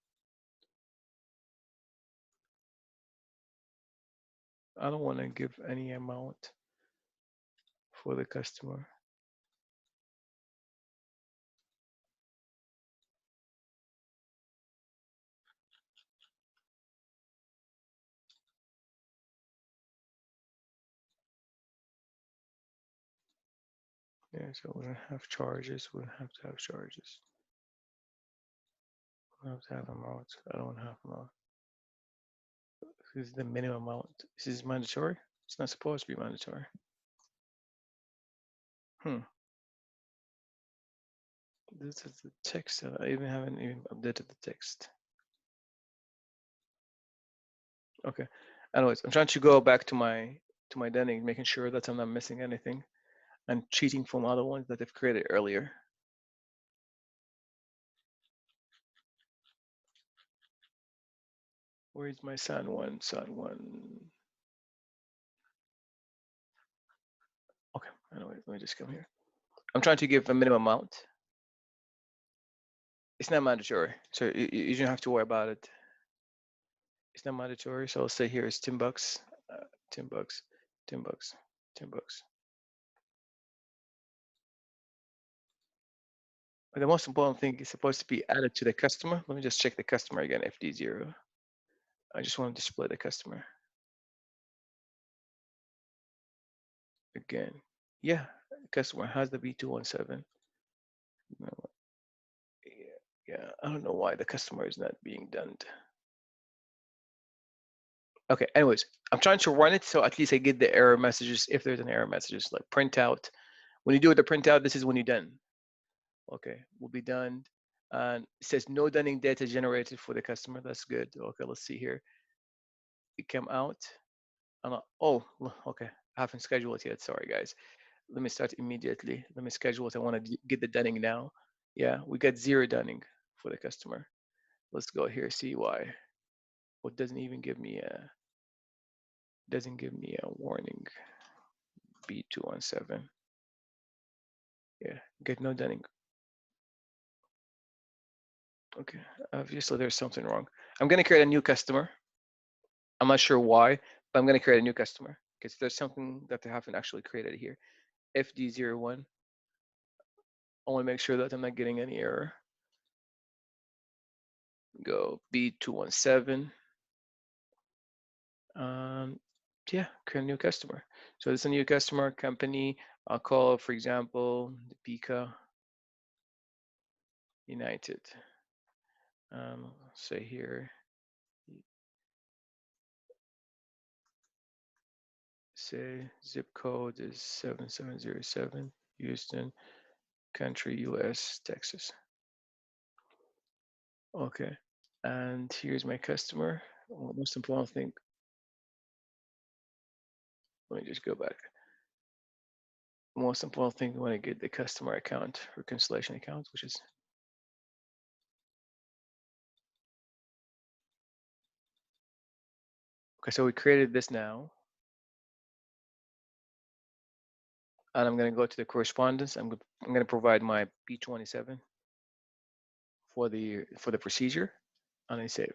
Speaker 1: I don't want to give any amount for the customer. Yeah, so we don't have charges. We don't have to have charges. We don't have to have amounts. I don't have amount. This is the minimum amount. This is mandatory. It's not supposed to be mandatory. This is the text. I even haven't even updated the text. Okay. Anyways, I'm trying to go back to my dunning, making sure that I'm not missing anything and cheating from other ones that I've created earlier. Where is my SAN one? SAN one. Okay. Anyways, let me just come here. I'm trying to give a minimum amount. It's not mandatory, so you don't have to worry about it. It's not mandatory, so I'll say here is $10, $10, $10, $10. But the most important thing is supposed to be added to the customer. Let me just check the customer again, FD0. I just want to display the customer. Again, yeah, the customer has the B217. No, yeah, I don't know why the customer is not being done. Okay, anyways, I'm trying to run it so at least I get the error messages if there's an error messages like printout. When you do the printout, this is when you're done. Okay, we'll be done. And it says no dunning data generated for the customer. That's good. Okay, let's see here. It came out. Oh, okay. I haven't scheduled it yet. Sorry, guys. Let me start immediately. Let me schedule it. I want to get the dunning now. Yeah, we got 0 dunning for the customer. Let's go here, see why. Well, it doesn't even give me a warning. B217. Yeah, get no dunning. Okay, obviously there's something wrong. I'm gonna create a new customer. I'm not sure why, but I'm gonna create a new customer because there's something that they haven't actually created here. FD01. I want to make sure that I'm not getting any error. Go B217. Yeah, create a new customer. So this is a new customer company. I'll call, for example, the Pika United. Say here, say zip code is 7707, Houston, country US, Texas. Okay, and here's my customer. Most important thing, let me just go back. Most important thing, we want to get the customer account, reconciliation account, which is okay. So we created this now, and I'm going to go to the correspondence. I'm going to provide my B27 for the procedure, and I save.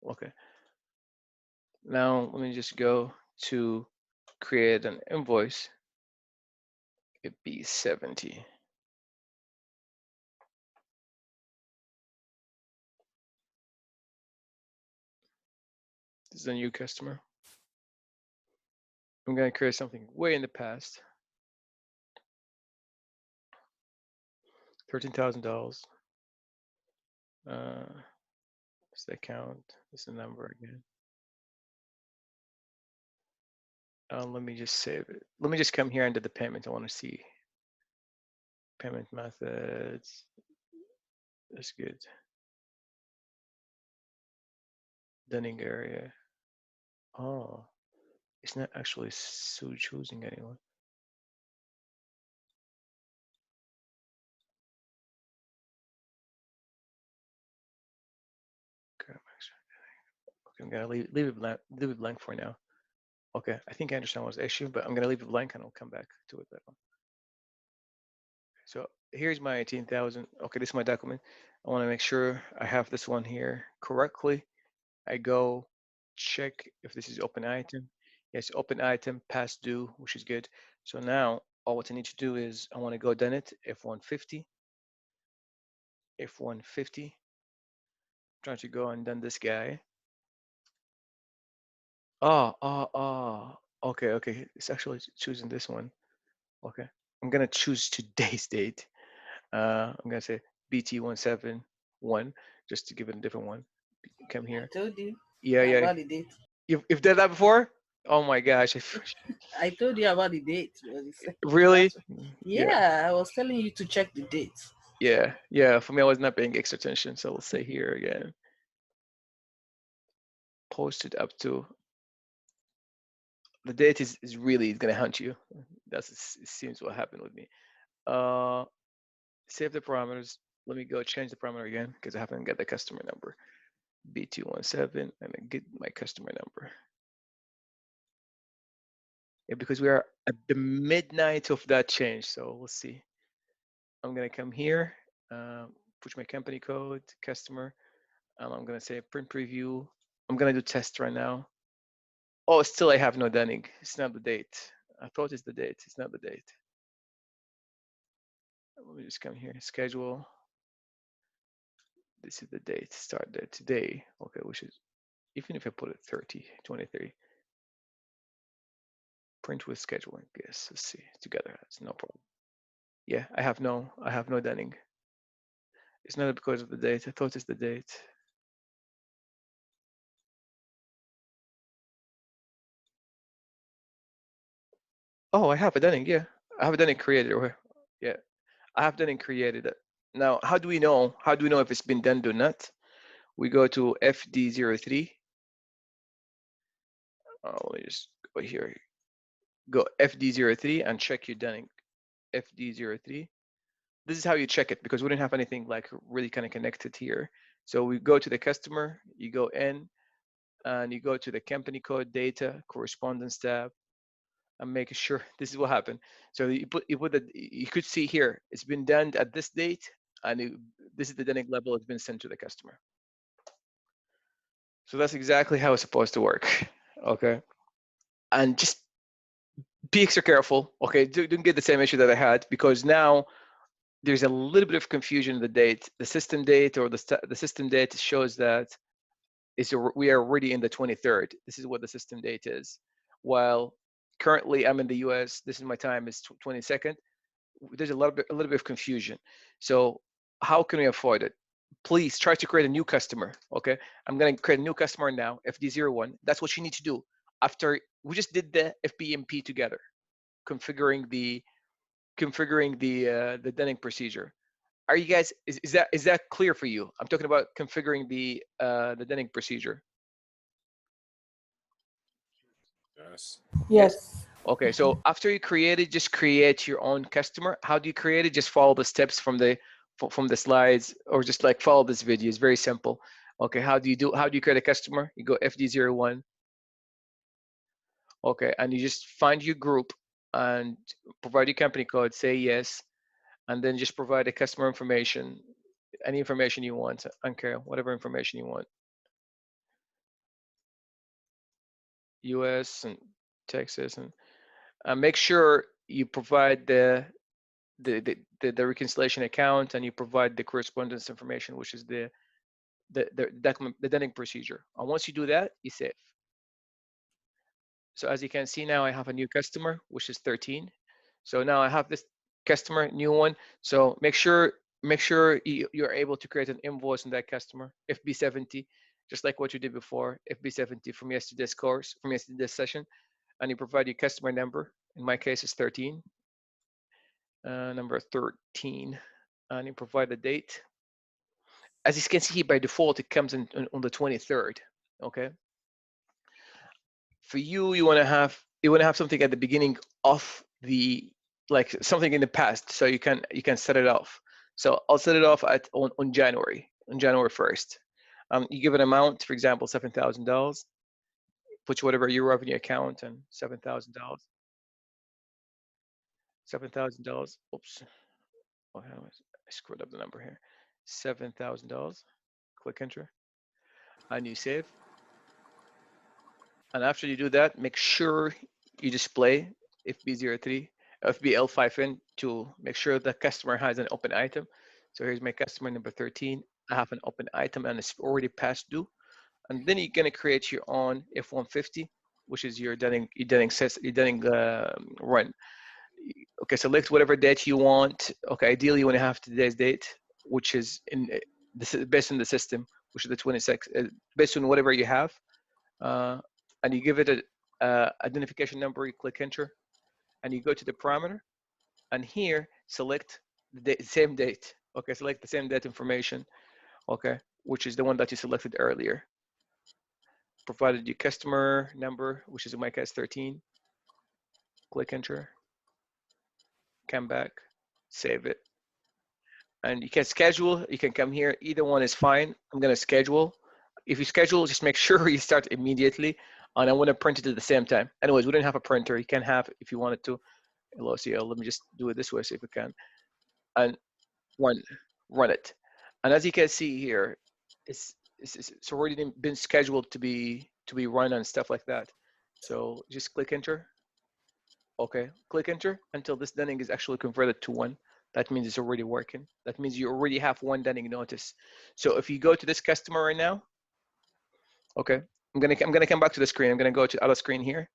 Speaker 1: Okay. Now let me just go to create an invoice. It be 70. This is a new customer. I'm going to create something way in the past. $13,000. It's the account. It's the number again. Let me just save it. Let me just come here under the payment. I want to see payment methods. That's good. Dunning area. Oh, it's not actually choosing anyone. Okay, I'm gonna leave it blank for now. Okay, I think I understand what's the issue, but I'm gonna leave it blank and I'll come back to it later on. So here's my 18,000. Okay, this is my document. I want to make sure I have this one here correctly. I go check if this is open item. Yes, open item, past due, which is good. So now all what I need to do is I want to go done it, F150, F150. Trying to go and done this guy. Oh, okay. It's actually choosing this one. Okay, I'm gonna choose today's date. I'm gonna say BT171 just to give it a different one. Come here.
Speaker 8: I told you.
Speaker 1: Yeah.
Speaker 8: About the date.
Speaker 1: You've done that before? Oh my gosh.
Speaker 8: I told you about the date.
Speaker 1: Really?
Speaker 8: Yeah, I was telling you to check the dates.
Speaker 1: Yeah. For me, I was not paying extra attention. So let's say here again. Posted up to the date is really gonna hunt you. It seems what happened with me. Save the parameters. Let me go change the parameter again because I haven't got the customer number. B217 and then get my customer number. Yeah, because we are at the midnight of that change. So let's see. I'm gonna come here, push my company code, customer. I'm gonna say print preview. I'm gonna do test right now. Oh, still I have no Dunning. It's not the date. I thought it's the date. It's not the date. Let me just come here, schedule. This is the date, start date today. Okay, which is, even if I put it 23, print with scheduling. Yes, let's see, together, it's no problem. Yeah, I have no Dunning. It's not because of the date. I thought it's the date. Oh, I have a Dunning, yeah. I have a Dunning created, or yeah, I have Dunning created. Now, how do we know? How do we know if it's been done or not? We go to FD03. Let me just go here. Go FD03 and check your Dunning. FD03. This is how you check it because we didn't have anything like really kind of connected here. So we go to the customer, you go in, and you go to the company code data correspondence tab, and make sure this is what happened. So you put the, you could see here it's been done at this date, and this is the Dunning level it's been sent to the customer. So that's exactly how it's supposed to work. Okay, and just be extra careful. Okay, don't get the same issue that I had because now there's a little bit of confusion in the date. The system date or the system date shows that we are already in the 23rd. This is what the system date is. While currently I'm in the US, this is my time is 22nd. There's a little bit of confusion. So how can we avoid it? Please try to create a new customer. Okay, I'm gonna create a new customer now, FD01. That's what you need to do. After we just did the FBMP together, configuring the Dunning procedure. Are you guys, is that clear for you? I'm talking about configuring the Dunning procedure.
Speaker 6: Yes.
Speaker 12: Yes.
Speaker 1: Okay, so after you create it, just create your own customer. How do you create it? Just follow the steps from the slides, or just like follow this video. It's very simple. Okay, how do you create a customer? You go FD01. Okay, and you just find your group and provide your company code, say yes, and then just provide the customer information, any information you want, okay, whatever information you want. US and Texas, and make sure you provide the reconciliation account, and you provide the correspondence information, which is the document, the Dunning procedure. And once you do that, you save. So as you can see now, I have a new customer, which is 13. So now I have this customer, new one. So make sure you're able to create an invoice on that customer, FB70, just like what you did before, FB70 from yesterday's course, from yesterday's session, and you provide your customer number. In my case, it's 13, number 13, and you provide the date. As you can see, by default, it comes in on the 23rd. Okay. For you, you want to have something at the beginning of the, like something in the past, so you can set it off. So I'll set it off on January 1st. You give an amount, for example, $7,000. Put whatever your revenue account and $7,000. $7,000. Oops. Oh, I screwed up the number here. $7,000. Click enter, and you save. And after you do that, make sure you display FB03, FBL5N to make sure the customer has an open item. So here's my customer number 13. I have an open item and it's already past due. And then you're gonna create your own F150, which is your Dunning run. Okay, select whatever date you want. Okay, ideally you want to have today's date, which is this is based on the system, which is the 26th, based on whatever you have. And you give it a identification number, you click enter, and you go to the parameter, and here select the same date. Okay, select the same date information, okay, which is the one that you selected earlier. Provided your customer number, which is in my case 13, click enter, come back, save it. And you can schedule, you can come here, either one is fine. I'm gonna schedule. If you schedule, just make sure you start immediately, and I want to print it at the same time. Anyways, we didn't have a printer. You can have, if you wanted to. LOCL, let me just do it this way, see if we can. And run it. And as you can see here, it's already been scheduled to be run and stuff like that. So just click enter. Okay, click enter until this Dunning is actually converted to 1. That means it's already working. That means you already have 1 Dunning notice. So if you go to this customer right now, okay, I'm gonna come back to the screen. I'm gonna go to other screen here.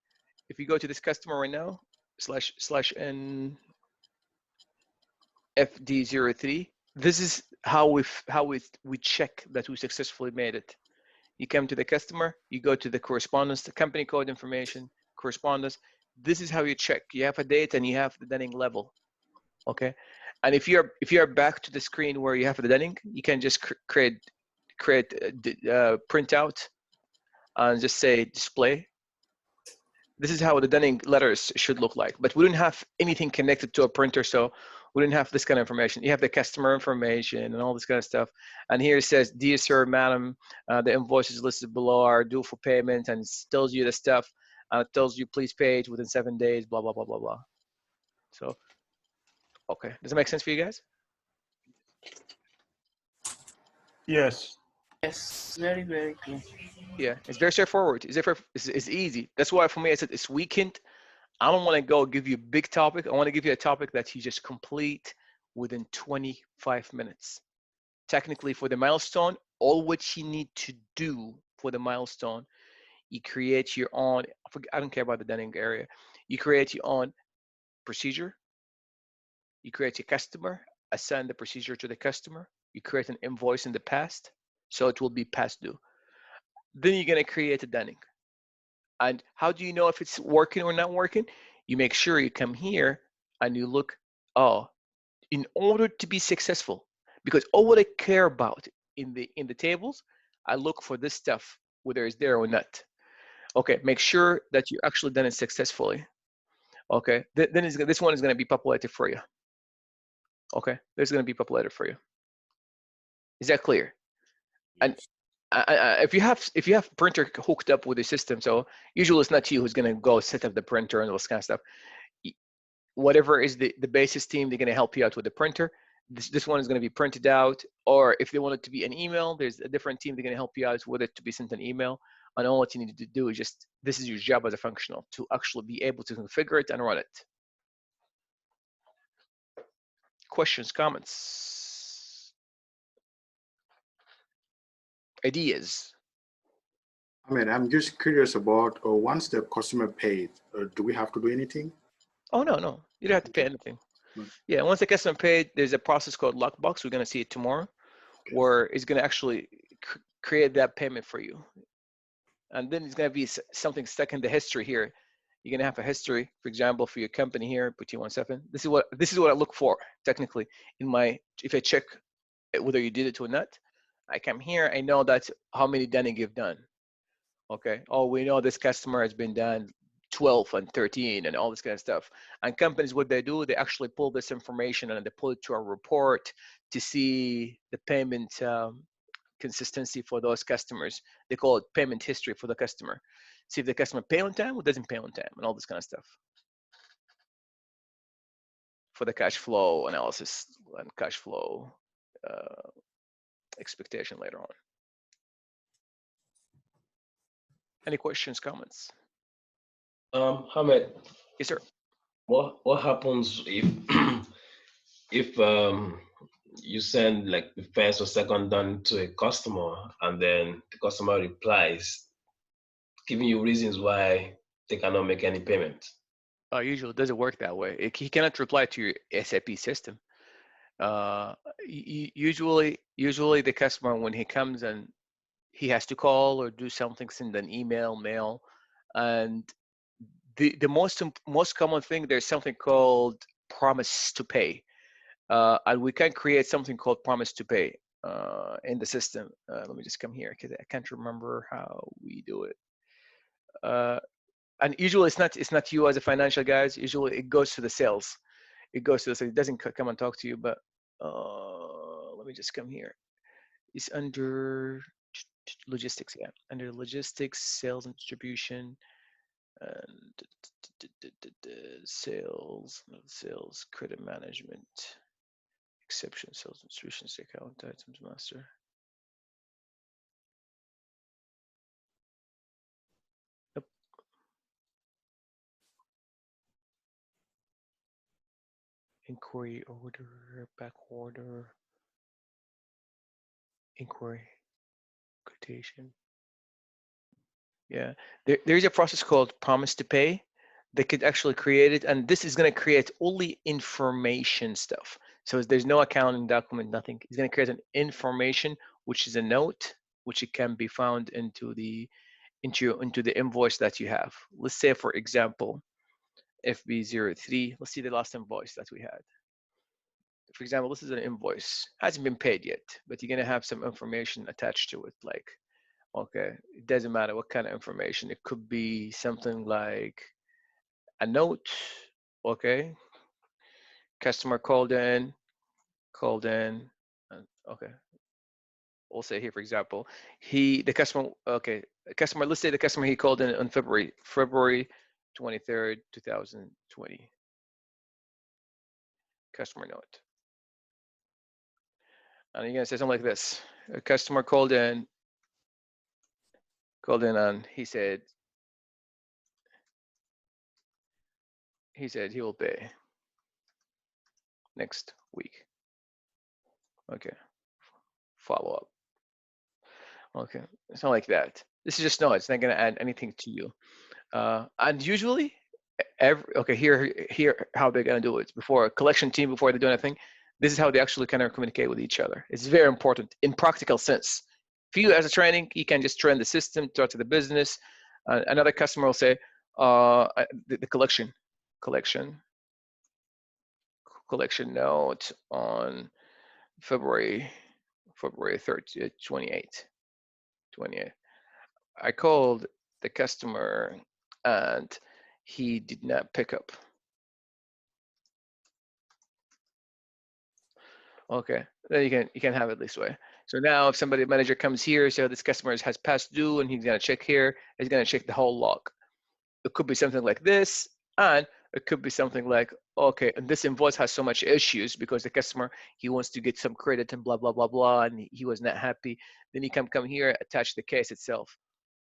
Speaker 1: If you go to this customer right now, /n FD03, this is how we check that we successfully made it. You come to the customer, you go to the correspondence, the company code information, correspondence. This is how you check. You have a date and you have the Dunning level. Okay, and if you're back to the screen where you have the Dunning, you can just create printout and just say display. This is how the Dunning letters should look like, but we don't have anything connected to a printer, so we didn't have this kind of information. You have the customer information and all this kind of stuff. And here it says, dear sir, madam, the invoices listed below are due for payment, and it tells you the stuff. It tells you please pay it within 7 days, blah, blah, blah, blah, blah. So, okay, does it make sense for you guys?
Speaker 10: Yes.
Speaker 8: Yes, very, very clear.
Speaker 1: Yeah, it's very straightforward. It's easy. That's why for me, I said it's weekend. I don't want to go give you a big topic. I want to give you a topic that you just complete within 25 minutes. Technically, for the milestone, all what you need to do for the milestone, you create your own, I don't care about the Dunning area. You create your own procedure. You create your customer, assign the procedure to the customer. You create an invoice in the past, so it will be past due. Then you're going to create a Dunning. And how do you know if it's working or not working? You make sure you come here and you look, oh, in order to be successful, because all what I care about in the tables, I look for this stuff, whether it's there or not. Okay, make sure that you actually done it successfully. Okay, then this one is going to be populated for you. Okay, this is going to be populated for you. Is that clear? And if you have printer hooked up with the system, so usually it's not you who's going to go set up the printer and all this kind of stuff. Whatever is the basis team, they're going to help you out with the printer. This one is going to be printed out, or if they want it to be an email, there's a different team, they're going to help you out with it to be sent an email. And all what you need to do is just, this is your job as a functional, to actually be able to configure it and run it. Questions, comments, ideas?
Speaker 10: I mean, I'm just curious about once the customer paid, do we have to do anything?
Speaker 1: Oh, no, no. You don't have to pay anything. Yeah, once the customer paid, there's a process called lockbox. We're going to see it tomorrow, where it's going to actually create that payment for you. And then it's going to be something stuck in the history here. You're going to have a history, for example, for your company here. Put you 1 second. This is what I look for technically in my, if I check whether you did it or not. I come here, I know that's how many dunning you've done. Okay. Oh, we know this customer has been done 12 and 13 and all this kind of stuff. And companies, what they do, they actually pull this information and they pull it to a report to see the payment consistency for those customers. They call it payment history for the customer. See if the customer pay on time or doesn't pay on time and all this kind of stuff. For the cash flow analysis and cash flow expectation later on. Any questions, comments?
Speaker 2: Hamed,
Speaker 1: Yes, sir.
Speaker 2: what happens if if you send like the first or second done to a customer and then the customer replies, giving you reasons why they cannot make any payment?
Speaker 1: Usually it doesn't work that way. He cannot reply to your SAP system. Usually the customer, when he comes and he has to call or do something, send an email, mail, and the most common thing, there's something called promise to pay, and we can create something called promise to pay in the system. Let me just come here because I can't remember how we do it. And usually it's not you as a financial guys. Usually it goes to the sales. It goes to the sales. It doesn't come and talk to you. But let me just come here. It's under logistics. Yeah, under logistics, sales and distribution, and sales credit management, exception, sales and distribution, account items master. Yep. Inquiry order, back order, inquiry, quotation. Yeah, there's a process called promise to pay. They could actually create it, and this is going to create only information stuff. So there's no accounting document, nothing. It's going to create an information, which is a note, which it can be found into the invoice that you have. Let's say, for example, FB03. Let's see the last invoice that we had. For example, this is an invoice, hasn't been paid yet, but you're going to have some information attached to it, like, okay, it doesn't matter what kind of information. It could be something like a note, okay, customer called in, okay. We'll say here, for example, the customer, okay, let's say the customer, he called in on February 23rd, 2020. Customer note. And you're gonna say something like this. A customer called in and he said he will pay next week. Okay, follow up. Okay, something like that. This is just no, it's not gonna add anything to you. And usually, okay, here how they're gonna do it. Before a collection team, before they do anything, this is how they actually kind of communicate with each other. It's very important in practical sense. For you as a training, you can just train the system, talk to the business. Another customer will say, the collection note on February 3rd, 28. I called the customer and he did not pick up. Okay, then you can have it this way. So now if somebody manager comes here, so this customer has past due and he's gonna check here, he's gonna check the whole log. It could be something like this, and it could be something like, okay, and this invoice has so much issues because the customer, he wants to get some credit and blah, blah, blah, blah, and he was not happy. Then you come here, attach the case itself.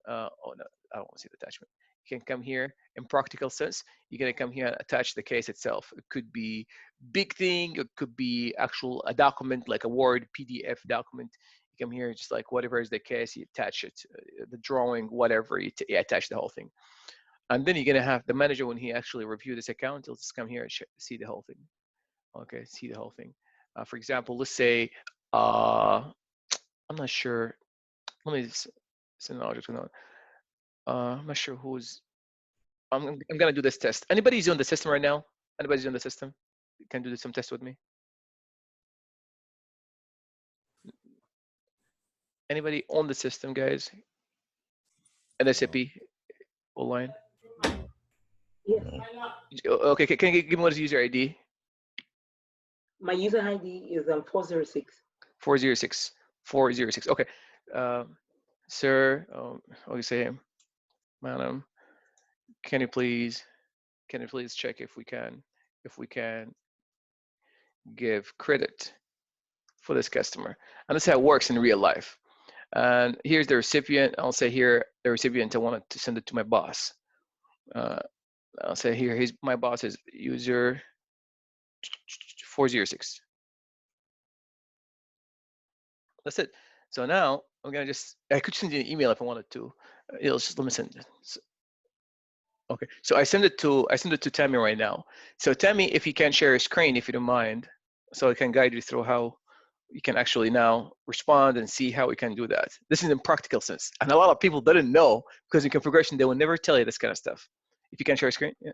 Speaker 1: Oh no, I don't want to see the attachment. You can come here in practical sense. You're gonna come here and attach the case itself. It could be big thing. It could be actual a document like a Word PDF document. You come here, just like whatever is the case, you attach it, the drawing, whatever, you attach the whole thing. And then you're gonna have the manager when he actually review this account, he'll just come here and see the whole thing. Okay, see the whole thing. For example, let's say I'm not sure. Let me send an object. I'm not sure who's. I'm gonna do this test. Anybody's on the system right now? Anybody's on the system? Can do some test with me? Anybody on the system, guys? An SAP online?
Speaker 4: Yes.
Speaker 1: Okay, can you give me what is user ID?
Speaker 4: My user ID is 406.
Speaker 1: 406. 406. Okay. Sir, I'll say him. Madam, can you please check if we can give credit for this customer? And that's how it works in real life. And here's the recipient. I'll say here the recipient. I wanted to send it to my boss. I'll say here my boss is user 406. That's it. So now I'm gonna I could send you an email if I wanted to. It'll just let me send it. Okay, so I send it to Tammy right now. So Tammy, if you can share your screen, if you don't mind, so I can guide you through how you can actually now respond and see how we can do that. This is in practical sense, and a lot of people didn't know because in configuration they will never tell you this kind of stuff. If you can share your screen, yeah.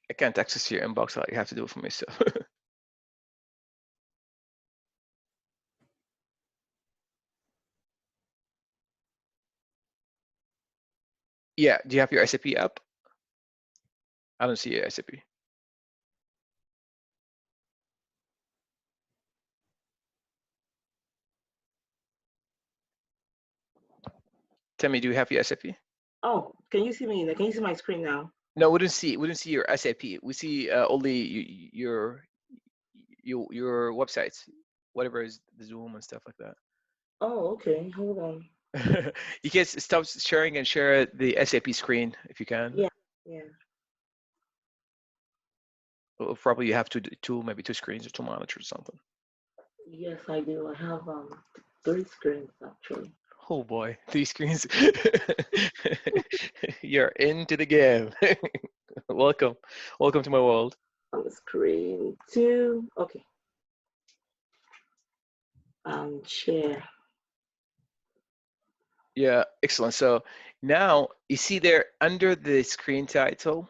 Speaker 1: I can't access your inbox, so you have to do it for myself. Yeah, do you have your SAP app? I don't see your SAP. Tell me, do you have your SAP?
Speaker 4: Oh, can you see me? Can you see my screen now?
Speaker 1: No, we don't see your SAP. We see only your websites, whatever is the Zoom and stuff like that.
Speaker 4: Oh, okay. Hold on.
Speaker 1: You can stop sharing and share the SAP screen if you can.
Speaker 4: Yeah, yeah.
Speaker 1: Or probably you have maybe two screens or two monitors or something.
Speaker 4: Yes, I do. I have 3 screens actually.
Speaker 1: Oh boy, 3 screens. You're into the game. Welcome to my world.
Speaker 4: On the screen 2. Okay. Share.
Speaker 1: Yeah, excellent. So now you see there under the screen title.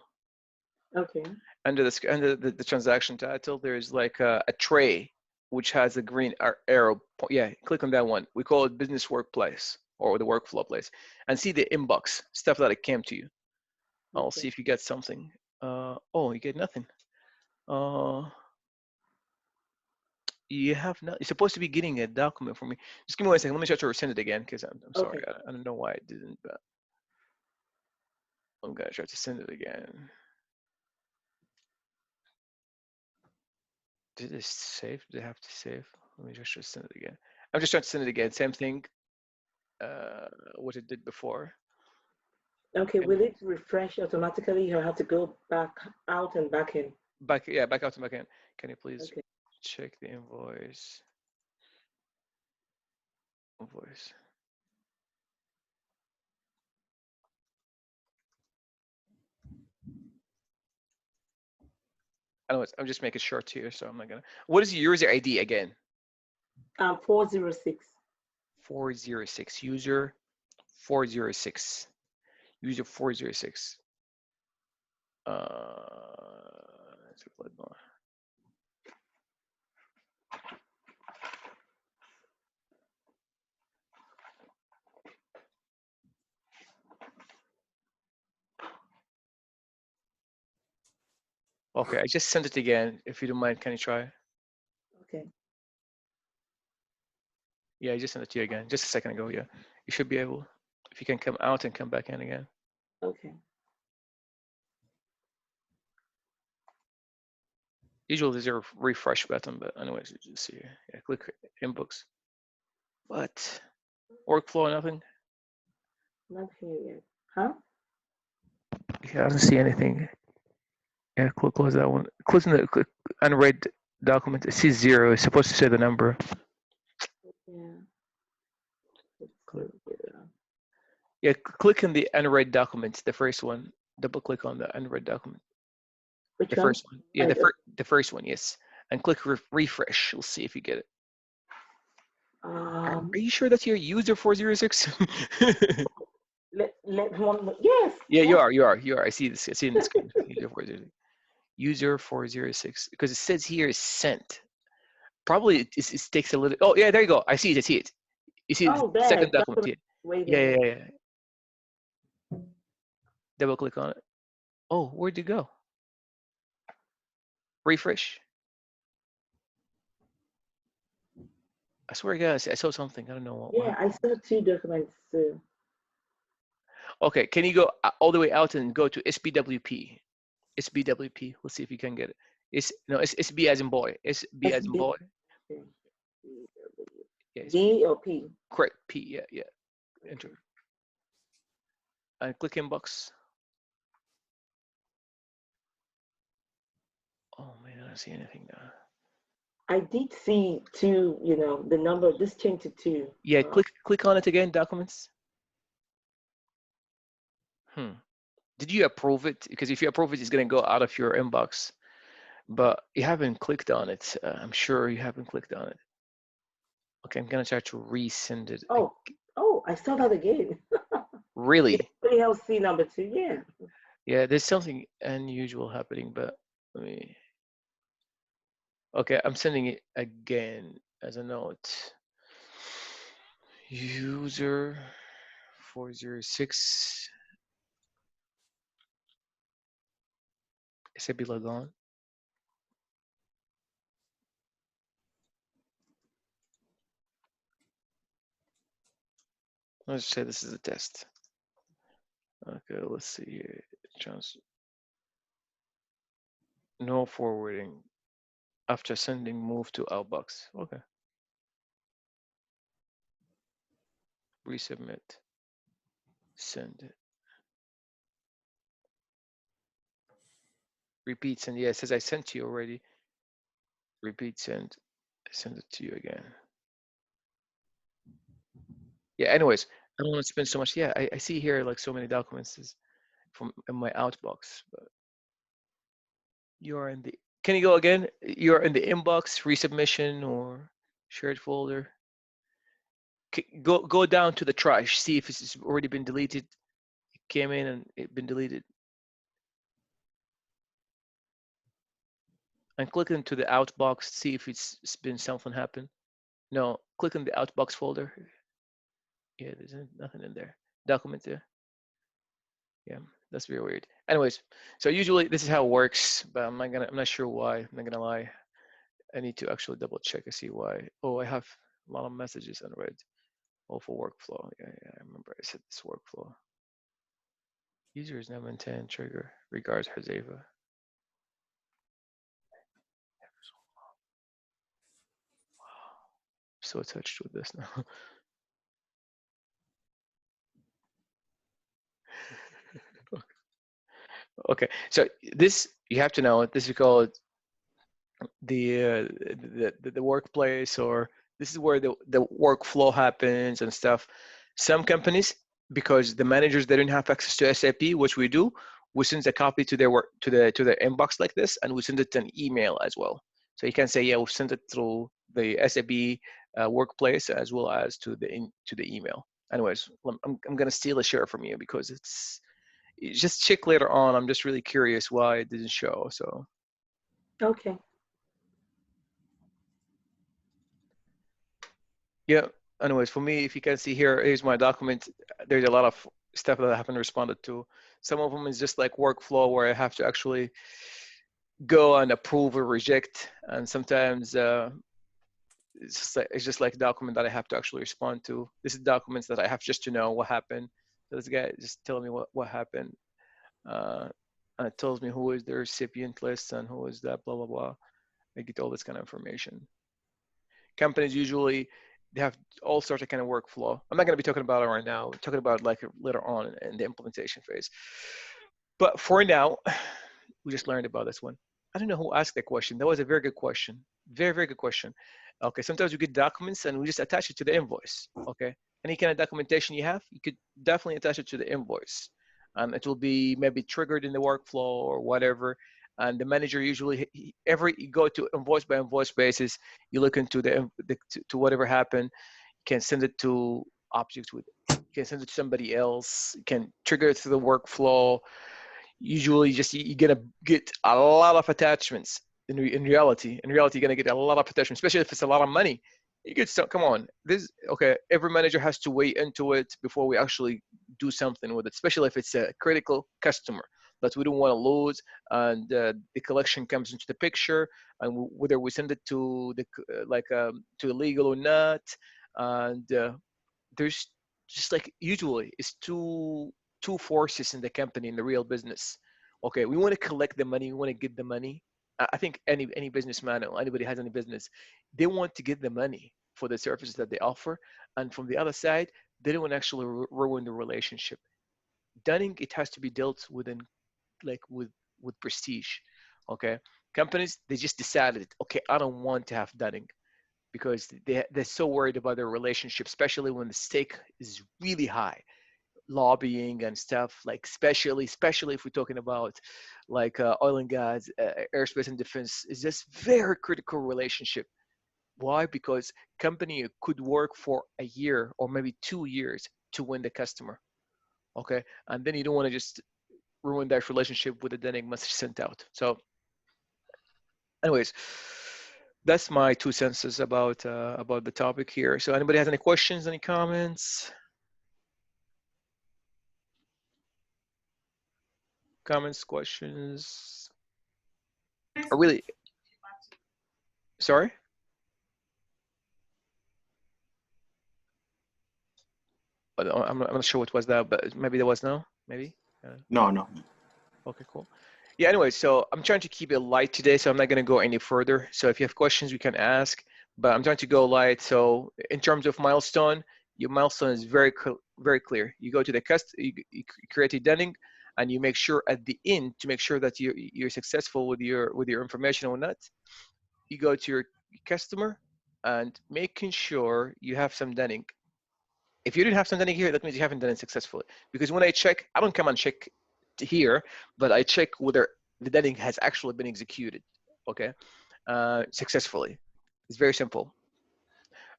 Speaker 4: Okay.
Speaker 1: Under the transaction title, there's like a tray which has a green arrow. Yeah, click on that one. We call it business workplace or the workflow place, and see the inbox stuff that it came to you. I'll
Speaker 4: Okay.
Speaker 1: see if you get something. Oh, you get nothing. You have not. You're supposed to be getting a document from me. Just give me 1 second. Let me try to resend it again because I'm sorry.
Speaker 4: Okay.
Speaker 1: I don't know why it didn't, but I'm gonna try to send it again. Did it save? Did I have to save? Let me just send it again. I'm just trying to send it again. Same thing. What it did before.
Speaker 4: Okay. Will it refresh automatically, or have to go back out and back in?
Speaker 1: Back out and back in. Can you please check the invoice? I'm just making short here, so I'm not gonna. What is your user ID again?
Speaker 4: 406.
Speaker 1: 406. User 406. User 406. Let's click more. Okay, I just sent it again. If you don't mind, can you try?
Speaker 4: Okay.
Speaker 1: Yeah, I just sent it to you again, just a second ago. Yeah, you should be able. If you can come out and come back in again.
Speaker 4: Okay.
Speaker 1: Usually there's a refresh button, but anyways, you just see here. Yeah, click inbox. What? Workflow, nothing?
Speaker 4: Not here yet. Huh?
Speaker 1: Yeah, I don't see anything. Yeah, close that one. Close the click unread document. It sees 0. It's supposed to say the number.
Speaker 4: Yeah. Let's
Speaker 1: Click.
Speaker 4: see here.
Speaker 1: Yeah, click in the unread document, the first one. Double click on the unread document.
Speaker 4: Which
Speaker 1: The
Speaker 4: one?
Speaker 1: first one. Yeah, the first one, yes. And click refresh. We'll see if you get it. Are you sure that's your user 406?
Speaker 4: Let one. Yes.
Speaker 1: Yeah, you are. I see this. I see it in the screen. User 406. User 406. Because it says here is sent. Probably it takes a little. Oh yeah, there you go. I see it. You see
Speaker 4: Oh,
Speaker 1: the
Speaker 4: there.
Speaker 1: second document here.
Speaker 4: Waiting.
Speaker 1: Yeah. Double click on it. Oh, where'd you go? Refresh. I swear to God, I saw something. I don't know what.
Speaker 4: Yeah, I saw 2 documents too.
Speaker 1: Okay, can you go all the way out and go to SBWP? SBWP. Let's see if you can get it. It's SB as in boy. SB as in boy. Yes.
Speaker 4: D or P?
Speaker 1: Correct. P. Yeah. Enter. And click inbox. Oh man, I don't see anything now.
Speaker 4: I did see 2. You know, the number. This changed to 2.
Speaker 1: Yeah, click on it again. Documents. Did you approve it? Because if you approve it, it's gonna go out of your inbox. But you haven't clicked on it. I'm sure you haven't clicked on it. Okay, I'm gonna try to resend it.
Speaker 4: Oh, I saw that again.
Speaker 1: Really?
Speaker 4: Somebody else see number 2. Yeah.
Speaker 1: Yeah, there's something unusual happening, but let me. Okay, I'm sending it again as a note. User 406. SAP log on. Let's say this is a test. Okay, let's see here. No forwarding. After sending, move to outbox. Okay. Resubmit. Send it. Repeat send. Yeah, it says I sent to you already. Repeat send. I send it to you again. Yeah, anyways, I don't want to spend so much. Yeah, I see here like so many documents from in my outbox, but you're in the, can you go again? You're in the inbox, resubmission or shared folder. Go down to the trash, see if it's already been deleted. It came in and it's been deleted. And click into the outbox, see if it's been something happen. No, click in the outbox folder. Yeah, there's nothing in there. Document there. Yeah, that's very weird. Anyways, so usually this is how it works, but I'm not sure why. I'm not gonna lie. I need to actually double check and see why. Oh, I have a lot of messages unread. Oh, for workflow. Yeah, I remember I said this workflow. User is now maintained trigger. Regards, Hazeva. So touched with this now. Okay, so this you have to know. This is called the workplace, or this is where the workflow happens and stuff. Some companies, because the managers they don't have access to SAP, which we do, we send a copy to their to their inbox like this, and we send it an email as well. So you can say, yeah, we've sent it through the SAP workplace as well as to the email. Anyways, I'm gonna steal a share from you because it's just check later on. I'm just really curious why it didn't show. So
Speaker 4: okay.
Speaker 1: Yeah. Anyways, for me, if you can see here, here's my document. There's a lot of stuff that I haven't responded to. Some of them is just like workflow where I have to actually go and approve or reject. And sometimes it's just like a document that I have to actually respond to. This is documents that I have just to know what happened. So this guy just telling me what happened. And it tells me who is the recipient list and who is that, blah, blah, blah. I get all this kind of information. Companies usually, they have all sorts of kind of workflow. I'm not going to be talking about it right now. We're talking about like later on in the implementation phase. But for now, we just learned about this one. I don't know who asked that question. That was a very good question. Very, very good question. Okay, sometimes we get documents and we just attach it to the invoice. Okay, any kind of documentation you have, you could definitely attach it to the invoice. It will be maybe triggered in the workflow or whatever. And the manager usually, you go to invoice by invoice basis, you look into to whatever happened, you can send it to objects with, you can send it to somebody else, you can trigger it through the workflow. Usually just you're gonna get a lot of attachments in reality. In reality, you're gonna get a lot of attachments, especially if it's a lot of money. You get some, come on, okay, every manager has to weigh into it before we actually do something with it, especially if it's a critical customer that we don't want to lose, and the collection comes into the picture, and whether we send it to to illegal or not, and there's just like usually it's two forces in the company in the real business. Okay, we want to collect the money, we want to get the money. I think any businessman or anybody has any business, they want to get the money for the services that they offer, and from the other side, they don't want to actually ruin the relationship. Dunning, it has to be dealt within like with prestige. Okay, companies, they just decided, okay, I don't want to have Dunning because they're so worried about their relationship, especially when the stake is really high, lobbying and stuff, like especially if we're talking about like oil and gas, airspace and defense, is just very critical relationship. Why? Because company could work for a year or maybe 2 years to win the customer. Okay, and then you don't want to just ruin that relationship with a denig message sent out. So anyways, that's my 2 cents about the topic here. So anybody has any questions, any comments? Comments, questions? Or really, sorry? I'm not sure what was that, but maybe there was no, maybe?
Speaker 10: No.
Speaker 1: Okay, cool. Yeah, anyway, so I'm trying to keep it light today, so I'm not going to go any further. So if you have questions, you can ask, but I'm trying to go light. So in terms of milestone, your milestone is very clear. You go to the you create a Dunning, and you make sure at the end to make sure that you're successful with your information or not. You go to your customer and making sure you have some Dunning. If you didn't have some Dunning here, that means you haven't done it successfully. Because when I check, I don't come and check here, but I check whether the Dunning has actually been executed, okay, successfully. It's very simple.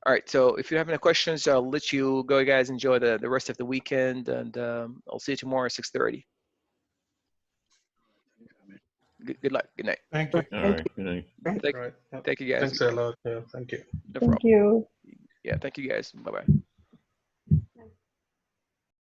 Speaker 1: All right, so if you have any questions, I'll let you go, guys. Enjoy the rest of the weekend, and I'll see you tomorrow at 6:30. Good luck. Good night.
Speaker 3: Thank you.
Speaker 6: All right. Good night.
Speaker 1: Thank you, guys.
Speaker 3: Thanks a lot. Yeah, thank you.
Speaker 1: No
Speaker 12: Thank
Speaker 1: problem.
Speaker 12: you.
Speaker 1: Yeah, thank you, guys. Bye-bye.